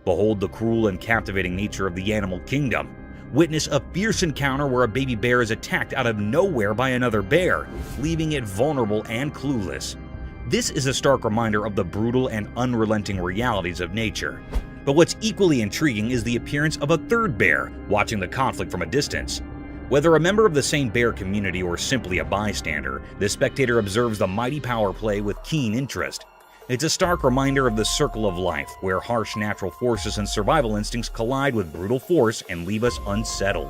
Behold the cruel and captivating nature of the animal kingdom. Witness a fierce encounter where a baby bear is attacked out of nowhere by another bear, leaving it vulnerable and clueless. This is a stark reminder of the brutal and unrelenting realities of nature. But what's equally intriguing is the appearance of a third bear, watching the conflict from a distance. Whether a member of the same bear community or simply a bystander, the spectator observes the mighty power play with keen interest. It's a stark reminder of the circle of life, where harsh natural forces and survival instincts collide with brutal force and leave us unsettled.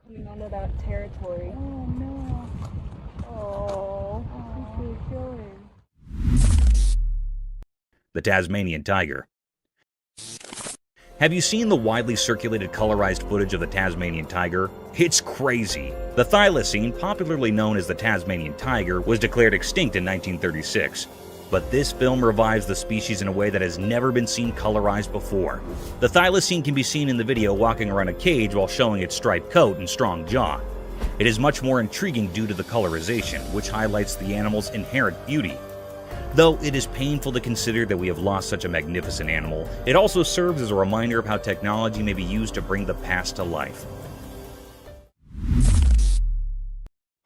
Coming onto that territory. Oh no. Oh, he's really showing. The Tasmanian tiger. Have you seen the widely circulated colorized footage of the Tasmanian tiger? It's crazy. The thylacine, popularly known as the Tasmanian tiger, was declared extinct in 1936. But this film revives the species in a way that has never been seen colorized before. The thylacine can be seen in the video walking around a cage while showing its striped coat and strong jaw. It is much more intriguing due to the colorization, which highlights the animal's inherent beauty. Though it is painful to consider that we have lost such a magnificent animal, it also serves as a reminder of how technology may be used to bring the past to life.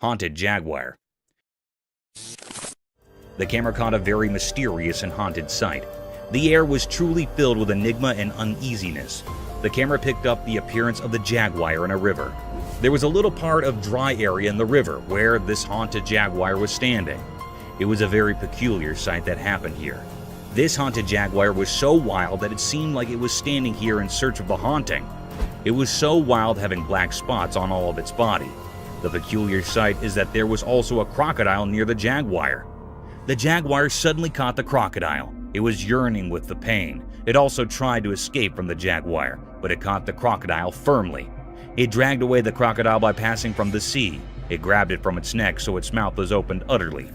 Haunted jaguar. The camera caught a very mysterious and haunted sight. The air was truly filled with enigma and uneasiness. The camera picked up the appearance of the jaguar in a river. There was a little part of dry area in the river where this haunted jaguar was standing. It was a very peculiar sight that happened here. This haunted jaguar was so wild that it seemed like it was standing here in search of the haunting. It was so wild, having black spots on all of its body. The peculiar sight is that there was also a crocodile near the jaguar. The jaguar suddenly caught the crocodile. It was yearning with the pain. It also tried to escape from the jaguar, but it caught the crocodile firmly. It dragged away the crocodile by passing from the sea. It grabbed it from its neck so its mouth was opened utterly.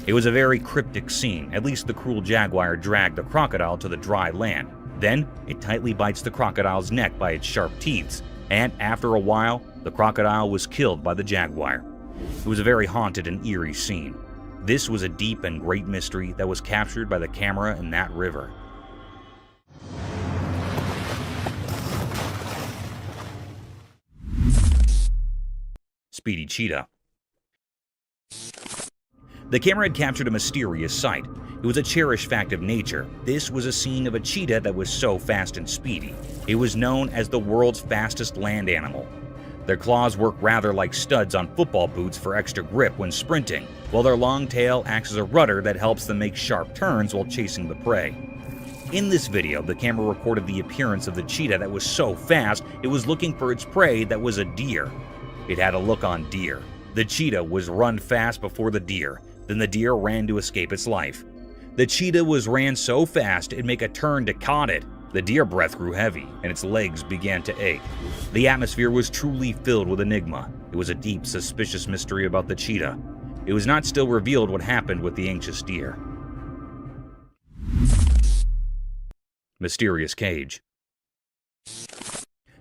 It was a very cryptic scene. At least the cruel jaguar dragged the crocodile to the dry land. Then, it tightly bites the crocodile's neck by its sharp teeth, and after a while, the The crocodile was killed by the jaguar. It was a very haunted and eerie scene. This was a deep and great mystery that was captured by the camera in that river. Speedy cheetah. The camera had captured a mysterious sight. It was a cherished fact of nature. This was a scene of a cheetah that was so fast and speedy. It was known as the world's fastest land animal. Their claws work rather like studs on football boots for extra grip when sprinting, while their long tail acts as a rudder that helps them make sharp turns while chasing the prey. In this video, the camera recorded the appearance of the cheetah that was so fast it was looking for its prey that was a deer. It had a look on deer. The cheetah was run fast before the deer, then the deer ran to escape its life. The cheetah ran so fast it'd make a turn to caught it. The deer breath grew heavy, and its legs began to ache. The atmosphere was truly filled with enigma. It was a deep, suspicious mystery about the cheetah. It was not still revealed what happened with the anxious deer. Mysterious cage.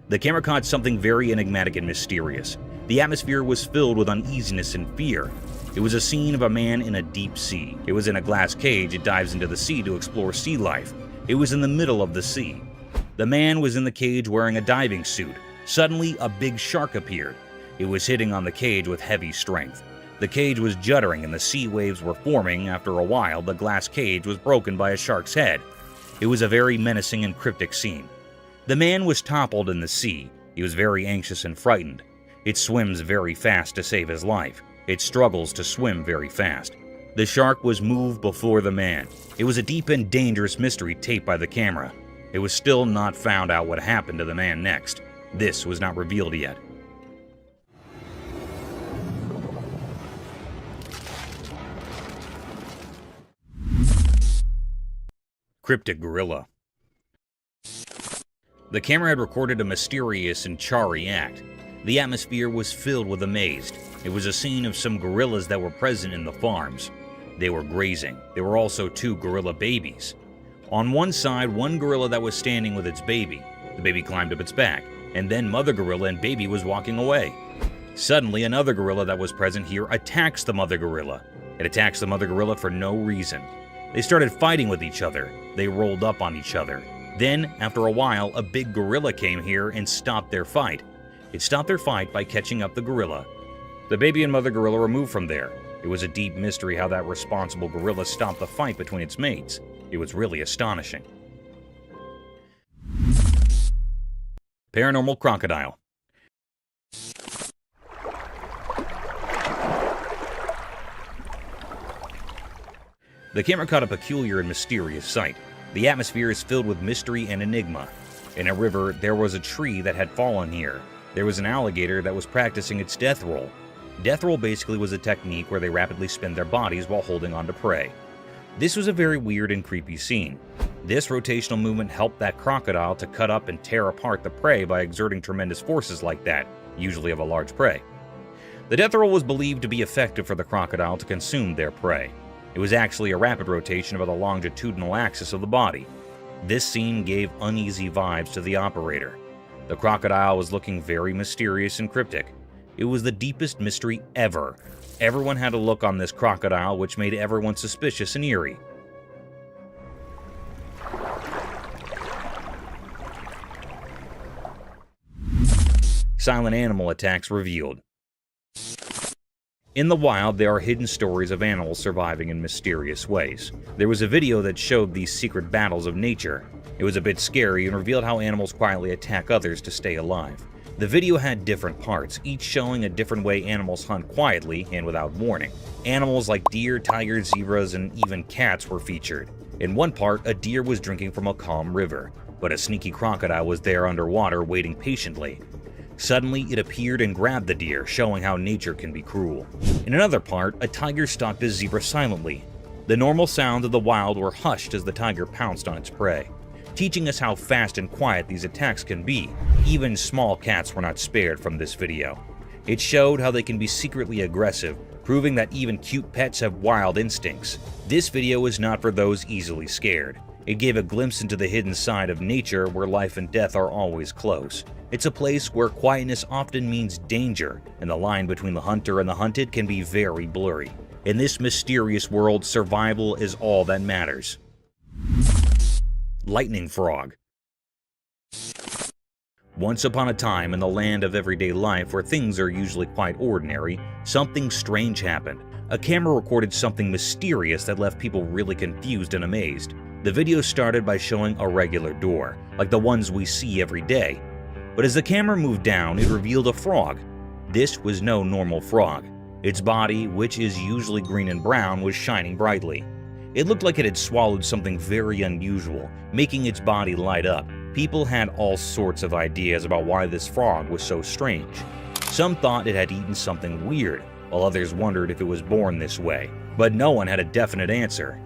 The camera caught something very enigmatic and mysterious. The atmosphere was filled with uneasiness and fear. It was a scene of a man in a deep sea. It was in a glass cage. It dives into the sea to explore sea life. It was in the middle of the sea. The man was in the cage wearing a diving suit. Suddenly, a big shark appeared. It was hitting on the cage with heavy strength. The cage was juddering and the sea waves were forming. After a while, the glass cage was broken by a shark's head. It was a very menacing and cryptic scene. The man was toppled in the sea. He was very anxious and frightened. It swims very fast to save his life. It struggles to swim very fast. The shark was moved before the man. It was a deep and dangerous mystery taped by the camera. It was still not found out what happened to the man next. This was not revealed yet. Cryptic gorilla. The camera had recorded a mysterious and charry act. The atmosphere was filled with amaze. It was a scene of some gorillas that were present in the farms. They were grazing. There were also 2 gorilla babies. On one side, one gorilla that was standing with its baby. The baby climbed up its back, and then mother gorilla and baby was walking away. Suddenly, another gorilla that was present here attacks the mother gorilla. It attacks the mother gorilla for no reason. They started fighting with each other. They rolled up on each other. Then, after a while, a big gorilla came here and stopped their fight. It stopped their fight by catching up the gorilla. The baby and mother gorilla were moved from there. It was a deep mystery how that responsible gorilla stopped the fight between its mates. It was really astonishing. Paranormal crocodile. The camera caught a peculiar and mysterious sight. The atmosphere is filled with mystery and enigma. In a river, there was a tree that had fallen here. There was an alligator that was practicing its death roll. Death roll basically was a technique where they rapidly spin their bodies while holding on to prey. This was a very weird and creepy scene. This rotational movement helped that crocodile to cut up and tear apart the prey by exerting tremendous forces like that, usually of a large prey. The death roll was believed to be effective for the crocodile to consume their prey. It was actually a rapid rotation of the longitudinal axis of the body. This scene gave uneasy vibes to the operator. The crocodile was looking very mysterious and cryptic. It was the deepest mystery ever. Everyone had a look on this crocodile which made everyone suspicious and eerie. Silent animal attacks revealed. In the wild, there are hidden stories of animals surviving in mysterious ways. There was a video that showed these secret battles of nature. It was a bit scary and revealed how animals quietly attack others to stay alive. The video had different parts, each showing a different way animals hunt quietly and without warning. Animals like deer, tigers, zebras, and even cats were featured. In one part, a deer was drinking from a calm river, but a sneaky crocodile was there underwater waiting patiently. Suddenly, it appeared and grabbed the deer, showing how nature can be cruel. In another part, a tiger stalked a zebra silently. The normal sounds of the wild were hushed as the tiger pounced on its prey, teaching us how fast and quiet these attacks can be. Even small cats were not spared from this video. It showed how they can be secretly aggressive, proving that even cute pets have wild instincts. This video is not for those easily scared. It gave a glimpse into the hidden side of nature where life and death are always close. It's a place where quietness often means danger, and the line between the hunter and the hunted can be very blurry. In this mysterious world, survival is all that matters. Lightning frog. Once upon a time, in the land of everyday life where things are usually quite ordinary, something strange happened. A camera recorded something mysterious that left people really confused and amazed. The video started by showing a regular door, like the ones we see every day. But as the camera moved down, it revealed a frog. This was no normal frog. Its body, which is usually green and brown, was shining brightly. It looked like it had swallowed something very unusual, making its body light up. People had all sorts of ideas about why this frog was so strange. Some thought it had eaten something weird, while others wondered if it was born this way. But no one had a definite answer.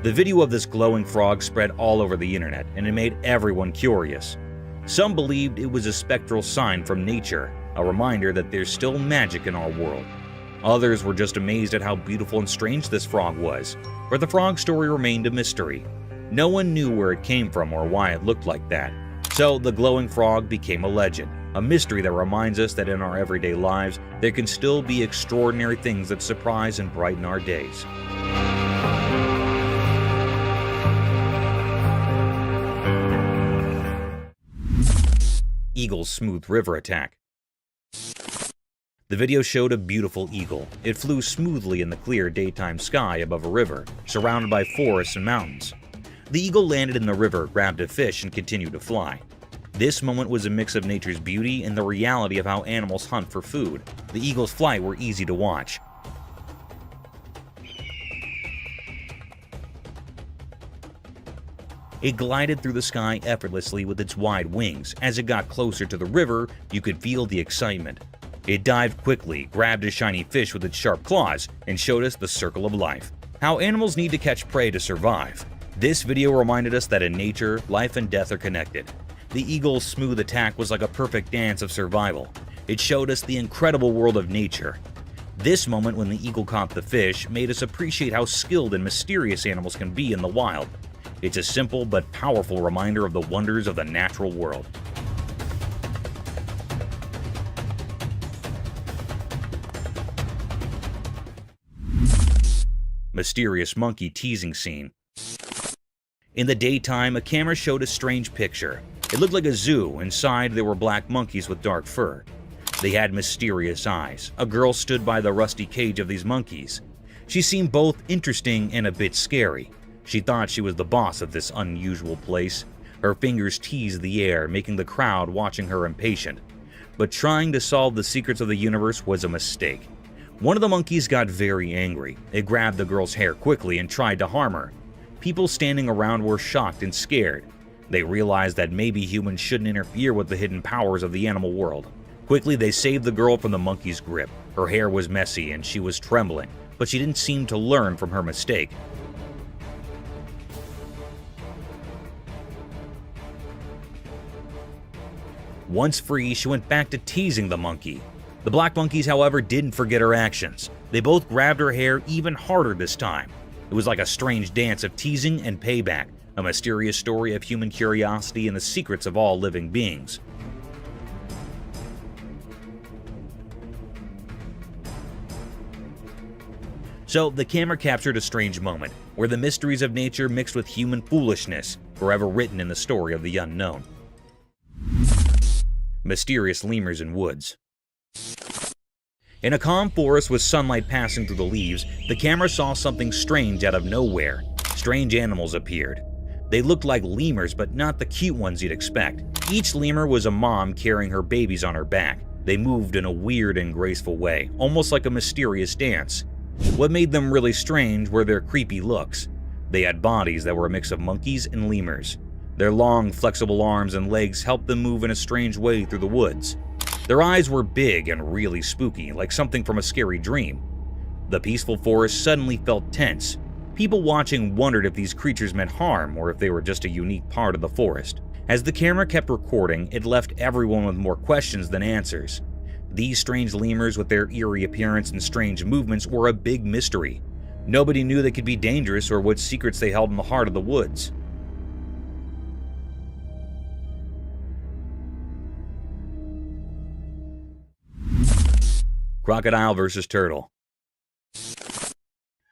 The video of this glowing frog spread all over the internet, and it made everyone curious. Some believed it was a spectral sign from nature, a reminder that there's still magic in our world. Others were just amazed at how beautiful and strange this frog was, but the frog story remained a mystery. No one knew where it came from or why it looked like that. So the glowing frog became a legend, a mystery that reminds us that in our everyday lives, there can still be extraordinary things that surprise and brighten our days. Eagle's smooth river attack. The video showed a beautiful eagle. It flew smoothly in the clear daytime sky above a river, surrounded by forests and mountains. The eagle landed in the river, grabbed a fish, and continued to fly. This moment was a mix of nature's beauty and the reality of how animals hunt for food. The eagle's flight were easy to watch. It glided through the sky effortlessly with its wide wings. As it got closer to the river, you could feel the excitement. It dived quickly, grabbed a shiny fish with its sharp claws, and showed us the circle of life. How animals need to catch prey to survive. This video reminded us that in nature, life and death are connected. The eagle's smooth attack was like a perfect dance of survival. It showed us the incredible world of nature. This moment when the eagle caught the fish made us appreciate how skilled and mysterious animals can be in the wild. It's a simple but powerful reminder of the wonders of the natural world. Mysterious monkey teasing scene. In the daytime, a camera showed a strange picture. It looked like a zoo. Inside, there were black monkeys with dark fur. They had mysterious eyes. A girl stood by the rusty cage of these monkeys. She seemed both interesting and a bit scary. She thought she was the boss of this unusual place. Her fingers teased the air, making the crowd watching her impatient. But trying to solve the secrets of the universe was a mistake. One of the monkeys got very angry. It grabbed the girl's hair quickly and tried to harm her. People standing around were shocked and scared. They realized that maybe humans shouldn't interfere with the hidden powers of the animal world. Quickly, they saved the girl from the monkey's grip. Her hair was messy and she was trembling, but she didn't seem to learn from her mistake. Once free, she went back to teasing the monkey. The black monkeys, however, didn't forget her actions. They both grabbed her hair even harder this time. It was like a strange dance of teasing and payback, a mysterious story of human curiosity and the secrets of all living beings. So, the camera captured a strange moment, where the mysteries of nature mixed with human foolishness, forever written in the story of the unknown. Mysterious lemurs in woods. In a calm forest with sunlight passing through the leaves, the camera saw something strange out of nowhere. Strange animals appeared. They looked like lemurs, but not the cute ones you'd expect. Each lemur was a mom carrying her babies on her back. They moved in a weird and graceful way, almost like a mysterious dance. What made them really strange were their creepy looks. They had bodies that were a mix of monkeys and lemurs. Their long, flexible arms and legs helped them move in a strange way through the woods. Their eyes were big and really spooky, like something from a scary dream. The peaceful forest suddenly felt tense. People watching wondered if these creatures meant harm or if they were just a unique part of the forest. As the camera kept recording, it left everyone with more questions than answers. These strange lemurs with their eerie appearance and strange movements were a big mystery. Nobody knew they could be dangerous or what secrets they held in the heart of the woods. Crocodile versus turtle.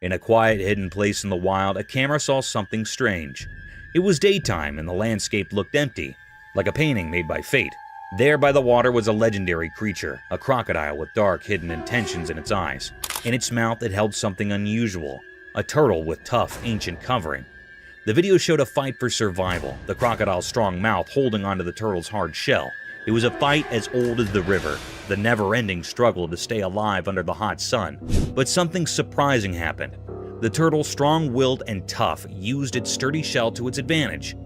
In a quiet, hidden place in the wild, a camera saw something strange. It was daytime and the landscape looked empty, like a painting made by fate. There by the water was a legendary creature, a crocodile with dark, hidden intentions in its eyes. In its mouth it held something unusual, a turtle with tough, ancient covering. The video showed a fight for survival, the crocodile's strong mouth holding onto the turtle's hard shell. It was a fight as old as the river, the never-ending struggle to stay alive under the hot sun. But something surprising happened. The turtle, strong-willed and tough, used its sturdy shell to its advantage.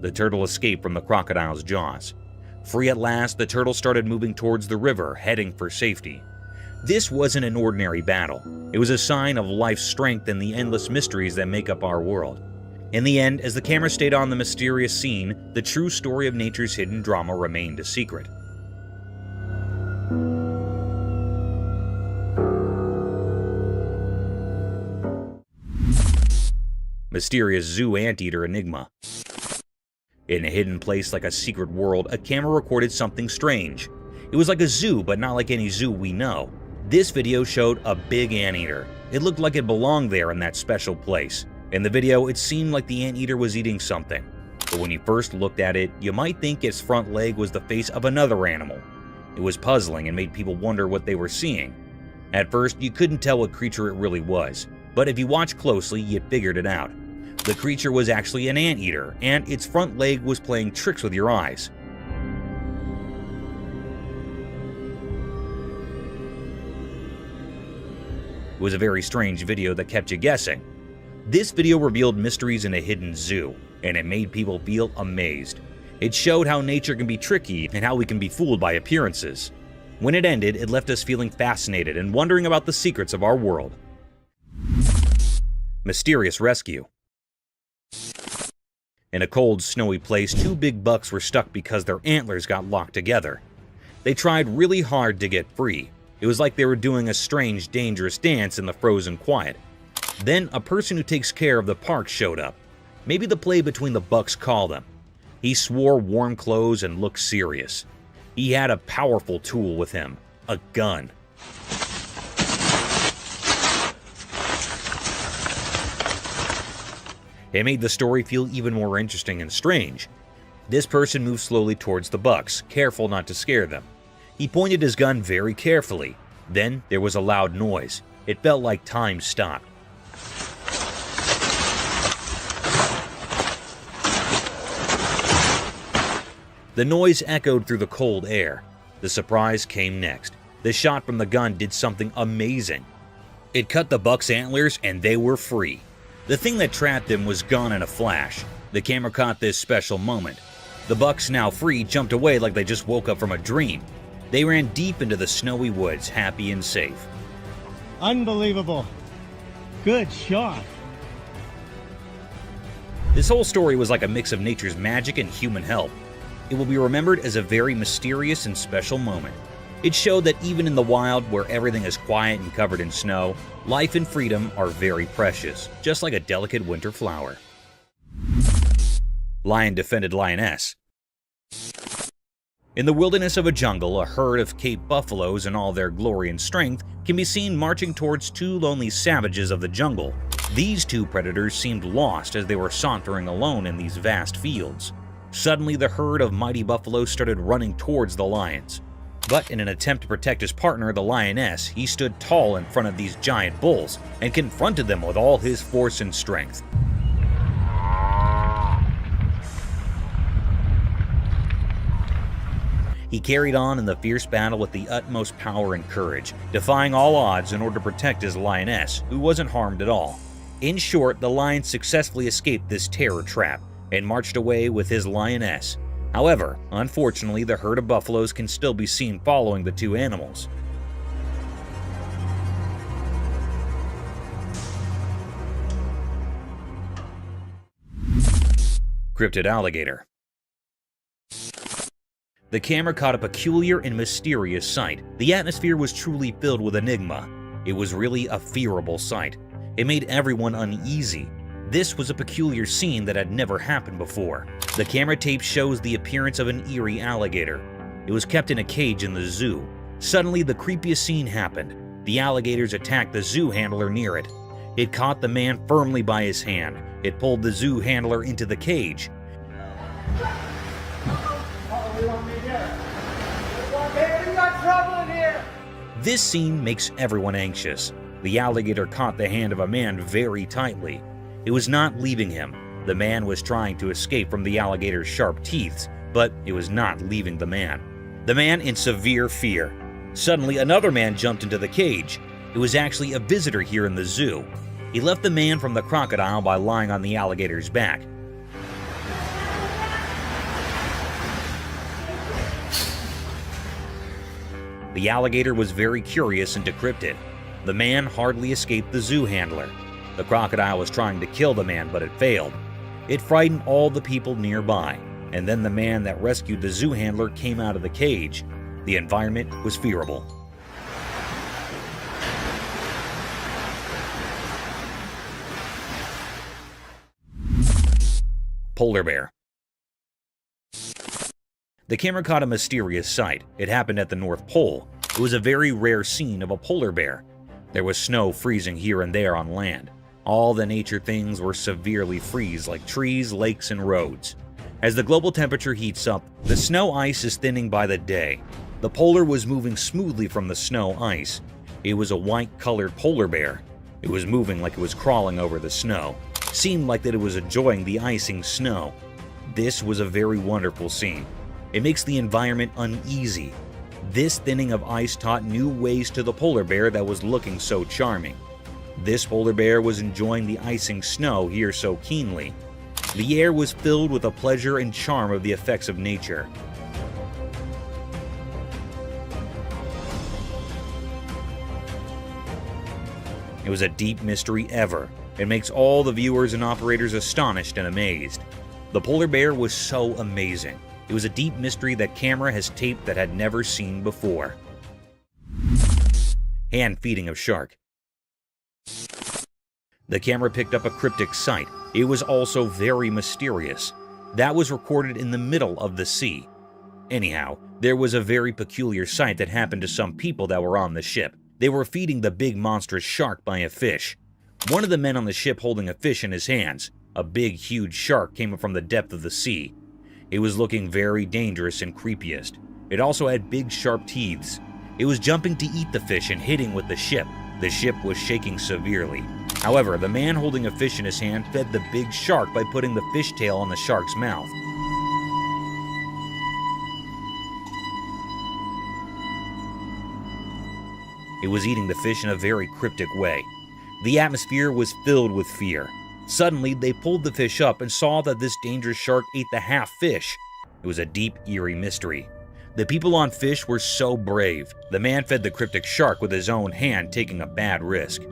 The turtle escaped from the crocodile's jaws. Free at last, the turtle started moving towards the river, heading for safety. This wasn't an ordinary battle. It was a sign of life's strength and the endless mysteries that make up our world. In the end, as the camera stayed on the mysterious scene, the true story of nature's hidden drama remained a secret. Mysterious zoo anteater enigma. In a hidden place like a secret world, a camera recorded something strange. It was like a zoo, but not like any zoo we know. This video showed a big anteater. It looked like it belonged there in that special place. In the video, it seemed like the anteater was eating something. But when you first looked at it, you might think its front leg was the face of another animal. It was puzzling and made people wonder what they were seeing. At first, you couldn't tell what creature it really was, but if you watched closely, you figured it out. The creature was actually an anteater, and its front leg was playing tricks with your eyes. It was a very strange video that kept you guessing. This video revealed mysteries in a hidden zoo, and it made people feel amazed. It showed how nature can be tricky and how we can be fooled by appearances. When it ended, it left us feeling fascinated and wondering about the secrets of our world. Mysterious rescue. In a cold, snowy place, two big bucks were stuck because their antlers got locked together. They tried really hard to get free. It was like they were doing a strange, dangerous dance in the frozen quiet. Then a person who takes care of the park showed up. Maybe the play between the bucks called him. He swore warm clothes and looked serious. He had a powerful tool with him, a gun. It made the story feel even more interesting and strange. This person moved slowly towards the bucks, careful not to scare them. He pointed his gun very carefully. Then there was a loud noise. It felt like time stopped. The noise echoed through the cold air. The surprise came next. The shot from the gun did something amazing. It cut the buck's antlers and they were free. The thing that trapped them was gone in a flash. The camera caught this special moment. The bucks, now free, jumped away like they just woke up from a dream. They ran deep into the snowy woods, happy and safe. Unbelievable. Good shot. This whole story was like a mix of nature's magic and human help. It will be remembered as a very mysterious and special moment. It showed that even in the wild, where everything is quiet and covered in snow, life and freedom are very precious, just like a delicate winter flower. Lion defended lioness. In the wilderness of a jungle, a herd of Cape buffaloes in all their glory and strength can be seen marching towards two lonely savages of the jungle. These two predators seemed lost as they were sauntering alone in these vast fields. Suddenly, the herd of mighty buffaloes started running towards the lions. But in an attempt to protect his partner, the lioness, he stood tall in front of these giant bulls and confronted them with all his force and strength. He carried on in the fierce battle with the utmost power and courage, defying all odds in order to protect his lioness, who wasn't harmed at all. In short, the lion successfully escaped this terror trap and marched away with his lioness. However, unfortunately, the herd of buffaloes can still be seen following the two animals. Cryptid alligator. The camera caught a peculiar and mysterious sight. The atmosphere was truly filled with enigma. It was really a fearable sight. It made everyone uneasy. This was a peculiar scene that had never happened before. The camera tape shows the appearance of an eerie alligator. It was kept in a cage in the zoo. Suddenly, the creepiest scene happened. The alligators attacked the zoo handler near it. It caught the man firmly by his hand. It pulled the zoo handler into the cage. This scene makes everyone anxious. The alligator caught the hand of a man very tightly. It was not leaving him. The man was trying to escape from the alligator's sharp teeth, but it was not leaving the man. The man in severe fear. Suddenly, another man jumped into the cage. It was actually a visitor here in the zoo. He left the man from the crocodile by lying on the alligator's back. The alligator was very curious and decrypted. The man hardly escaped the zoo handler. The crocodile was trying to kill the man, but it failed. It frightened all the people nearby, and then the man that rescued the zoo handler came out of the cage. The environment was fearable. Polar bear. The camera caught a mysterious sight. It happened at the North Pole. It was a very rare scene of a polar bear. There was snow freezing here and there on land. All the nature things were severely freeze, like trees, lakes, and roads. As the global temperature heats up, the snow ice is thinning by the day. The polar was moving smoothly from the snow ice. It was a white-colored polar bear. It was moving like it was crawling over the snow. Seemed like that it was enjoying the icing snow. This was a very wonderful scene. It makes the environment uneasy. This thinning of ice taught new ways to the polar bear that was looking so charming. This polar bear was enjoying the icing snow here so keenly. The air was filled with the pleasure and charm of the effects of nature. It was a deep mystery ever. It makes all the viewers and operators astonished and amazed. The polar bear was so amazing. It was a deep mystery that camera has taped that had never seen before. Hand feeding of shark. The camera picked up a cryptic sight. It was also very mysterious. That was recorded in the middle of the sea. Anyhow, there was a very peculiar sight that happened to some people that were on the ship. They were feeding the big monstrous shark by a fish. One of the men on the ship holding a fish in his hands. A big, huge shark came from the depth of the sea. It was looking very dangerous and creepiest. It also had big, sharp teeth. It was jumping to eat the fish and hitting with the ship. The ship was shaking severely. However, the man holding a fish in his hand fed the big shark by putting the fish tail on the shark's mouth. It was eating the fish in a very cryptic way. The atmosphere was filled with fear. Suddenly, they pulled the fish up and saw that this dangerous shark ate the half fish. It was a deep, eerie mystery. The people on fish were so brave. The man fed the cryptic shark with his own hand, taking a bad risk.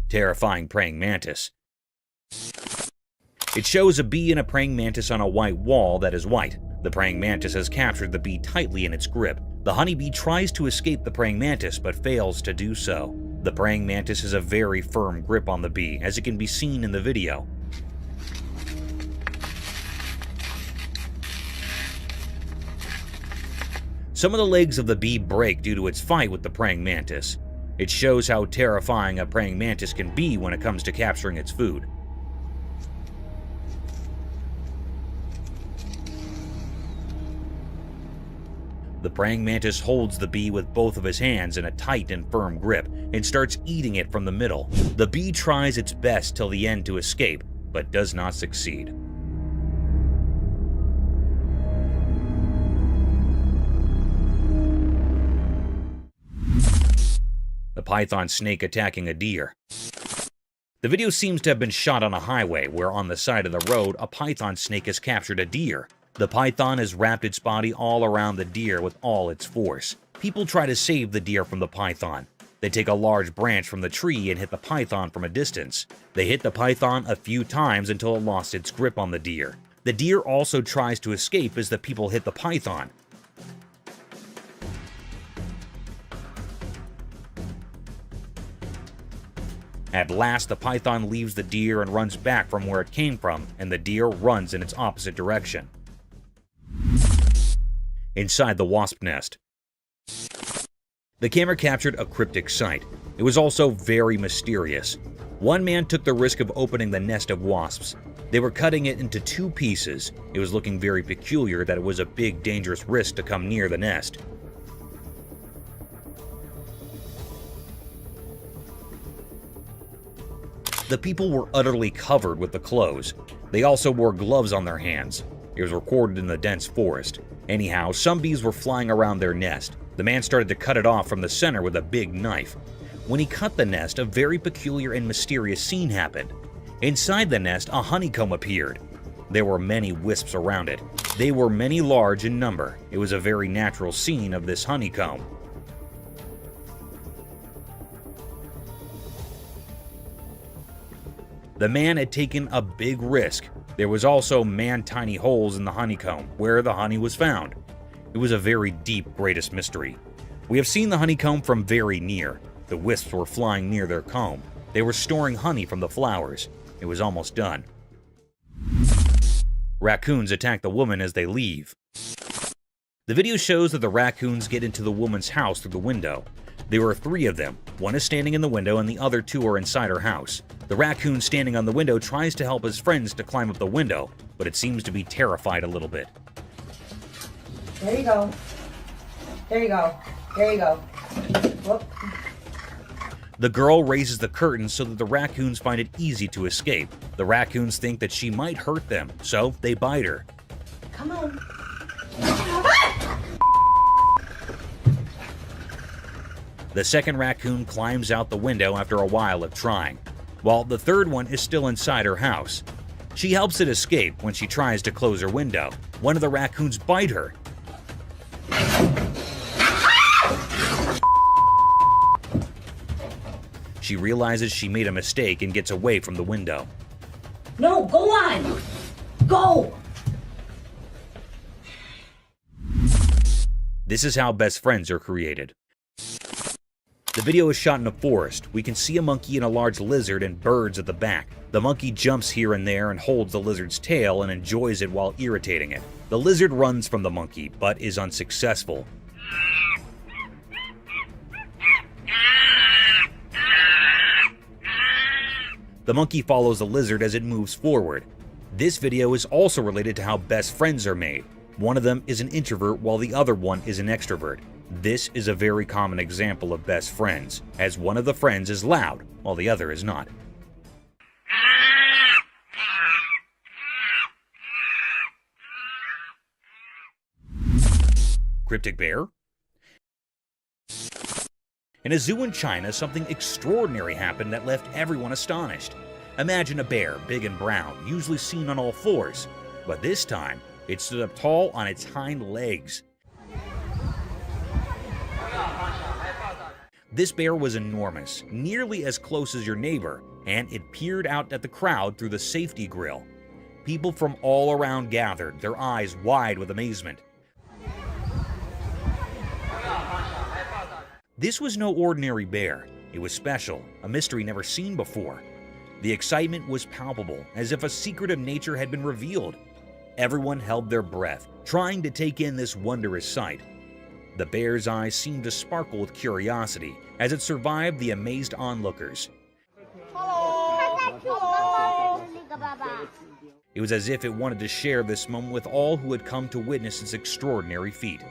Terrifying praying mantis. It shows a bee and a praying mantis on a white wall that is white. The praying mantis has captured the bee tightly in its grip. The honeybee tries to escape the praying mantis but fails to do so. The praying mantis has a very firm grip on the bee, as it can be seen in the video. Some of the legs of the bee break due to its fight with the praying mantis. It shows how terrifying a praying mantis can be when it comes to capturing its food. The praying mantis holds the bee with both of his hands in a tight and firm grip and starts eating it from the middle. The bee tries its best till the end to escape, but does not succeed. The python snake attacking a deer. The video seems to have been shot on a highway where on the side of the road a python snake has captured a deer. The python has wrapped its body all around the deer with all its force. People try to save the deer from the python. They take a large branch from the tree and hit the python from a distance. They hit the python a few times until it lost its grip on the deer. The deer also tries to escape as the people hit the python. At last, the python leaves the deer and runs back from where it came from, and the deer runs in its opposite direction. Inside the wasp nest. The camera captured a cryptic sight. It was also very mysterious. One man took the risk of opening the nest of wasps. They were cutting it into 2 pieces. It was looking very peculiar that it was a big, dangerous risk to come near the nest. The people were utterly covered with the clothes. They also wore gloves on their hands. It was recorded in the dense forest. Anyhow, some bees were flying around their nest. The man started to cut it off from the center with a big knife. When he cut the nest, a very peculiar and mysterious scene happened. Inside the nest, a honeycomb appeared. There were many wisps around it. They were many large in number. It was a very natural scene of this honeycomb. The man had taken a big risk. There was also man-tiny holes in the honeycomb where the honey was found. It was a very deep, greatest mystery. We have seen the honeycomb from very near. The wisps were flying near their comb. They were storing honey from the flowers. It was almost done. Raccoons attack the woman as they leave. The video shows that the raccoons get into the woman's house through the window. There are 3 of them. One is standing in the window and the other 2 are inside her house. The raccoon standing on the window tries to help his friends to climb up the window, but it seems to be terrified a little bit. There you go. There you go. There you go. Whoop. The girl raises the curtain so that the raccoons find it easy to escape. The raccoons think that she might hurt them, so they bite her. Come on. The second raccoon climbs out the window after a while of trying, while the third one is still inside her house. She helps it escape when she tries to close her window. One of the raccoons bite her. She realizes she made a mistake and gets away from the window. No, go on. Go. This is how best friends are created. The video is shot in a forest. We can see a monkey and a large lizard and birds at the back. The monkey jumps here and there and holds the lizard's tail and enjoys it while irritating it. The lizard runs from the monkey, but is unsuccessful. The monkey follows the lizard as it moves forward. This video is also related to how best friends are made. One of them is an introvert while the other one is an extrovert. This is a very common example of best friends, as one of the friends is loud while the other is not. Cryptic bear? In a zoo in China, something extraordinary happened that left everyone astonished. Imagine a bear, big and brown, usually seen on all fours, but this time, it stood up tall on its hind legs. This bear was enormous, nearly as close as your neighbor, and it peered out at the crowd through the safety grill. People from all around gathered, their eyes wide with amazement. This was no ordinary bear. It was special, a mystery never seen before. The excitement was palpable, as if a secret of nature had been revealed. Everyone held their breath, trying to take in this wondrous sight. The bear's eyes seemed to sparkle with curiosity as it survived the amazed onlookers. It was as if it wanted to share this moment with all who had come to witness its extraordinary feat.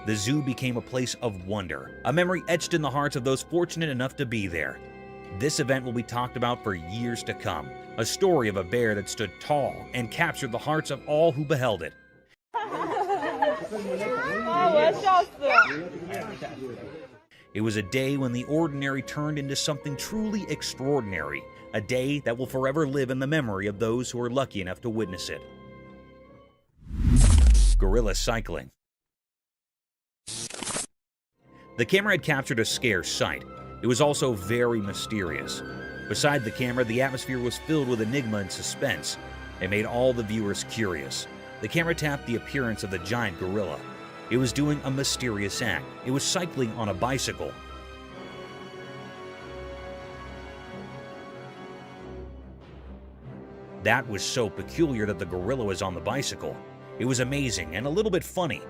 The zoo became a place of wonder, a memory etched in the hearts of those fortunate enough to be there. This event will be talked about for years to come, a story of a bear that stood tall and captured the hearts of all who beheld it. It was a day when the ordinary turned into something truly extraordinary, a day that will forever live in the memory of those who are lucky enough to witness it. Gorilla cycling. The camera had captured a scarce sight. It was also very mysterious. Beside the camera, the atmosphere was filled with enigma and suspense. It made all the viewers curious. The camera tapped the appearance of the giant gorilla. It was doing a mysterious act. It was cycling on a bicycle. That was so peculiar that the gorilla was on the bicycle. It was amazing and a little bit funny.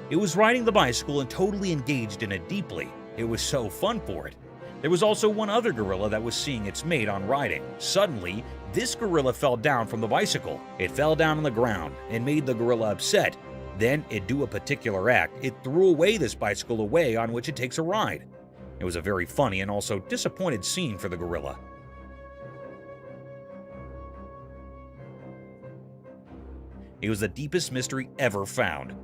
It was riding the bicycle and totally engaged in it deeply. It was so fun for it. There was also one other gorilla that was seeing its mate on riding. Suddenly, this gorilla fell down from the bicycle. It fell down on the ground and made the gorilla upset. Then it do a particular act. It threw away this bicycle away on which it takes a ride. It was a very funny and also disappointed scene for the gorilla. It was the deepest mystery ever found.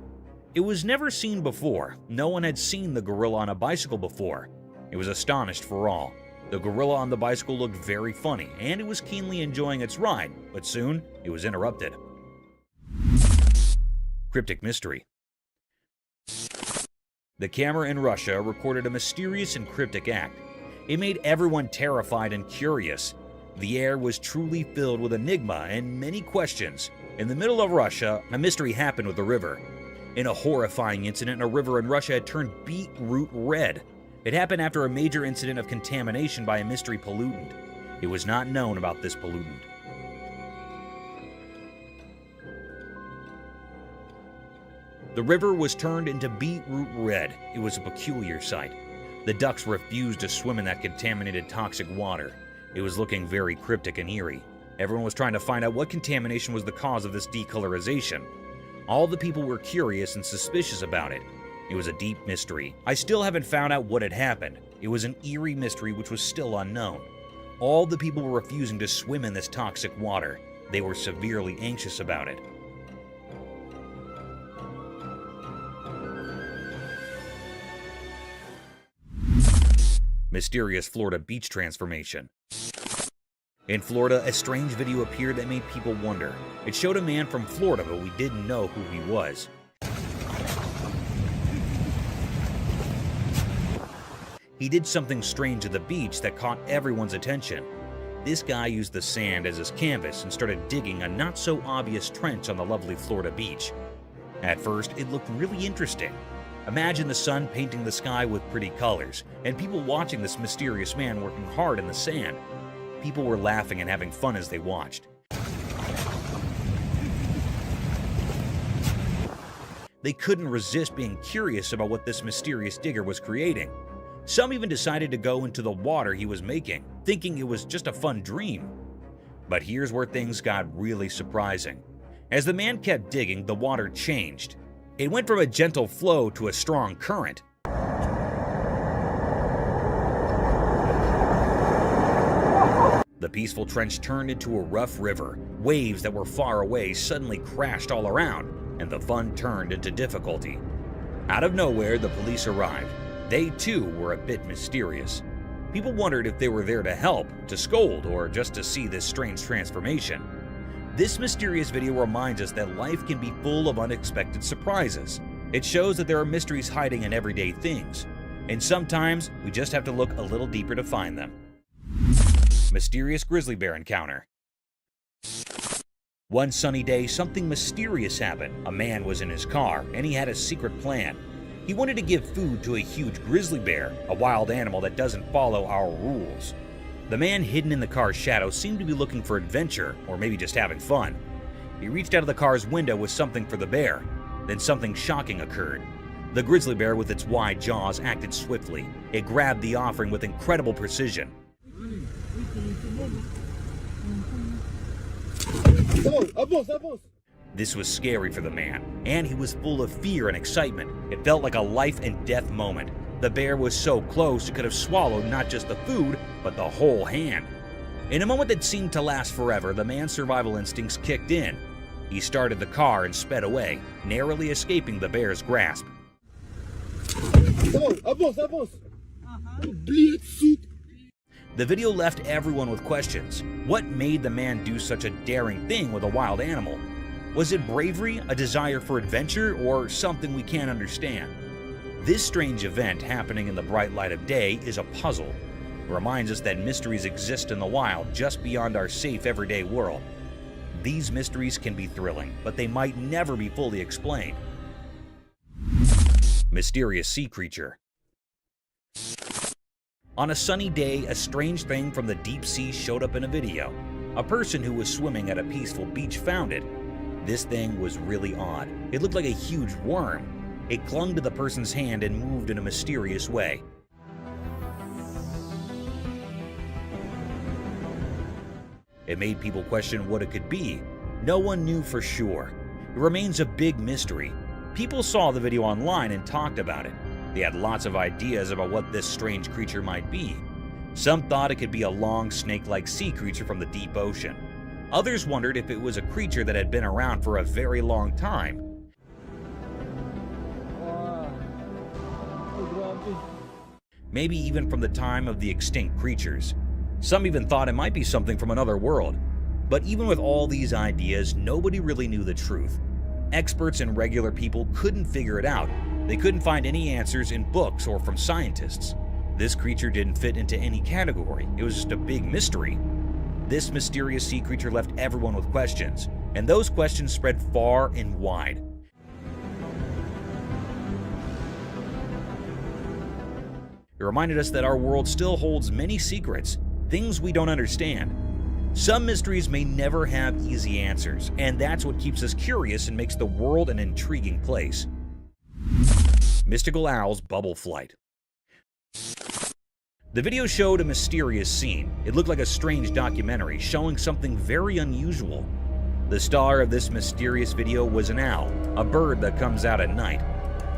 It was never seen before. No one had seen the gorilla on a bicycle before. It was astonished for all. The gorilla on the bicycle looked very funny, and it was keenly enjoying its ride, but soon it was interrupted. Cryptic mystery. The camera in Russia recorded a mysterious and cryptic act. It made everyone terrified and curious. The air was truly filled with enigma and many questions. In the middle of Russia, a mystery happened with the river. In a horrifying incident, a river in Russia had turned beetroot red. It happened after a major incident of contamination by a mystery pollutant. It was not known about this pollutant. The river was turned into beetroot red. It was a peculiar sight. The ducks refused to swim in that contaminated toxic water. It was looking very cryptic and eerie. Everyone was trying to find out what contamination was the cause of this decolorization. All the people were curious and suspicious about it. It was a deep mystery. I still haven't found out what had happened. It was an eerie mystery which was still unknown. All the people were refusing to swim in this toxic water. They were severely anxious about it. Mysterious Florida beach transformation. In Florida, a strange video appeared that made people wonder. It showed a man from Florida, but we didn't know who he was. He did something strange at the beach that caught everyone's attention. This guy used the sand as his canvas and started digging a not-so-obvious trench on the lovely Florida beach. At first, it looked really interesting. Imagine the sun painting the sky with pretty colors, and people watching this mysterious man working hard in the sand. People were laughing and having fun as they watched. They couldn't resist being curious about what this mysterious digger was creating. Some even decided to go into the water he was making, thinking it was just a fun dream. But here's where things got really surprising. As the man kept digging, the water changed. It went from a gentle flow to a strong current. The peaceful trench turned into a rough river. Waves that were far away suddenly crashed all around, and the fun turned into difficulty. Out of nowhere, the police arrived. They too were a bit mysterious. People wondered if they were there to help, to scold, or just to see this strange transformation. This mysterious video reminds us that life can be full of unexpected surprises. It shows that there are mysteries hiding in everyday things, and sometimes we just have to look a little deeper to find them. Mysterious grizzly bear encounter. One sunny day, something mysterious happened. A man was in his car, and he had a secret plan. He wanted to give food to a huge grizzly bear, a wild animal that doesn't follow our rules. The man hidden in the car's shadow seemed to be looking for adventure, or maybe just having fun. He reached out of the car's window with something for the bear. Then something shocking occurred. The grizzly bear with its wide jaws acted swiftly. It grabbed the offering with incredible precision. This was scary for the man, and he was full of fear and excitement. It felt like a life and death moment. The bear was so close it could have swallowed not just the food, but the whole hand. In a moment that seemed to last forever, the man's survival instincts kicked in. He started the car and sped away, narrowly escaping the bear's grasp. The video left everyone with questions. What made the man do such a daring thing with a wild animal? Was it bravery, a desire for adventure, or something we can't understand? This strange event happening in the bright light of day is a puzzle. It reminds us that mysteries exist in the wild just beyond our safe everyday world. These mysteries can be thrilling, but they might never be fully explained. Mysterious sea creature. On a sunny day, a strange thing from the deep sea showed up in a video. A person who was swimming at a peaceful beach found it. This thing was really odd. It looked like a huge worm. It clung to the person's hand and moved in a mysterious way. It made people question what it could be. No one knew for sure. It remains a big mystery. People saw the video online and talked about it. They had lots of ideas about what this strange creature might be. Some thought it could be a long, snake-like sea creature from the deep ocean. Others wondered if it was a creature that had been around for a very long time. Maybe even from the time of the extinct creatures. Some even thought it might be something from another world. But even with all these ideas, nobody really knew the truth. Experts and regular people couldn't figure it out. They couldn't find any answers in books or from scientists. This creature didn't fit into any category. It was just a big mystery. This mysterious sea creature left everyone with questions, and those questions spread far and wide. It reminded us that our world still holds many secrets, things we don't understand. Some mysteries may never have easy answers, and that's what keeps us curious and makes the world an intriguing place. Mystical Owl's Bubble Flight. The video showed a mysterious scene. It looked like a strange documentary showing something very unusual. The star of this mysterious video was an owl, a bird that comes out at night.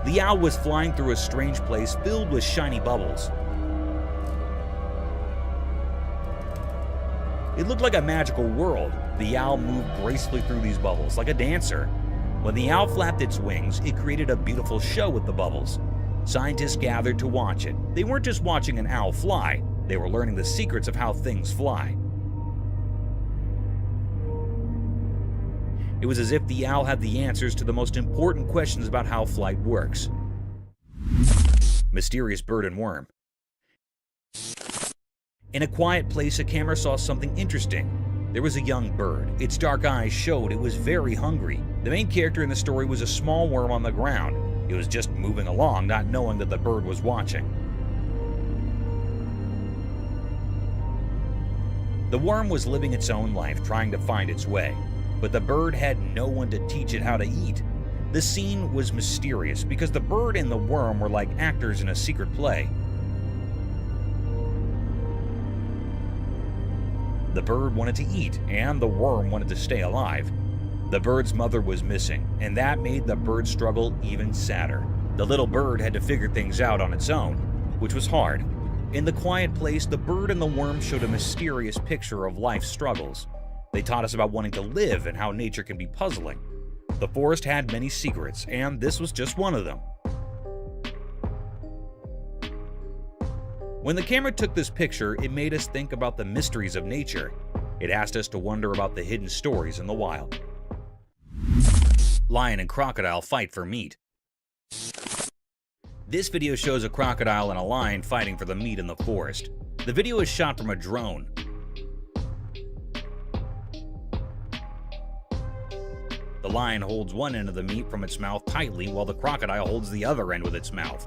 The owl was flying through a strange place filled with shiny bubbles. It looked like a magical world. The owl moved gracefully through these bubbles, like a dancer. When the owl flapped its wings, it created a beautiful show with the bubbles. Scientists gathered to watch it. They weren't just watching an owl fly, they were learning the secrets of how things fly. It was as if the owl had the answers to the most important questions about how flight works. Mysterious bird and worm. In a quiet place, a camera saw something interesting. There was a young bird. Its dark eyes showed it was very hungry. The main character in the story was a small worm on the ground. It was just moving along, not knowing that the bird was watching. The worm was living its own life, trying to find its way. But the bird had no one to teach it how to eat. The scene was mysterious because the bird and the worm were like actors in a secret play. The bird wanted to eat, and the worm wanted to stay alive. The bird's mother was missing, and that made the bird's struggle even sadder. The little bird had to figure things out on its own, which was hard. In the quiet place, the bird and the worm showed a mysterious picture of life's struggles. They taught us about wanting to live and how nature can be puzzling. The forest had many secrets, and this was just one of them. When the camera took this picture, it made us think about the mysteries of nature. It asked us to wonder about the hidden stories in the wild. Lion and crocodile fight for meat. This video shows a crocodile and a lion fighting for the meat in the forest. The video is shot from a drone. The lion holds one end of the meat from its mouth tightly while the crocodile holds the other end with its mouth.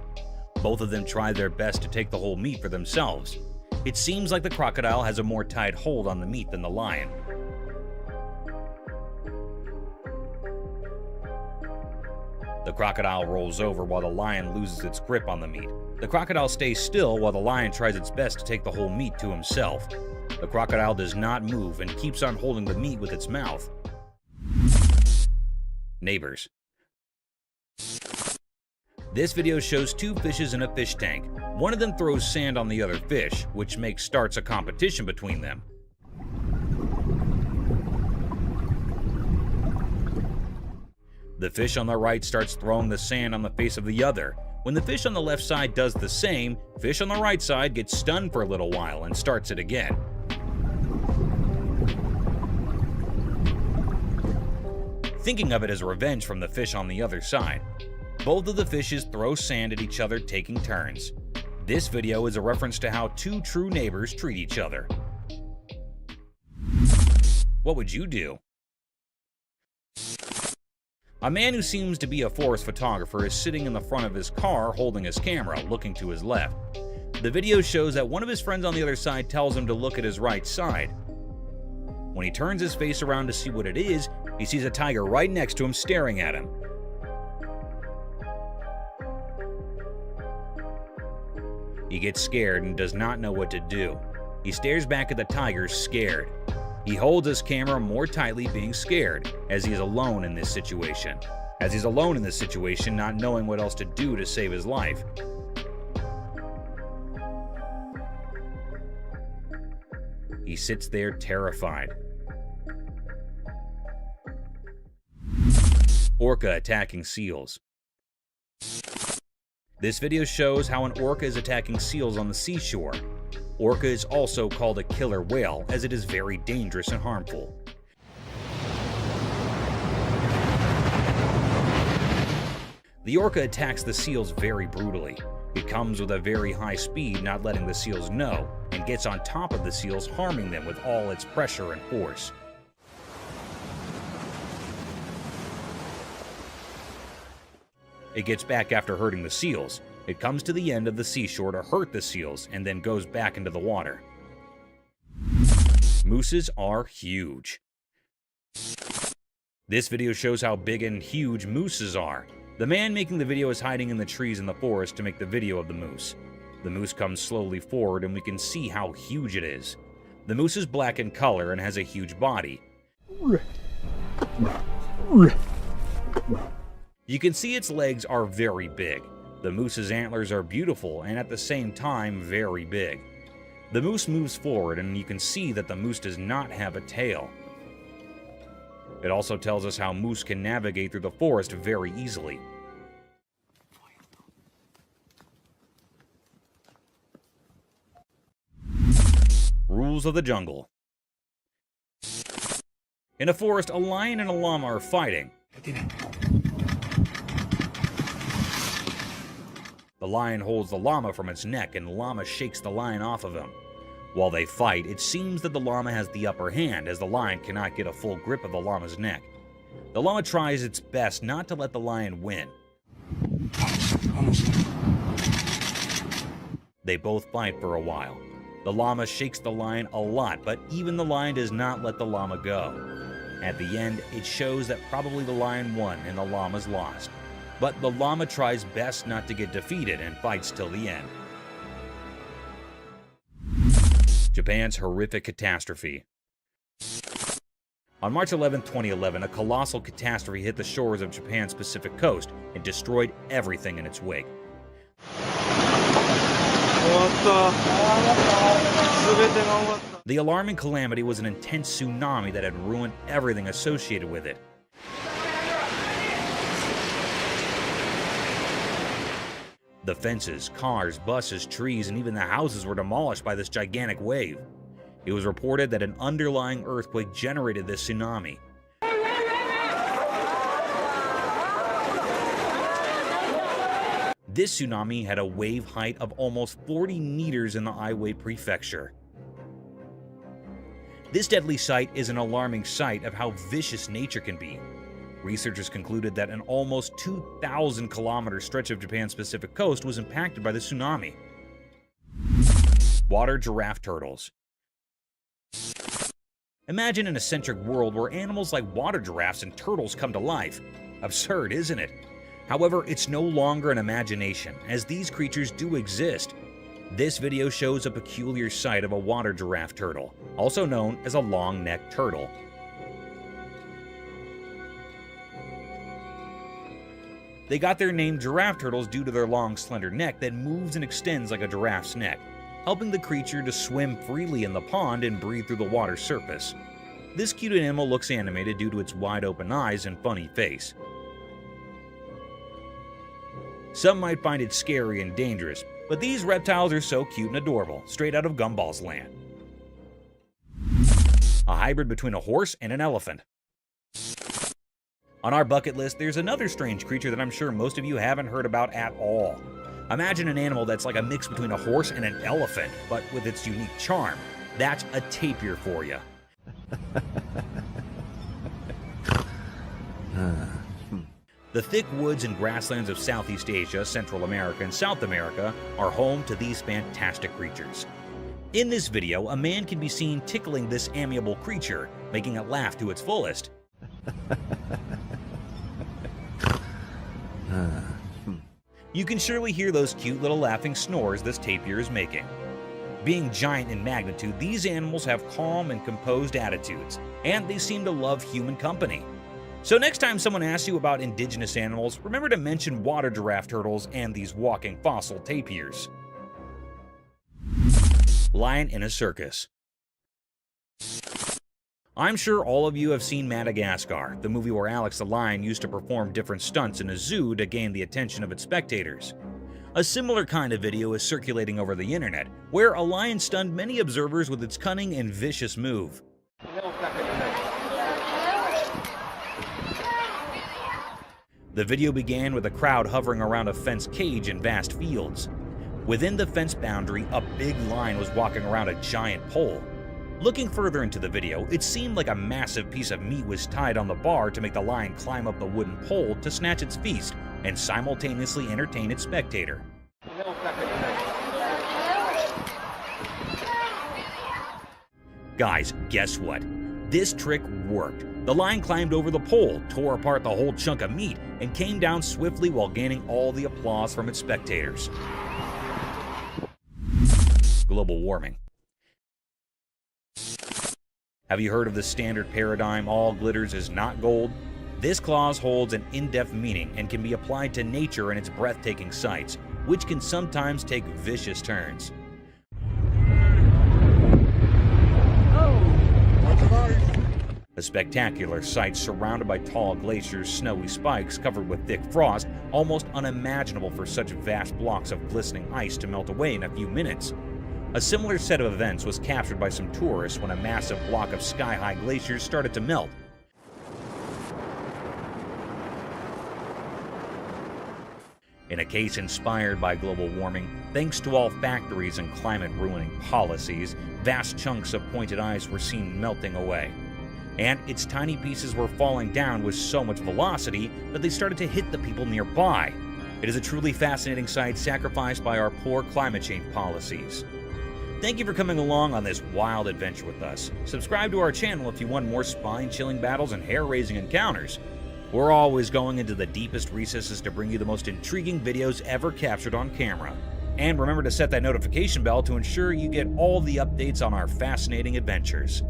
Both of them try their best to take the whole meat for themselves. It seems like the crocodile has a more tight hold on the meat than the lion. The crocodile rolls over while the lion loses its grip on the meat. The crocodile stays still while the lion tries its best to take the whole meat to himself. The crocodile does not move and keeps on holding the meat with its mouth. Neighbors. This video shows two fishes in a fish tank. One of them throws sand on the other fish, which starts a competition between them. The fish on the right starts throwing the sand on the face of the other. When the fish on the left side does the same, fish on the right side gets stunned for a little while and starts it again. Thinking of it as revenge from the fish on the other side. Both of the fishes throw sand at each other, taking turns. This video is a reference to how two true neighbors treat each other. What would you do? A man who seems to be a forest photographer is sitting in the front of his car holding his camera, looking to his left. The video shows that one of his friends on the other side tells him to look at his right side. When he turns his face around to see what it is, he sees a tiger right next to him staring at him. He gets scared and does not know what to do. He stares back at the tiger, scared. He holds his camera more tightly, being scared, as he is alone in this situation. Not knowing what else to do to save his life. He sits there terrified. Orca attacking seals. This video shows how an orca is attacking seals on the seashore. Orca is also called a killer whale, as it is very dangerous and harmful. The orca attacks the seals very brutally. It comes with a very high speed, not letting the seals know, and gets on top of the seals, harming them with all its pressure and force. It gets back after hurting the seals. It comes to the end of the seashore to hurt the seals, and then goes back into the water. Mooses are huge. This video shows how big and huge mooses are. The man making the video is hiding in the trees in the forest to make the video of the moose. The moose comes slowly forward and we can see how huge it is. The moose is black in color and has a huge body. You can see its legs are very big. The moose's antlers are beautiful and at the same time very big. The moose moves forward and you can see that the moose does not have a tail. It also tells us how moose can navigate through the forest very easily. Rules of the jungle. In a forest, a lion and a llama are fighting. The lion holds the llama from its neck and the llama shakes the lion off of him. While they fight, it seems that the llama has the upper hand, as the lion cannot get a full grip of the llama's neck. The llama tries its best not to let the lion win. They both fight for a while. The llama shakes the lion a lot, but even the lion does not let the llama go. At the end, it shows that probably the lion won and the llama's lost. But the llama tries best not to get defeated and fights till the end. Japan's horrific catastrophe. On March 11, 2011, a colossal catastrophe hit the shores of Japan's Pacific coast and destroyed everything in its wake. The alarming calamity was an intense tsunami that had ruined everything associated with it. The fences, cars, buses, trees, and even the houses were demolished by this gigantic wave. It was reported that an underlying earthquake generated this tsunami. This tsunami had a wave height of almost 40 meters in the Aiwei prefecture. This deadly sight is an alarming sight of how vicious nature can be. Researchers concluded that an almost 2,000-kilometer stretch of Japan's Pacific coast was impacted by the tsunami. Water giraffe turtles. Imagine an eccentric world where animals like water giraffes and turtles come to life. Absurd, isn't it? However, it's no longer an imagination, as these creatures do exist. This video shows a peculiar sight of a water giraffe turtle, also known as a long-necked turtle. They got their name giraffe turtles due to their long, slender neck that moves and extends like a giraffe's neck, helping the creature to swim freely in the pond and breathe through the water's surface. This cute animal looks animated due to its wide-open eyes and funny face. Some might find it scary and dangerous, but these reptiles are so cute and adorable, straight out of Gumball's land. A hybrid between a horse and an elephant. On our bucket list, there's another strange creature that I'm sure most of you haven't heard about at all. Imagine an animal that's like a mix between a horse and an elephant, but with its unique charm. That's a tapir for you. The thick woods and grasslands of Southeast Asia, Central America, and South America are home to these fantastic creatures. In this video, a man can be seen tickling this amiable creature, making it laugh to its fullest. You can surely hear those cute little laughing snores this tapir is making. Being giant in magnitude, these animals have calm and composed attitudes, and they seem to love human company. So next time someone asks you about indigenous animals, remember to mention water giraffe turtles and these walking fossil tapirs. Lion in a circus. I'm sure all of you have seen Madagascar, the movie where Alex the lion used to perform different stunts in a zoo to gain the attention of its spectators. A similar kind of video is circulating over the internet, where a lion stunned many observers with its cunning and vicious move. The video began with a crowd hovering around a fenced cage in vast fields. Within the fence boundary, a big lion was walking around a giant pole. Looking further into the video, it seemed like a massive piece of meat was tied on the bar to make the lion climb up the wooden pole to snatch its feast and simultaneously entertain its spectator. Guys, guess what? This trick worked. The lion climbed over the pole, tore apart the whole chunk of meat, and came down swiftly while gaining all the applause from its spectators. Global warming. Have you heard of the standard paradigm, all glitters is not gold? This clause holds an in-depth meaning and can be applied to nature and its breathtaking sights, which can sometimes take vicious turns. A spectacular sight surrounded by tall glaciers, snowy spikes covered with thick frost, almost unimaginable for such vast blocks of glistening ice to melt away in a few minutes. A similar set of events was captured by some tourists when a massive block of sky-high glaciers started to melt. In a case inspired by global warming, thanks to all factories and climate-ruining policies, vast chunks of pointed ice were seen melting away. And its tiny pieces were falling down with so much velocity that they started to hit the people nearby. It is a truly fascinating sight sacrificed by our poor climate change policies. Thank you for coming along on this wild adventure with us. Subscribe to our channel if you want more spine-chilling battles and hair-raising encounters. We're always going into the deepest recesses to bring you the most intriguing videos ever captured on camera. And remember to set that notification bell to ensure you get all the updates on our fascinating adventures.